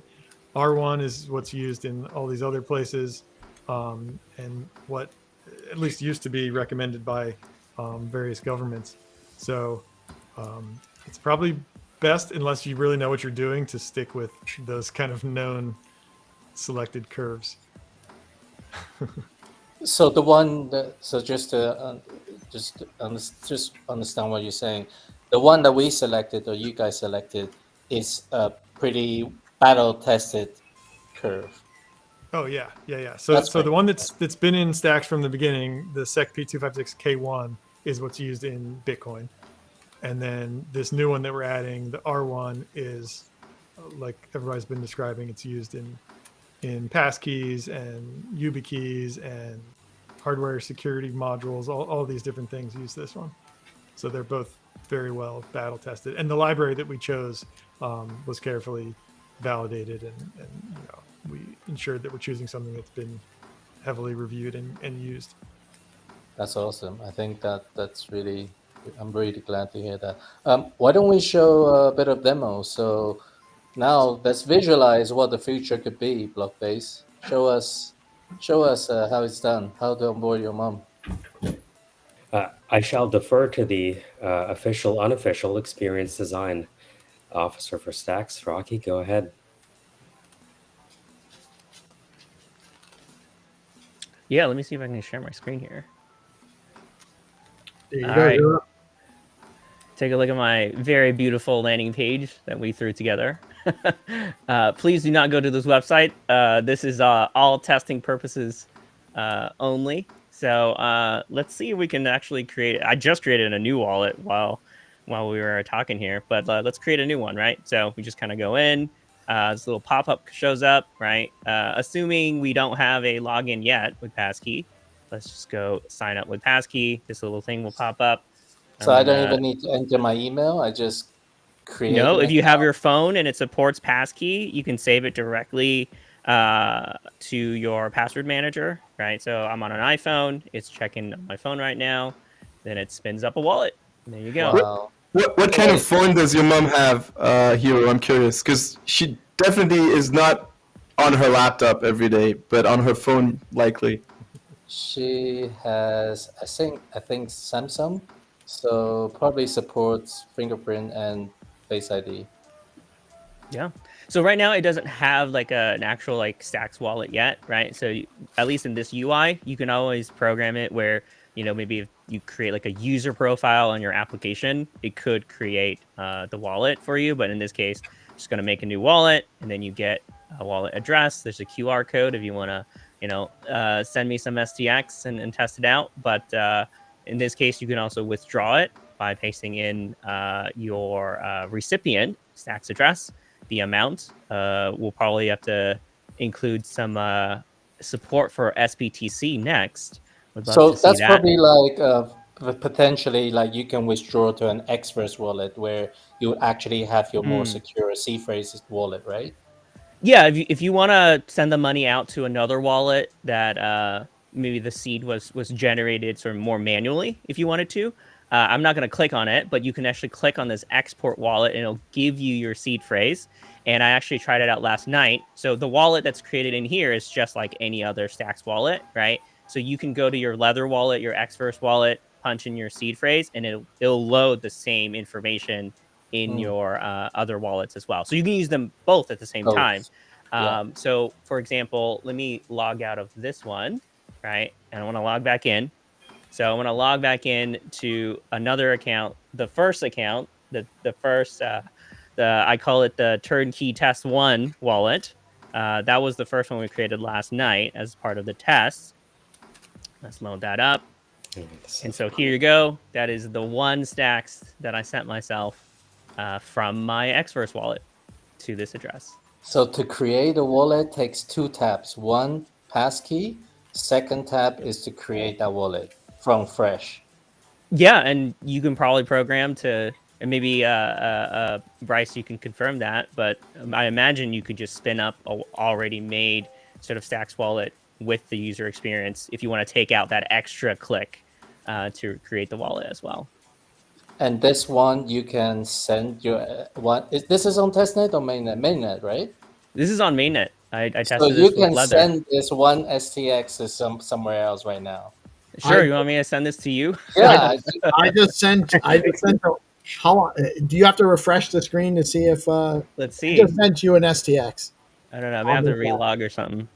R1 is what's used in all these other places, and what at least used to be recommended by various governments. So it's probably best, unless you really know what you're doing, to stick with those kind of known selected curves. So the one that, so just to just understand what you're saying, the one that we selected or you guys selected is a pretty battle tested curve. Oh yeah. So the one that's been in Stacks from the beginning, the SecP 256 K1, is what's used in Bitcoin. And then this new one that we're adding, the R1, is like everybody's been describing. It's used in passkeys and YubiKeys and hardware security modules. All these different things use this one. So they're both very well battle tested. And the library that we chose was carefully validated, and we ensured that we're choosing something that's been heavily reviewed and used. That's awesome. I think that's really, I'm really glad to hear that. Why don't we show a bit of demo? So now let's visualize what the future could be. Blockbase, show us how it's done. How to onboard your mom. I shall defer to the official, unofficial experience design officer for Stacks. Rocky, go ahead. Yeah, let me see if I can share my screen here. There you All go. right. You're up. Take a look at my very beautiful landing page that we threw together. Please do not go to this website. This is all testing purposes only. So let's see if we can actually create. I just created a new wallet while we were talking here, but let's create a new one, right? So we just kind of go in. This little pop-up shows up, right? Assuming we don't have a login yet with passkey, let's just go sign up with passkey. This little thing will pop up. So I don't even need to enter my email. I just create. No, an if you have account. your phone and it supports passkey, you can save it directly to your password manager, right? So I'm on an iPhone. It's checking on my phone right now. Then it spins up a wallet. And there you go. Wow. What kind of phone does your mom have, Hero? I'm curious, because she definitely is not on her laptop every day, but on her phone likely. She has, I think Samsung, so probably supports fingerprint and Face ID. Yeah. So right now it doesn't have like an actual like Stacks wallet yet, right? So at least in this UI, you can always program it where, you know, maybe if you create like a user profile on your application, it could create the wallet for you. But in this case, just going to make a new wallet, and then you get a wallet address. There's a QR code if you want to, you know, send me some STX and test it out. But in this case, you can also withdraw it by pasting in your recipient Stacks address. The amount we'll probably have to include some support for SBTC next. Would love So to see that's that. probably like potentially like you can withdraw to an Xverse wallet where you actually have your more secure C-phrase wallet, right? Yeah, if you want to send the money out to another wallet that maybe the seed was generated sort of more manually, if you wanted to, I'm not going to click on it, but you can actually click on this export wallet and it'll give you your seed phrase. And I actually tried it out last night. So the wallet that's created in here is just like any other Stacks wallet, right? So you can go to your Leather wallet, your Xverse wallet, punch in your seed phrase, and it'll load the same information in your other wallets as well. So you can use them both at the same time. So for example, let me log out of this one, right? And I want to log back in. So I want to log back in to another account, the first account, the first, I call it the Turnkey Test 1 wallet. That was the first one we created last night as part of the test. Let's load that up. And so here you go. That is the one Stacks that I sent myself from my Xverse wallet to this address. So to create a wallet takes 2 taps. One, passkey. Second tap is to create that wallet from fresh. Yeah, and you can probably program to, and maybe Bryce, you can confirm that, but I imagine you could just spin up a already made sort of Stacks wallet with the user experience if you want to take out that extra click to create the wallet as well. And this one you can send your one. This is on testnet or mainnet? Mainnet, right? This is on mainnet. I tested so this you with can Leather. send this one STX to somewhere else right now. Sure, you want me to send this to you? Yeah, I just sent. How do you have to refresh the screen to see if? Let's see. I just sent you an STX. I don't know. I may have to relog or something.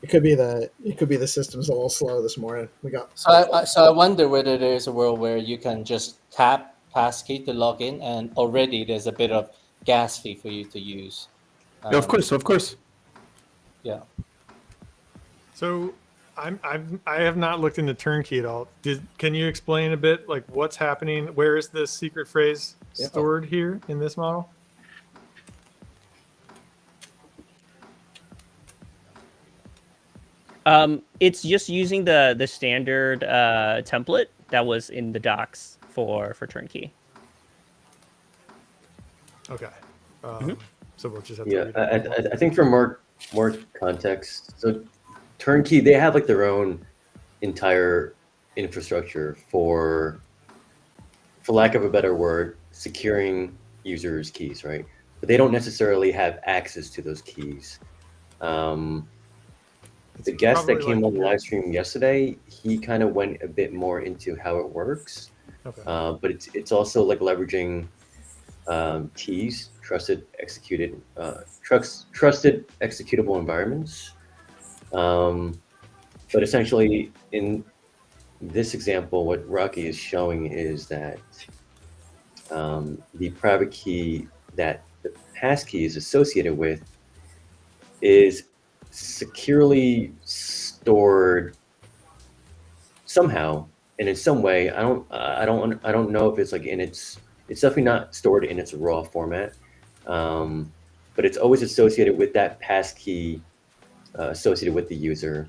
It could be the system's a little slow this morning. We got. So I wonder whether there's a world where you can just tap passkey to log in, and already there's a bit of gas fee for you to use. Yeah, of course. Yeah. So I have not looked into Turnkey at all. Can you explain a bit like what's happening? Where is this secret phrase stored here in this model? It's just using the standard template that was in the docs for Turnkey. Okay. So we'll just have to. Yeah, I think for more context, so Turnkey, they have like their own entire infrastructure for lack of a better word, securing users' keys, right? But they don't necessarily have access to those keys. the guest that probably came like on the your- live stream yesterday, he kind of went a bit more into how it works. Okay. But it's also like leveraging TEEs, trusted executable environments. But essentially, in this example, what Rocky is showing is that the private key that the passkey is associated with is securely stored somehow and in some way. I don't know if it's like it's definitely not stored in its raw format, but it's always associated with that passkey associated with the user.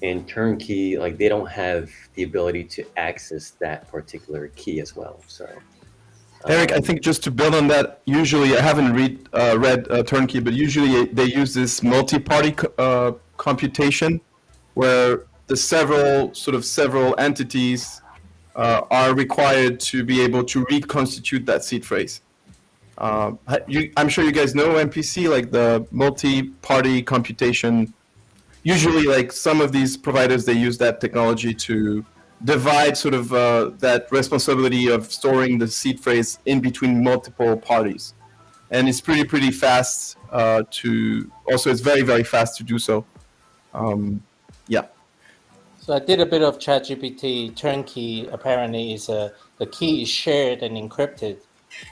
And turnkey, like they don't have the ability to access that particular key as well. So Eric, I think just to build on that, usually I haven't read turnkey, but usually they use this multi-party computation where the several entities are required to be able to reconstitute that seed phrase. I'm sure you guys know MPC, like the multi-party computation. Usually, like some of these providers, they use that technology to divide sort of that responsibility of storing the seed phrase in between multiple parties. And it's pretty fast it's very, very fast to do so. Yeah. So I did a bit of ChatGPT. Turnkey apparently is the key is shared and encrypted.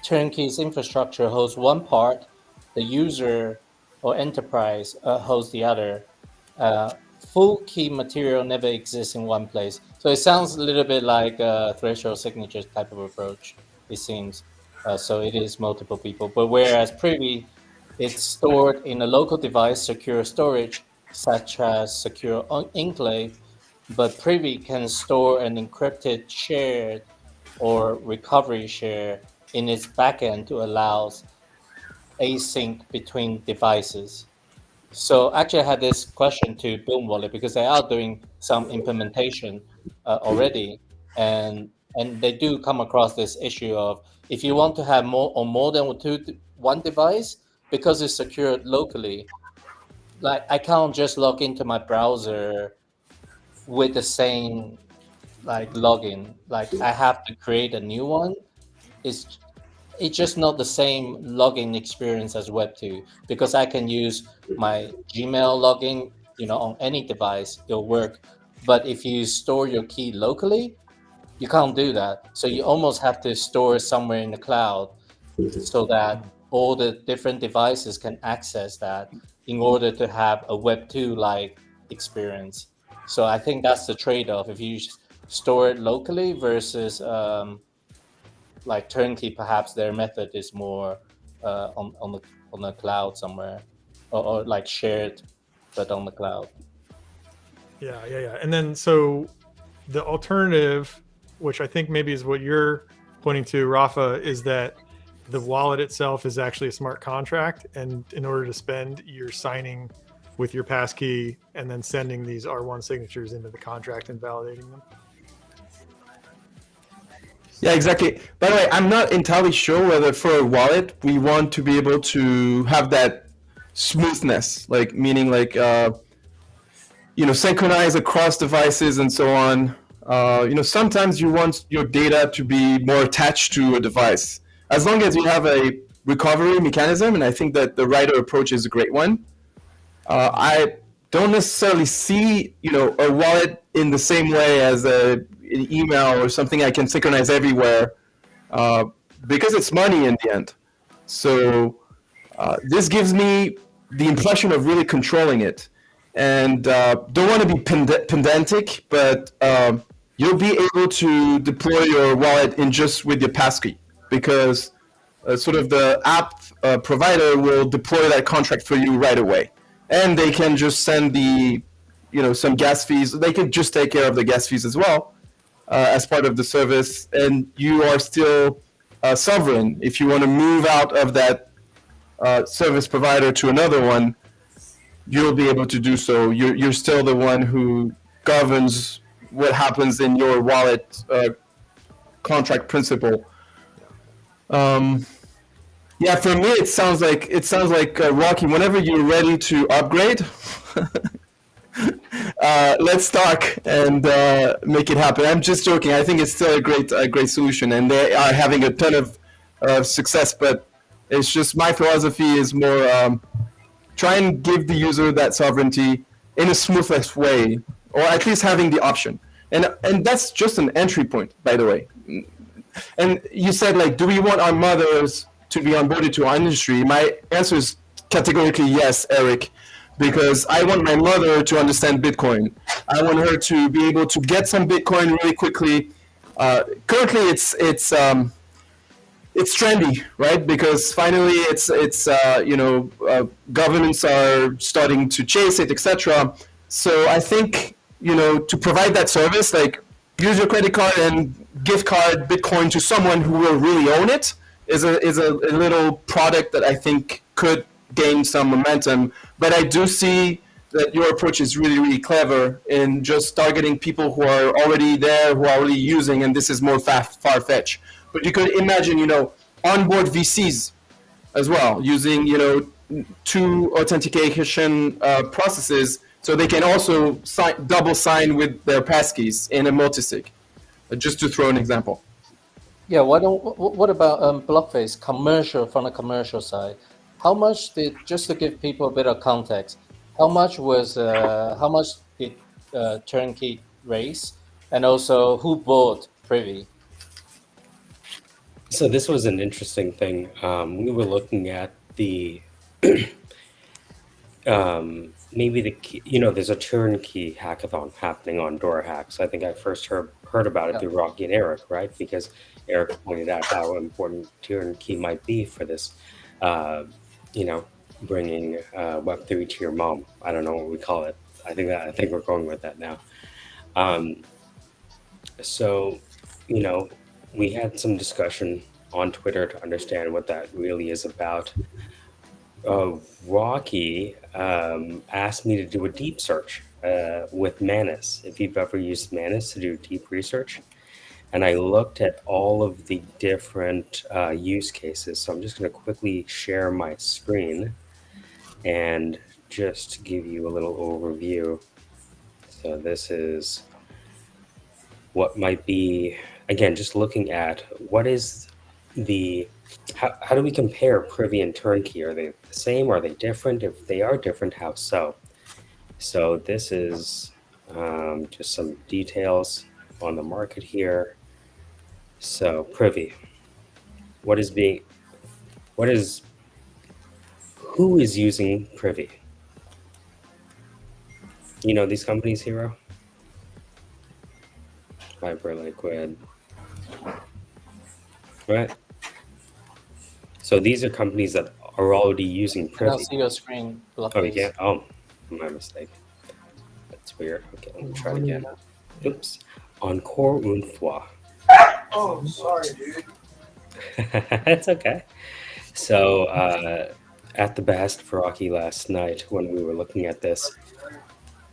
Turnkey's infrastructure holds one part, the user or enterprise holds the other. Full key material never exists in one place. So it sounds a little bit like a threshold signature type of approach, it seems. So it is multiple people. But whereas Privy, it's stored in a local device, secure storage, such as secure enclave, but Privy can store an encrypted shared or recovery share in its backend to allow async between devices. So actually, I had this question to Boom Wallet because they are doing some implementation already, and they do come across this issue of if you want to have more than one device, because it's secured locally. Like I can't just log into my browser with the same like login. Like I have to create a new one. It's just not the same login experience as Web2 because I can use my Gmail login, on any device, it'll work. But if you store your key locally, you can't do that. So you almost have to store it somewhere in the cloud so that all the different devices can access that in order to have a Web2-like experience. So I think that's the trade-off. If you store it locally versus like turnkey, perhaps their method is more on the cloud somewhere, or like shared, but on the cloud. Yeah. And then so the alternative, which I think maybe is what you're pointing to, Rafa, is that the wallet itself is actually a smart contract, and in order to spend, you're signing with your passkey and then sending these R1 signatures into the contract and validating them. Yeah, exactly. By the way, I'm not entirely sure whether for a wallet we want to be able to have that smoothness, like meaning like synchronize across devices and so on. Sometimes you want your data to be more attached to a device. As long as you have a recovery mechanism, and I think that the Rider approach is a great one. I don't necessarily see, a wallet in the same way as an email or something I can synchronize everywhere, because it's money in the end. So this gives me the impression of really controlling it. And don't want to be pedantic, but you'll be able to deploy your wallet with your passkey, because sort of the app provider will deploy that contract for you right away. And they can just send some gas fees. They could just take care of the gas fees as well as part of the service. And you are still sovereign. If you want to move out of that service provider to another one, you'll be able to do so. You're still the one who governs what happens in your wallet contract principle. Yeah, for me, it sounds like Rocky. Whenever you're ready to upgrade, let's talk and make it happen. I'm just joking. I think it's still a great solution, and they are having a ton of success. But it's just my philosophy is more try and give the user that sovereignty in the smoothest way, or at least having the option. And that's just an entry point, by the way. And you said, like, do we want our mothers to be onboarded to our industry? My answer is categorically yes, Eric, because I want my mother to understand Bitcoin. I want her to be able to get some Bitcoin really quickly. Currently, it's trendy, right? Because finally, governments are starting to chase it, etc. So I think to provide that service, like use your credit card and gift card Bitcoin to someone who will really own it, is a little product that I think could gain some momentum. But I do see that your approach is really, really clever in just targeting people who are already there, who are already using, and this is more far-fetched. But you could imagine, onboard VCs as well, using, two authentication processes, so they can also double sign with their passkeys in a multisig. Just to throw an example. Yeah. What about Blockface commercial from the commercial side? How much just to give people a bit of context? How much did Turnkey raise, and also who bought Privy? So this was an interesting thing. We were looking at the maybe there's a turnkey hackathon happening on Dora Hacks. I think I first heard about it through Rocky and Eric, right? Because Eric pointed out how important turnkey might be for this, bringing Web3 to your mom. I don't know what we call it. I think we're going with that now. So, we had some discussion on Twitter to understand what that really is about. Rocky asked me to do a deep search with Manus, if you've ever used Manus to do deep research. And I looked at all of the different use cases. So I'm just going to quickly share my screen and just give you a little overview. So this is what might be, again, just looking at what is how do we compare Privy and Turnkey? Are they the same? Are they different? If they are different, how so? So this is just some details on the market here. So Privy, who is using Privy? You know these companies, Hero? Hyperliquid. Right? So these are companies that are already using Privy. I don't see your screen. Oh, you can't? Oh, my mistake. That's weird. Okay, let me try it again. Oops. Encore une fois. Oh, I'm sorry, dude. It's okay. So, at the behest of Rocky last night, when we were looking at this,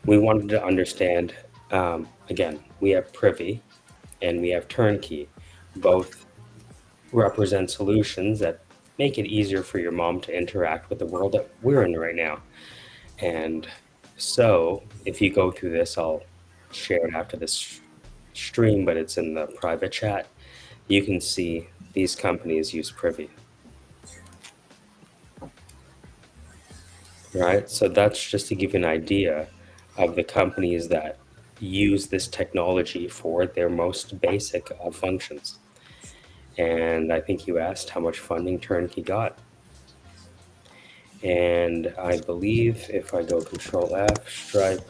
we wanted to understand, again, we have Privy and we have Turnkey. Both represent solutions that make it easier for your mom to interact with the world that we're in right now. And so if you go through this, I'll share it after this stream, but it's in the private chat. You can see these companies use Privy. Right? So that's just to give you an idea of the companies that use this technology for their most basic of functions. And I think you asked how much funding Turnkey got. And I believe if I go Control F, Stripe.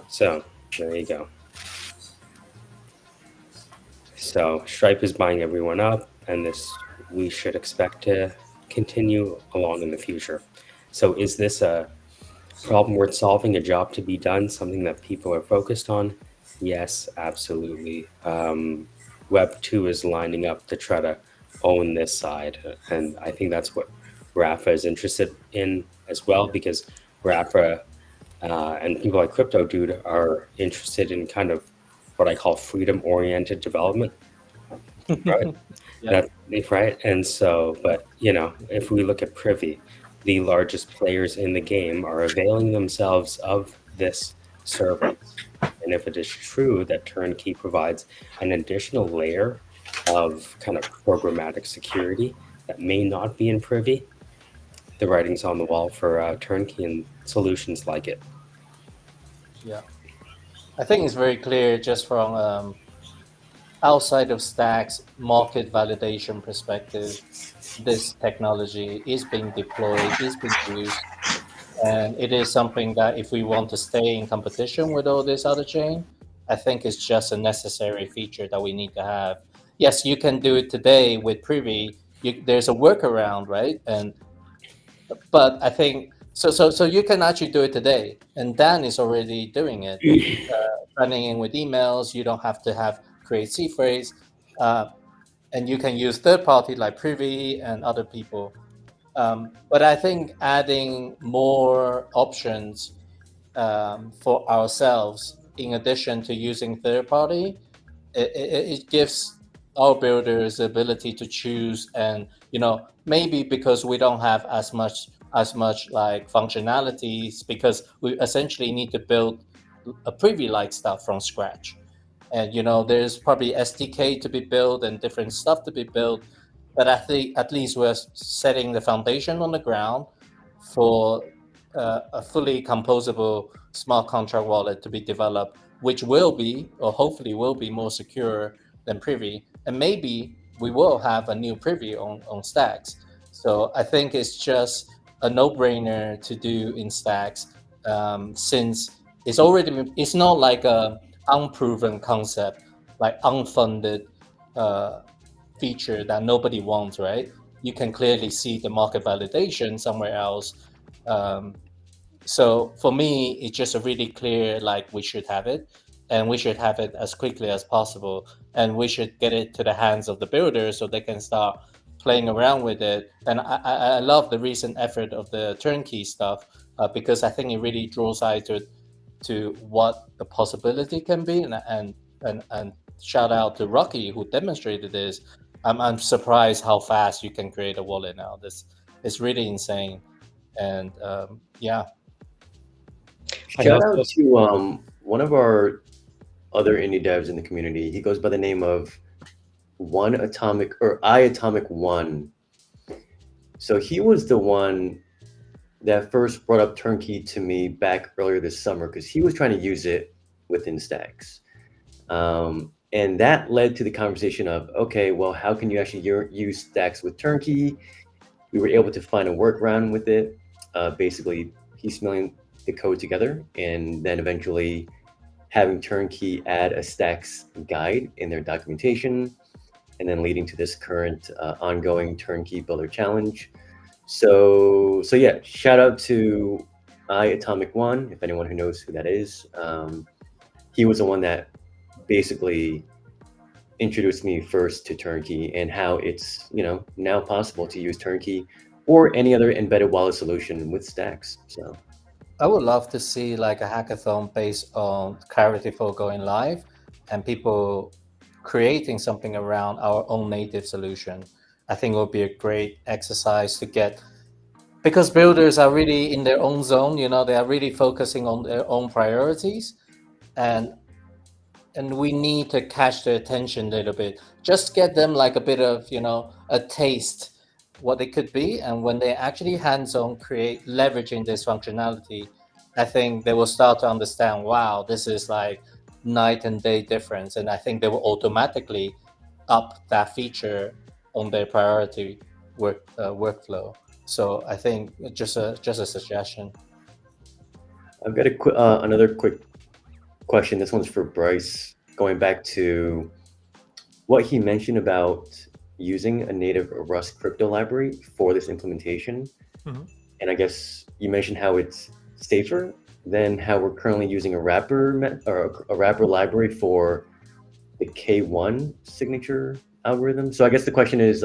So there you go. So Stripe is buying everyone up, and this we should expect to continue along in the future. So is this a problem worth solving, a job to be done, something that people are focused on? Yes, absolutely. Web 2 is lining up to try to own this side. And I think that's what Rafa is interested in as well, because Rafa and people like Crypto Dude are interested in kind of what I call freedom-oriented development. Right? Yeah. Right. And so, but if we look at Privy, the largest players in the game are availing themselves of this service. And if it is true that Turnkey provides an additional layer of kind of programmatic security that may not be in Privy, the writing's on the wall for Turnkey and solutions like it. Yeah, I think it's very clear just from outside of Stacks market validation perspective, this technology is being deployed, is being used, and it is something that if we want to stay in competition with all this other chain, I think it's just a necessary feature that we need to have. Yes, you can do it today with Privy. There's a workaround, right? But I think so you can actually do it today, and Dan is already doing it, running in with emails. You don't have to create C phrase, and you can use third party like Privy and other people. But I think adding more options for ourselves, in addition to using third party, it gives our builders the ability to choose, and maybe because we don't have as much like functionalities, because we essentially need to build a Privy like stuff from scratch, and there's probably SDK to be built and different stuff to be built. But I think at least we're setting the foundation on the ground for a fully composable smart contract wallet to be developed, which will be, or hopefully will be, more secure than Privy. And maybe we will have a new Privy on Stacks. So I think it's just a no-brainer to do in Stacks, since it's not like a unproven concept, like unfunded feature that nobody wants, right? You can clearly see the market validation somewhere else. So for me, it's just a really clear, like, we should have it, and we should have it as quickly as possible, and we should get it to the hands of the builders so they can start playing around with it. And I love the recent effort of the Turnkey stuff, because I think it really draws eye to what the possibility can be, and shout out to Rocky who demonstrated this. I'm surprised how fast you can create a wallet now. This is really insane. And yeah. Shout out to one of our other indie devs in the community. He goes by the name of iAtomic One. So he was the one that first brought up Turnkey to me back earlier this summer, because he was trying to use it within Stacks. And that led to the conversation of, okay, well, how can you actually use Stacks with Turnkey? We were able to find a workaround with it, basically piecemealing the code together, and then eventually having Turnkey add a Stacks guide in their documentation, and then leading to this current ongoing Turnkey Builder Challenge. So yeah, shout out to iAtomic One, if anyone who knows who that is. He was the one that basically introduced me first to Turnkey, and how it's now possible to use Turnkey or any other embedded wallet solution with Stacks. So I would love to see like a hackathon based on Clarity Flow going live, and people creating something around our own native solution. I think it would be a great exercise to get, because builders are really in their own zone. They are really focusing on their own priorities, and we need to catch their attention a little bit. Just get them like a bit of a taste what it could be, and when they actually hands-on leveraging this functionality, I think they will start to understand, wow, this is like night and day difference, and I think they will automatically up that feature on their priority workflow. So I think just a suggestion. I've got another quick question. This one's for Bryce, going back to what he mentioned about using a native Rust crypto library for this implementation. Mm-hmm. And I guess you mentioned how it's safer than how we're currently using a wrapper library for the K1 signature algorithm. So I guess the question is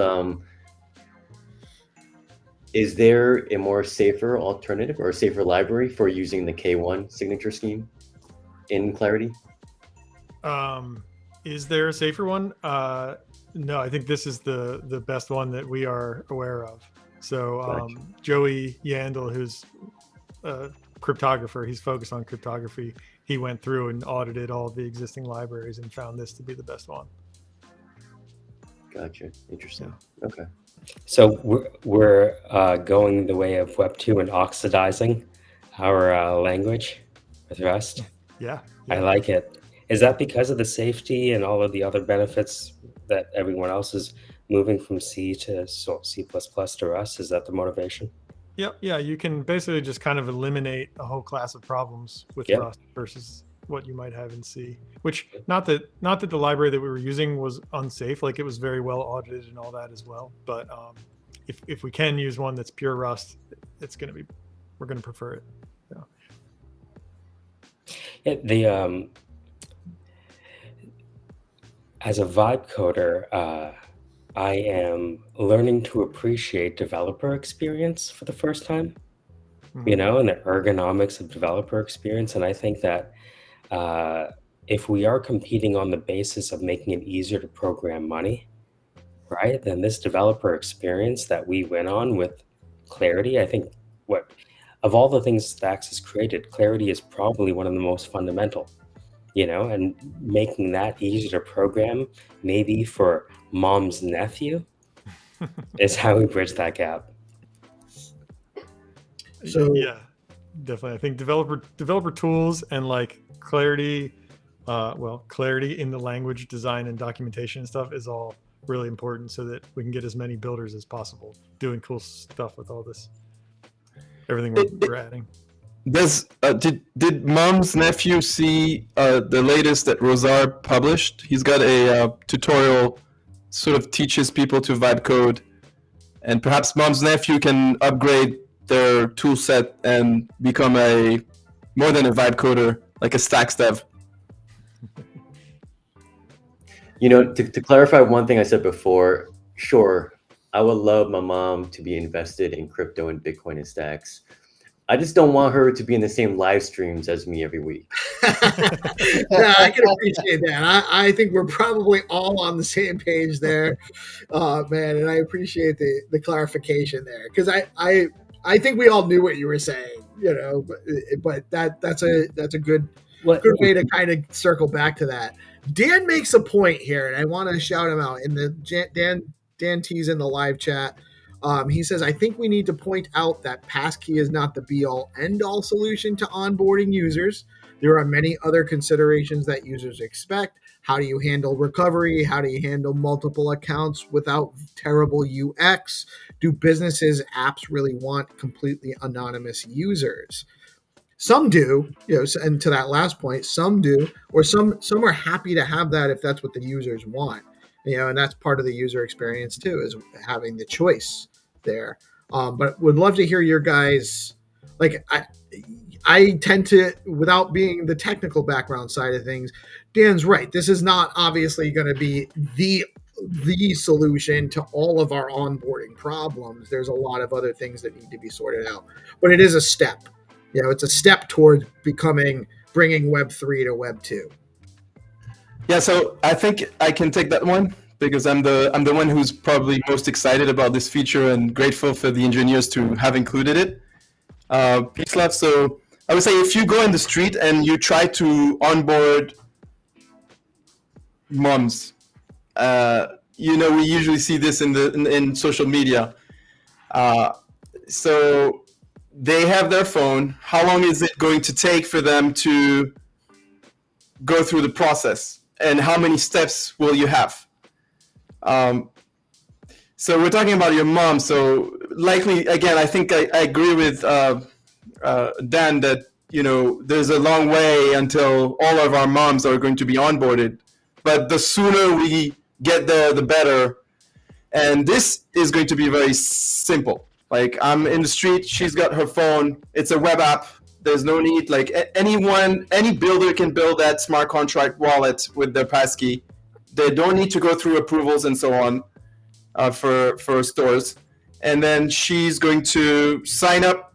there a more safer alternative or a safer library for using the K1 signature scheme in Clarity? Is there a safer one? No, I think this is the best one that we are aware of. So Gotcha. Joey Yandel, who's a cryptographer, he's focused on cryptography. He went through and audited all the existing libraries and found this to be the best one. Gotcha. Interesting. Okay. So we're going the way of Web 2 and oxidizing our language with Rust. Yeah. I like it. Is that because of the safety and all of the other benefits that everyone else is moving from C to C++ to Rust? Is that the motivation? Yep. Yeah. You can basically just kind of eliminate a whole class of problems with Yep. Rust versus what you might have in C. Which not that the library that we were using was unsafe. Like, it was very well audited and all that as well. But if we can use one that's pure Rust, we're gonna prefer it. Yeah, as a vibe coder, I am learning to appreciate developer experience for the first time, Mm-hmm. you know, and the ergonomics of developer experience. And I think that if we are competing on the basis of making it easier to program money, right, then this developer experience that we went on with Clarity, I think of all the things Stacks has created, Clarity is probably one of the most fundamental, you know, and making that easy to program, maybe for mom's nephew, is how we bridge that gap. So yeah, definitely. I think developer tools and like Clarity, Clarity in the language design and documentation and stuff is all really important, so that we can get as many builders as possible doing cool stuff with all this, everything we're adding. Did Mom's nephew see the latest that Rosar published? He's got a tutorial, sort of teaches people to vibe code, and perhaps Mom's nephew can upgrade their tool set and become more than a vibe coder, like a Stacks dev. You know, to clarify one thing I said before, sure, I would love my mom to be invested in crypto and Bitcoin and Stacks. I just don't want her to be in the same live streams as me every week. Yeah, I can appreciate that. I think we're probably all on the same page there, man. And I appreciate the clarification there, because I think we all knew what you were saying, you know. But that's a good way to kind of circle back to that. Dan makes a point here, and I want to shout him out. In the Dan T's in the live chat. He says, I think we need to point out that passkey is not the be-all, end-all solution to onboarding users. There are many other considerations that users expect. How do you handle recovery? How do you handle multiple accounts without terrible UX? Do businesses' apps really want completely anonymous users? Some do, you know, and to that last point, some do, or some are happy to have that if that's what the users want. You know, and that's part of the user experience too, is having the choice there. But would love to hear your guys. Like, I tend to, without being the technical background side of things, Dan's right. This is not obviously going to be the solution to all of our onboarding problems. There's a lot of other things that need to be sorted out, but it is a step. You know, it's a step towards bringing Web 3 to Web 2. Yeah, so I think I can take that one because I'm the one who's probably most excited about this feature and grateful for the engineers to have included it. Peace love. So I would say if you go in the street and you try to onboard moms, you know, we usually see this in social media. So they have their phone. How long is it going to take for them to go through the process? And how many steps will you have? So we're talking about your mom. So likely, again, I think I agree with Dan that, you know, there's a long way until all of our moms are going to be onboarded. But the sooner we get there, the better. And this is going to be very simple. Like, I'm in the street, she's got her phone, it's a web app. There's no need, like any builder can build that smart contract wallet with their passkey. They don't need to go through approvals and so on for stores. And then she's going to sign up,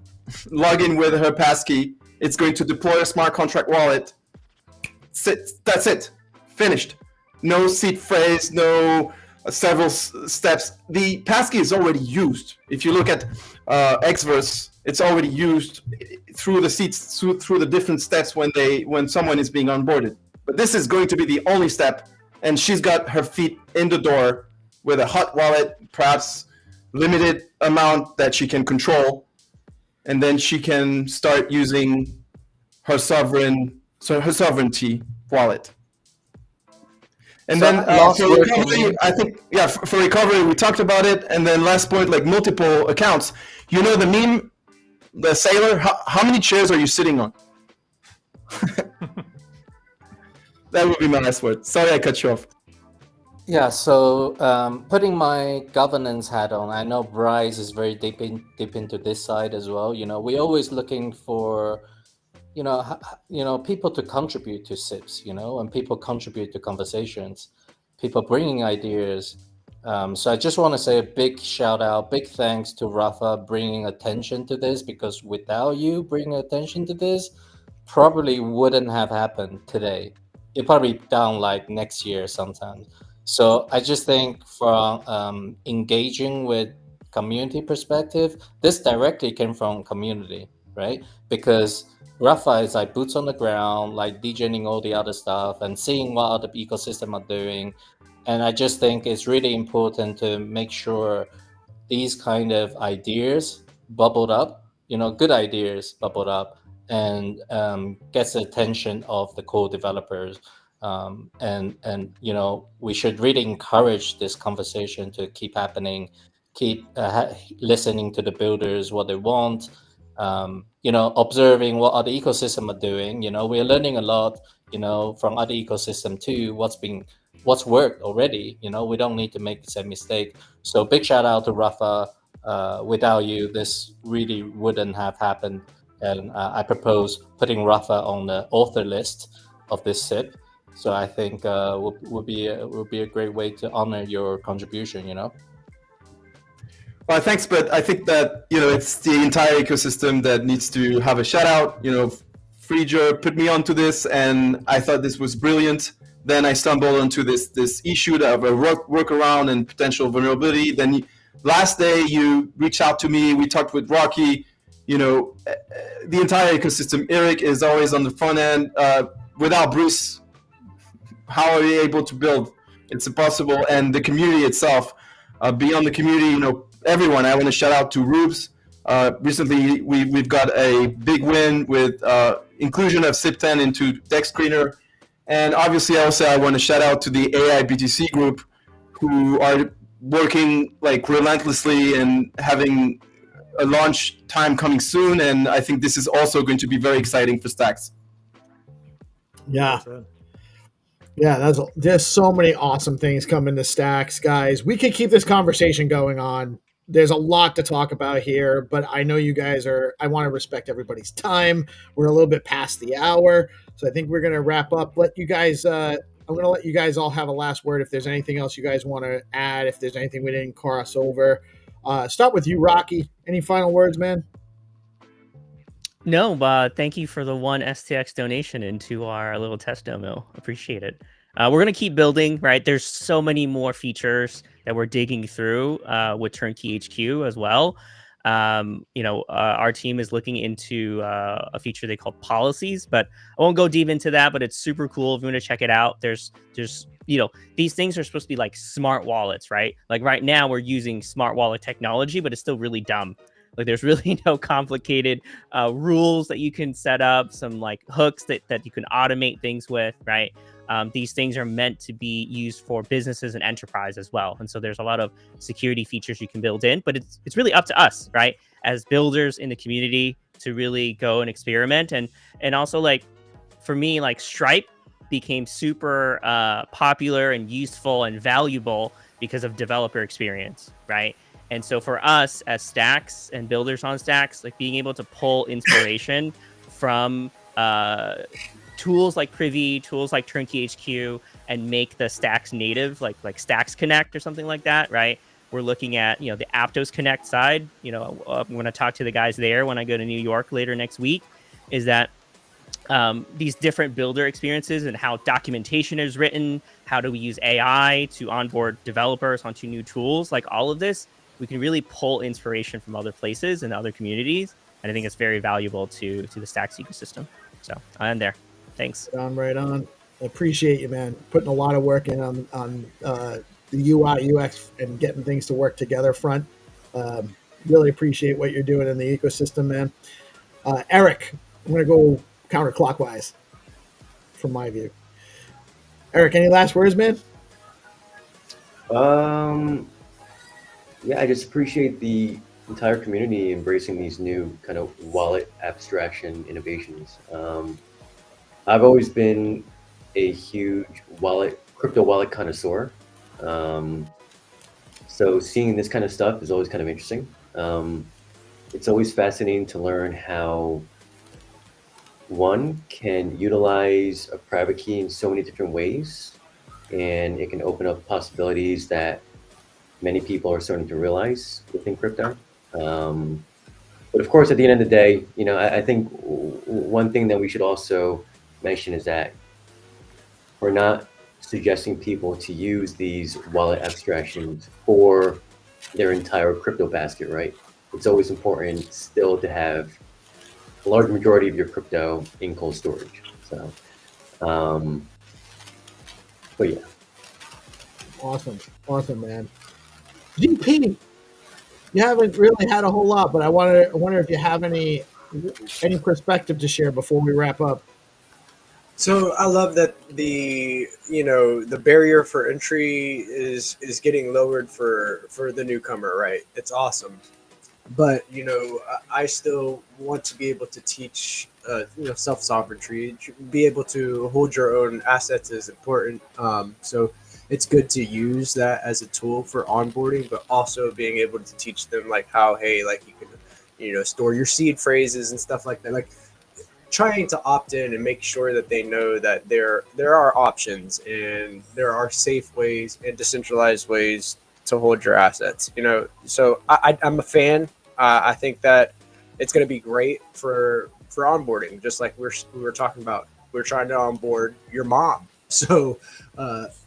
log in with her passkey. It's going to deploy a smart contract wallet. That's it. Finished. No seed phrase, no several steps. The passkey is already used. If you look at Xverse, it's already used through the seats, through the different steps when someone is being onboarded. But this is going to be the only step, and she's got her feet in the door with a hot wallet, perhaps limited amount that she can control, and then she can start using her sovereignty wallet. And So, then last for word recovery, I think, yeah, for recovery, we talked about it. And then last point, like multiple accounts. You know the meme, the sailor, how many chairs are you sitting on? That would be my last word. Sorry I cut you off. Yeah, so putting my governance hat on, I know Bryce is very deep into this side as well. You know, we're always looking for, people to contribute to SIPs, and people contribute to conversations, people bringing ideas. So I just want to say a big shout out, big thanks to Rafa bringing attention to this, because without you bringing attention to this, probably wouldn't have happened today. It'll probably be down like next year sometimes. So I just think from engaging with community perspective, this directly came from community, right? Because Rafa is like boots on the ground, like DJing all the other stuff and seeing what other ecosystem are doing. And I just think it's really important to make sure these kind of ideas bubbled up, good ideas bubbled up, and gets the attention of the core developers. And we should really encourage this conversation to keep happening, keep listening to the builders, what they want, observing what other ecosystem are doing. We're learning a lot, from other ecosystem too, what's worked already. We don't need to make the same mistake. So big shout out to Rafa. Without you, this really wouldn't have happened. And I propose putting Rafa on the author list of this SIP. So I think would be a great way to honor your contribution. Well, thanks, but I think that it's the entire ecosystem that needs to have a shout out. Freeger put me onto this, and I thought this was brilliant. Then I stumbled onto this issue of a workaround and potential vulnerability. Then last day you reached out to me. We talked with Rocky. The entire ecosystem. Eric is always on the front end. Without Bruce, how are we able to build? It's impossible. And the community itself, beyond the community, everyone. I want to shout out to Rubes. Recently, we've got a big win with inclusion of SIP10 into Deck Screener. And obviously, also, I want to shout out to the AI BTC group, who are working like relentlessly and having a launch time coming soon. And I think this is also going to be very exciting for Stacks. Yeah. Yeah, there's so many awesome things coming to Stacks, guys. We could keep this conversation going on. There's a lot to talk about here, but I know you guys I want to respect everybody's time. We're a little bit past the hour, so I think we're going to wrap up. I'm going to let you guys all have a last word. If there's anything else you guys want to add, if there's anything we didn't cross over. Start with you, Rocky. Any final words, man? No, thank you for the one STX donation into our little test demo. Appreciate it. We're going to keep building, right? There's so many more features that we're digging through with Turnkey HQ as well. Our team is looking into a feature they call policies, but I won't go deep into that, but it's super cool. If you want to check it out, there's these things are supposed to be like smart wallets, right? Like right now we're using smart wallet technology, but it's still really dumb. Like there's really no complicated rules that you can set up, some like hooks that you can automate things with, right? These things are meant to be used for businesses and enterprise as well. And so there's a lot of security features you can build in, but it's really up to us, right? As builders in the community to really go and experiment. And also like, for me, like Stripe became super popular and useful and valuable because of developer experience, right? And so for us as Stacks and builders on Stacks, like being able to pull inspiration from tools like Privy, tools like Turnkey HQ, and make the Stacks native, like Stacks Connect or something like that, right? We're looking at, the Aptos Connect side. I'm going to talk to the guys there when I go to New York later next week, is that these different builder experiences and how documentation is written, how do we use AI to onboard developers onto new tools, like all of this, we can really pull inspiration from other places and other communities. And I think it's very valuable to the Stacks ecosystem. So I'll end there. Thanks. Right on. I appreciate you, man. Putting a lot of work in on the UI, UX, and getting things to work together front. Really appreciate what you're doing in the ecosystem, man. Eric, I'm going to go counterclockwise from my view. Eric, any last words, man? Yeah, I just appreciate the entire community embracing these new kind of wallet abstraction innovations. I've always been a huge crypto wallet connoisseur. So seeing this kind of stuff is always kind of interesting. It's always fascinating to learn how one can utilize a private key in so many different ways, and it can open up possibilities that many people are starting to realize within crypto. But of course, at the end of the day, I think one thing that we should also mention is that we're not suggesting people to use these wallet abstractions for their entire crypto basket, right? It's always important still to have a large majority of your crypto in cold storage. So, but yeah. Awesome, man. GP, you haven't really had a whole lot, but I wonder if you have any perspective to share before we wrap up. So I love that the barrier for entry is getting lowered for the newcomer, right? It's awesome. But I still want to be able to teach self-sovereignty. Be able to hold your own assets is important. So it's good to use that as a tool for onboarding, but also being able to teach them like how, hey, like you can store your seed phrases and stuff like that. Like trying to opt in and make sure that they know that there are options and there are safe ways and decentralized ways to hold your assets. So I'm a fan. I think that it's going to be great for onboarding, just like we were talking about. We're trying to onboard your mom, so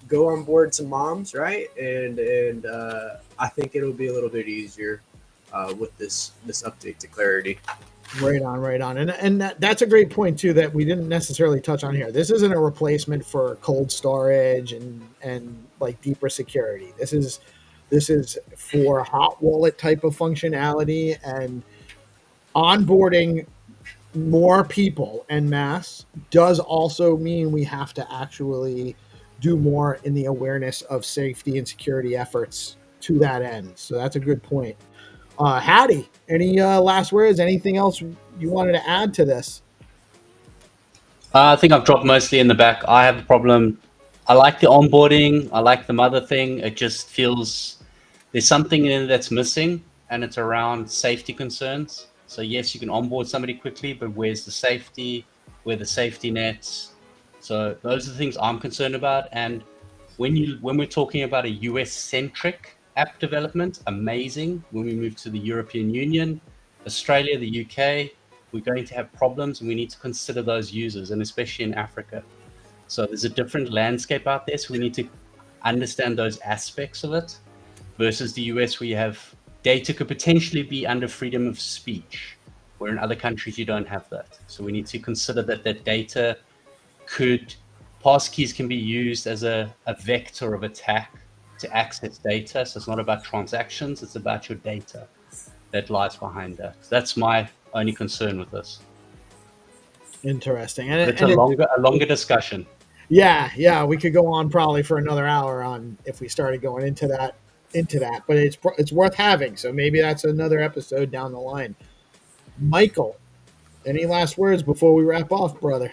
go on board some moms, right? And I think it'll be a little bit easier with this update to Clarity. Right on. And that's a great point too that we didn't necessarily touch on here. This isn't a replacement for cold storage and like deeper security. This is for hot wallet type of functionality, and onboarding more people en masse does also mean we have to actually do more in the awareness of safety and security efforts to that end. So that's a good point. Hattie, any last words? Anything else you wanted to add to this? I think I've dropped mostly in the back. I have a problem. I like the onboarding. I like the mother thing. It just feels there's something in it that's missing, and it's around safety concerns. So yes, you can onboard somebody quickly, but where's the safety? Where are the safety nets? So those are the things I'm concerned about. And when we're talking about a US-centric app development, amazing. When we move to the European Union, Australia, the UK, we're going to have problems, and we need to consider those users, and especially in Africa. So there's a different landscape out there, so we need to understand those aspects of it versus the US, where you have data could potentially be under freedom of speech, where in other countries you don't have that. So we need to consider that data passkeys can be used as a vector of attack to access data. So it's not about transactions, it's about your data that lies behind that. So that's my only concern with this. Interesting. It's a longer discussion. Yeah, we could go on probably for another hour on if we started going into that, but it's worth having. So maybe that's another episode down the line. Michael, any last words before we wrap off, brother?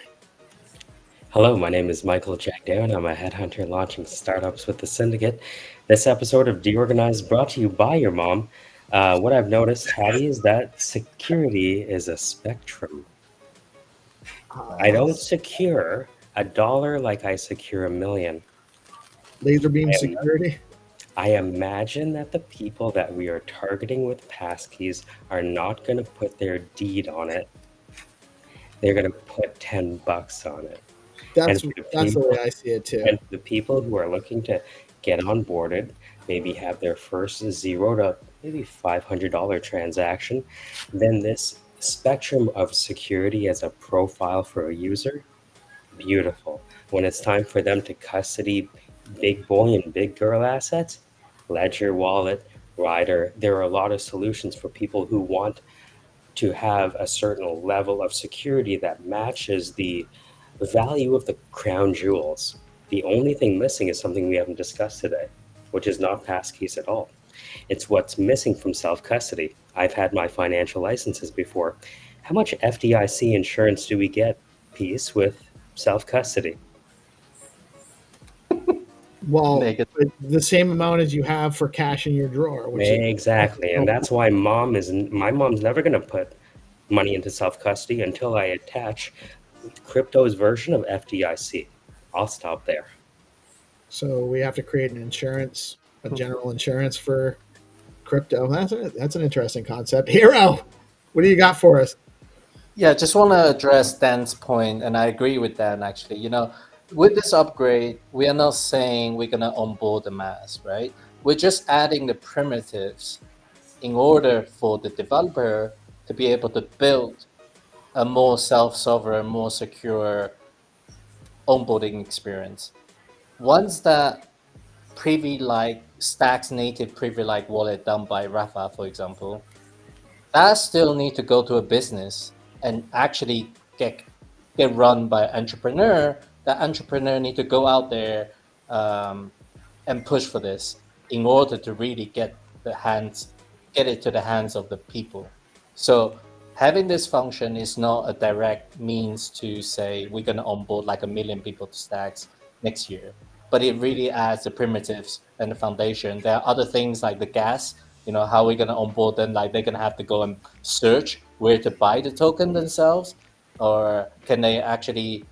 Hello, my name is Michael Jackdown. I'm a headhunter launching startups with the Syndicate. This episode of DeOrganized brought to you by your mom. What I've noticed, Hattie, is that security is a spectrum. I don't secure $1 like I secure $1 million. Laser beam security? I imagine that the people that we are targeting with passkeys are not going to put their deed on it. they're going to put $10 on it. That's for the way I see it too. And the people who are looking to get onboarded, maybe have their first $0 to maybe $500 transaction, then this spectrum of security as a profile for a user, beautiful. When it's time for them to custody big boy and big girl assets, Ledger Wallet, Rider, there are a lot of solutions for people who want to have a certain level of security that matches the value of the crown jewels. The only thing missing is something we haven't discussed today, which is not passkeys at all. It's what's missing from self-custody. I've had my financial licenses before. How much FDIC insurance do we get, Peace, with self-custody? Well, the same amount as you have for cash in your drawer. Which exactly, and that's why my mom's never going to put money into self-custody until I attach crypto's version of FDIC. I'll stop there. So we have to create an insurance, a general insurance for crypto. That's an interesting concept. Hero, what do you got for us? Yeah, just want to address Dan's point, and I agree with Dan, actually. You know, with this upgrade, we are not saying we're going to onboard the mass, right? We're just adding the primitives in order for the developer to be able to build a more self-sovereign, more secure onboarding experience. Once that Privy-like Stacks native Privy-like wallet done by Rafa, for example, that still need to go to a business and actually get run by an entrepreneur. That entrepreneur need to go out there and push for this in order to really get it to the hands of the people. So having this function is not a direct means to say we're going to onboard like 1 million people to Stacks next year, but it really adds the primitives and the foundation. There are other things like the gas, you know, how we're going to onboard them, like they're going to have to go and search where to buy the token themselves, or can they actually,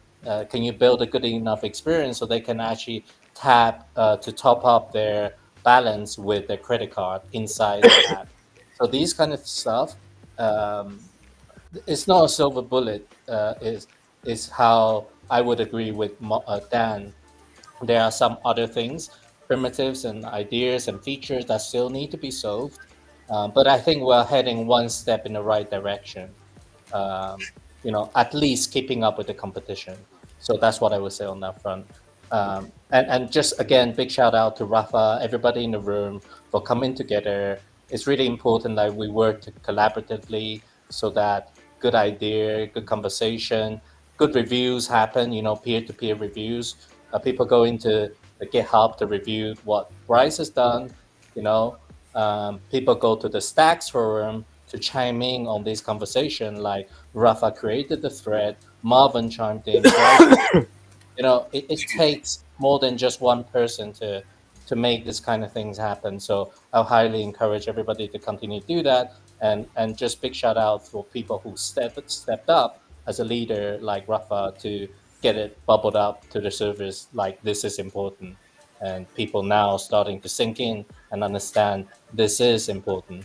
can you build a good enough experience so they can actually tap to top up their balance with their credit card inside the app. So these kind of stuff, it's not a silver bullet, is how I would agree with Dan. There are some other things, primitives and ideas and features that still need to be solved. But I think we're heading one step in the right direction. You know, at least keeping up with the competition. So that's what I would say on that front. And just again, big shout out to Rafa, everybody in the room for coming together. It's really important that we work collaboratively so that good idea, good conversation, good reviews happen, you know, peer-to-peer reviews. People go into the GitHub to review what Bryce has done, you know. People go to the Stacks forum to chime in on this conversation, like Rafa created the thread, Marvin chimed in. You know, it takes more than just one person to make this kind of things happen. So I'll highly encourage everybody to continue to do that. And just big shout out for people who stepped up as a leader like Rafa to get it bubbled up to the surface, like this is important. And people now starting to sink in and understand this is important.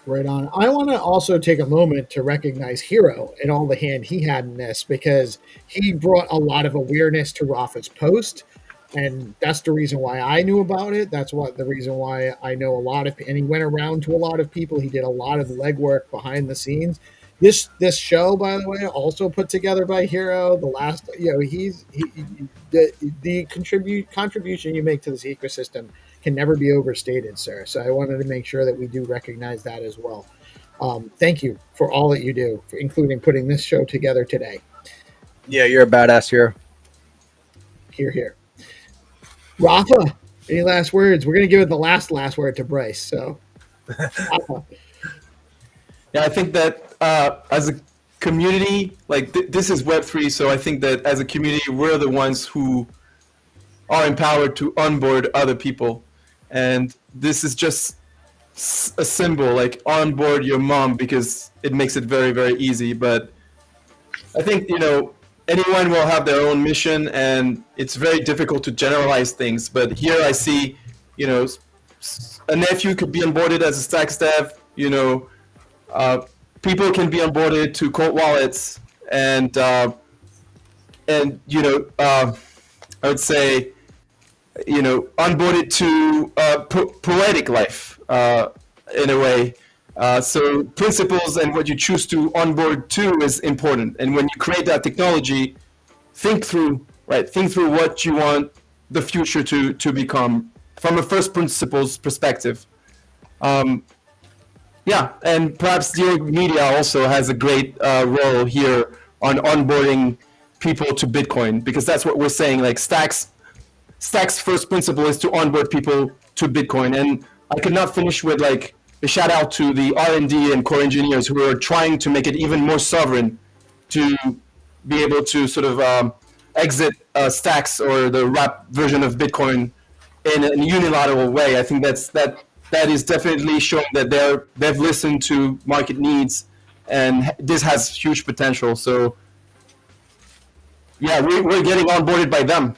Right on. I want to also take a moment to recognize Hero and all the hand he had in this, because he brought a lot of awareness to Rafa's post. And that's the reason why I knew about it. That's the reason why I know a lot of, and he went around to a lot of people. He did a lot of legwork behind the scenes. This show, by the way, also put together by Hero. The last, you know, the contribution you make to this ecosystem can never be overstated, sir. So I wanted to make sure that we do recognize that as well. Thank you for all that you do, including putting this show together today. Yeah, you're a badass Hero. Hear, hear. Rafa, any last words? We're going to give it the last word to Bryce. So, Rafa. Yeah, I think that as a community, like this is Web3, so I think that as a community, we're the ones who are empowered to onboard other people. And this is just a symbol, like onboard your mom, because it makes it very, very easy. But I think, you know, anyone will have their own mission, and it's very difficult to generalize things. But here I see, you know, a nephew could be onboarded as a Stacks dev, you know, people can be onboarded to cold wallets, and I would say, onboarded to poetic life in a way. So principles and what you choose to onboard to is important. And when you create that technology, think through what you want the future to become from a first principles perspective. And perhaps DeOrganized Media also has a great role here on onboarding people to Bitcoin, because that's what we're saying. Like Stack's first principle is to onboard people to Bitcoin, and I could not finish with like a shout out to the R&D and core engineers who are trying to make it even more sovereign to be able to sort of exit Stacks or the wrap version of Bitcoin in a unilateral way. I think that is definitely showing that they've listened to market needs, and this has huge potential. So yeah, we're getting onboarded by them.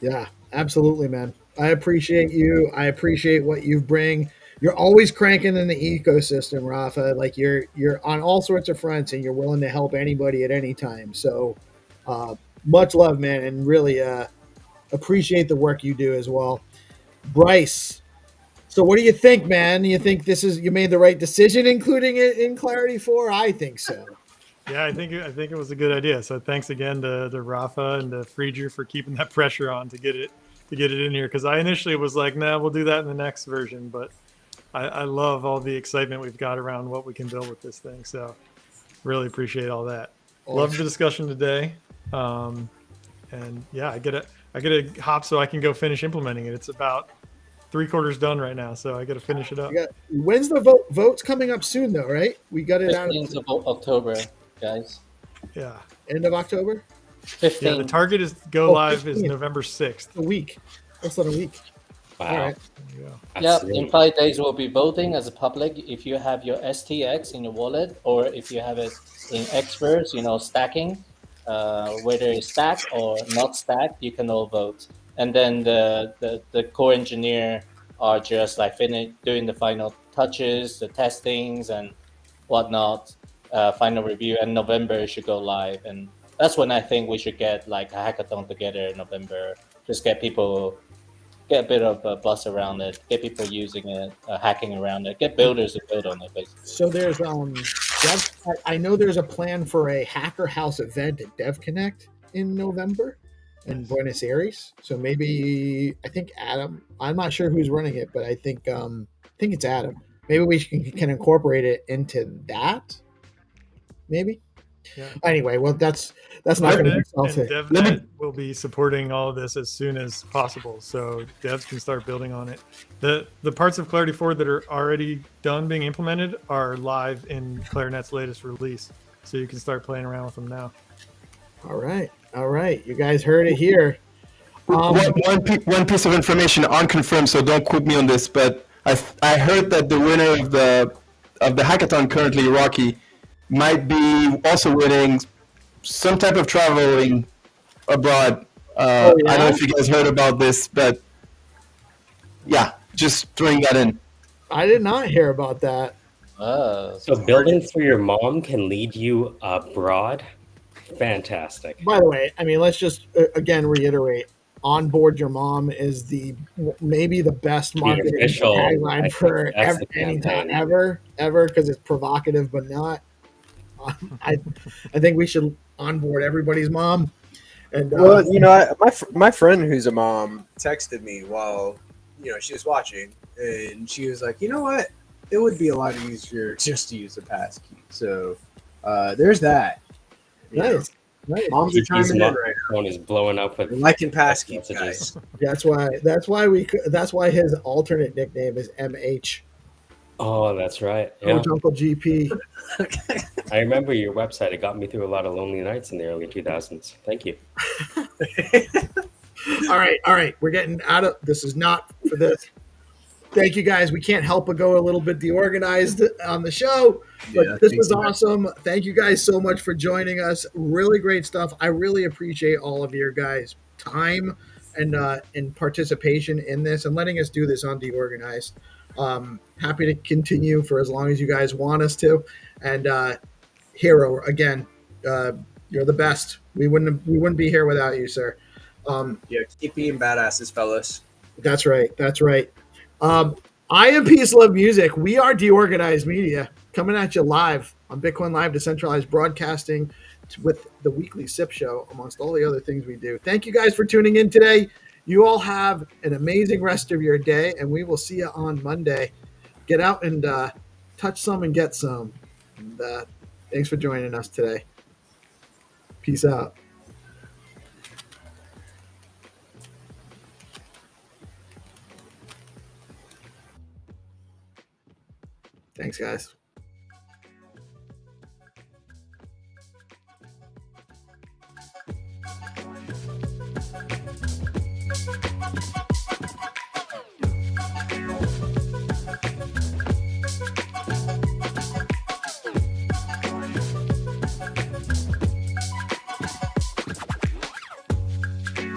Yeah, absolutely, man. I appreciate you. I appreciate what you bring. You're always cranking in the ecosystem, Rafa. Like you're on all sorts of fronts, and you're willing to help anybody at any time. So much love, man, and really appreciate the work you do as well. Bryce, so what do you think, man? You think you made the right decision including it in Clarity 4? I think so. Yeah, I think it was a good idea. So thanks again to Rafa and to Friedger for keeping that pressure on to get it in here. Because I initially was like, nah, we'll do that in the next version. But I love all the excitement we've got around what we can build with this thing. So really appreciate all that. Awesome. Love the discussion today. And yeah, I get a hop so I can go finish implementing it. It's about 3/4 done right now, so I got to finish it up. When's the vote's coming up soon, though, right? We got it out of October, guys. Yeah, end of October. 15. Yeah, the target is go live 15. Is November 6th. A week, less than a week. Wow. All right. Yeah, in 5 days we'll be voting as a public. If you have your STX in your wallet, or if you have it in experts, stacking, whether it's stacked or not stacked, you can all vote. And then the core engineer are just like doing the final touches, the testings and whatnot, final review. And November it should go live. And that's when I think we should get like a hackathon together in November. Just get a bit of a buzz around it, get people using it, hacking around it, get builders to build on it, basically. So there's I know there's a plan for a Hacker House event at DevConnect in November in Buenos Aires. So maybe I think Adam. I'm not sure who's running it, but I think it's Adam. Maybe we can incorporate it into that. Maybe. Yeah. Anyway, well that's not going to be something. DevNet will be supporting all of this as soon as possible, so devs can start building on it. The parts of Clarity 4 that are already done being implemented are live in ClariNet's latest release, so you can start playing around with them now. All right, you guys heard it here. One piece of information unconfirmed, so don't quote me on this, but I heard that the winner of the hackathon currently, Rocky, might be also winning some type of traveling abroad. I don't know if you guys heard about this, but yeah, just throwing that in. I did not hear about that. So building for your mom can lead you abroad. Fantastic. By the way, I mean, let's just again reiterate: onboard your mom is maybe the best marketing tagline for any time ever, because it's provocative but not. I think we should onboard everybody's mom. And well, my friend who's a mom texted me while she was watching, and she was like, you know what, it would be a lot easier just to use a passkey. So there's that. Nice. Moms are chiming in right now. Phone is blowing up with liking passkeys, guys. That's why his alternate nickname is MH. Oh, that's right. Yeah. Uncle GP. I remember your website. It got me through a lot of lonely nights in the early 2000s. Thank you. All right. We're getting out of this. Is not for this. Thank you, guys. We can't help but go a little bit deorganized on the show, but this was awesome. Thank you guys so much for joining us. Really great stuff. I really appreciate all of your guys' time and participation in this and letting us do this on DeOrganized. Happy to continue for as long as you guys want us to. And Hero, again, You're the best. We wouldn't be here without you, sir. Yeah, keep being badasses, fellas. That's right. That's right. I am Peace Love Music. We are DeOrganized Media, coming at you live on Bitcoin Live Decentralized Broadcasting with the weekly SIP show, amongst all the other things we do. Thank you guys for tuning in today. You all have an amazing rest of your day, and we will see you on Monday. Get out and touch some and get some. And thanks for joining us today. Peace out. Thanks, guys.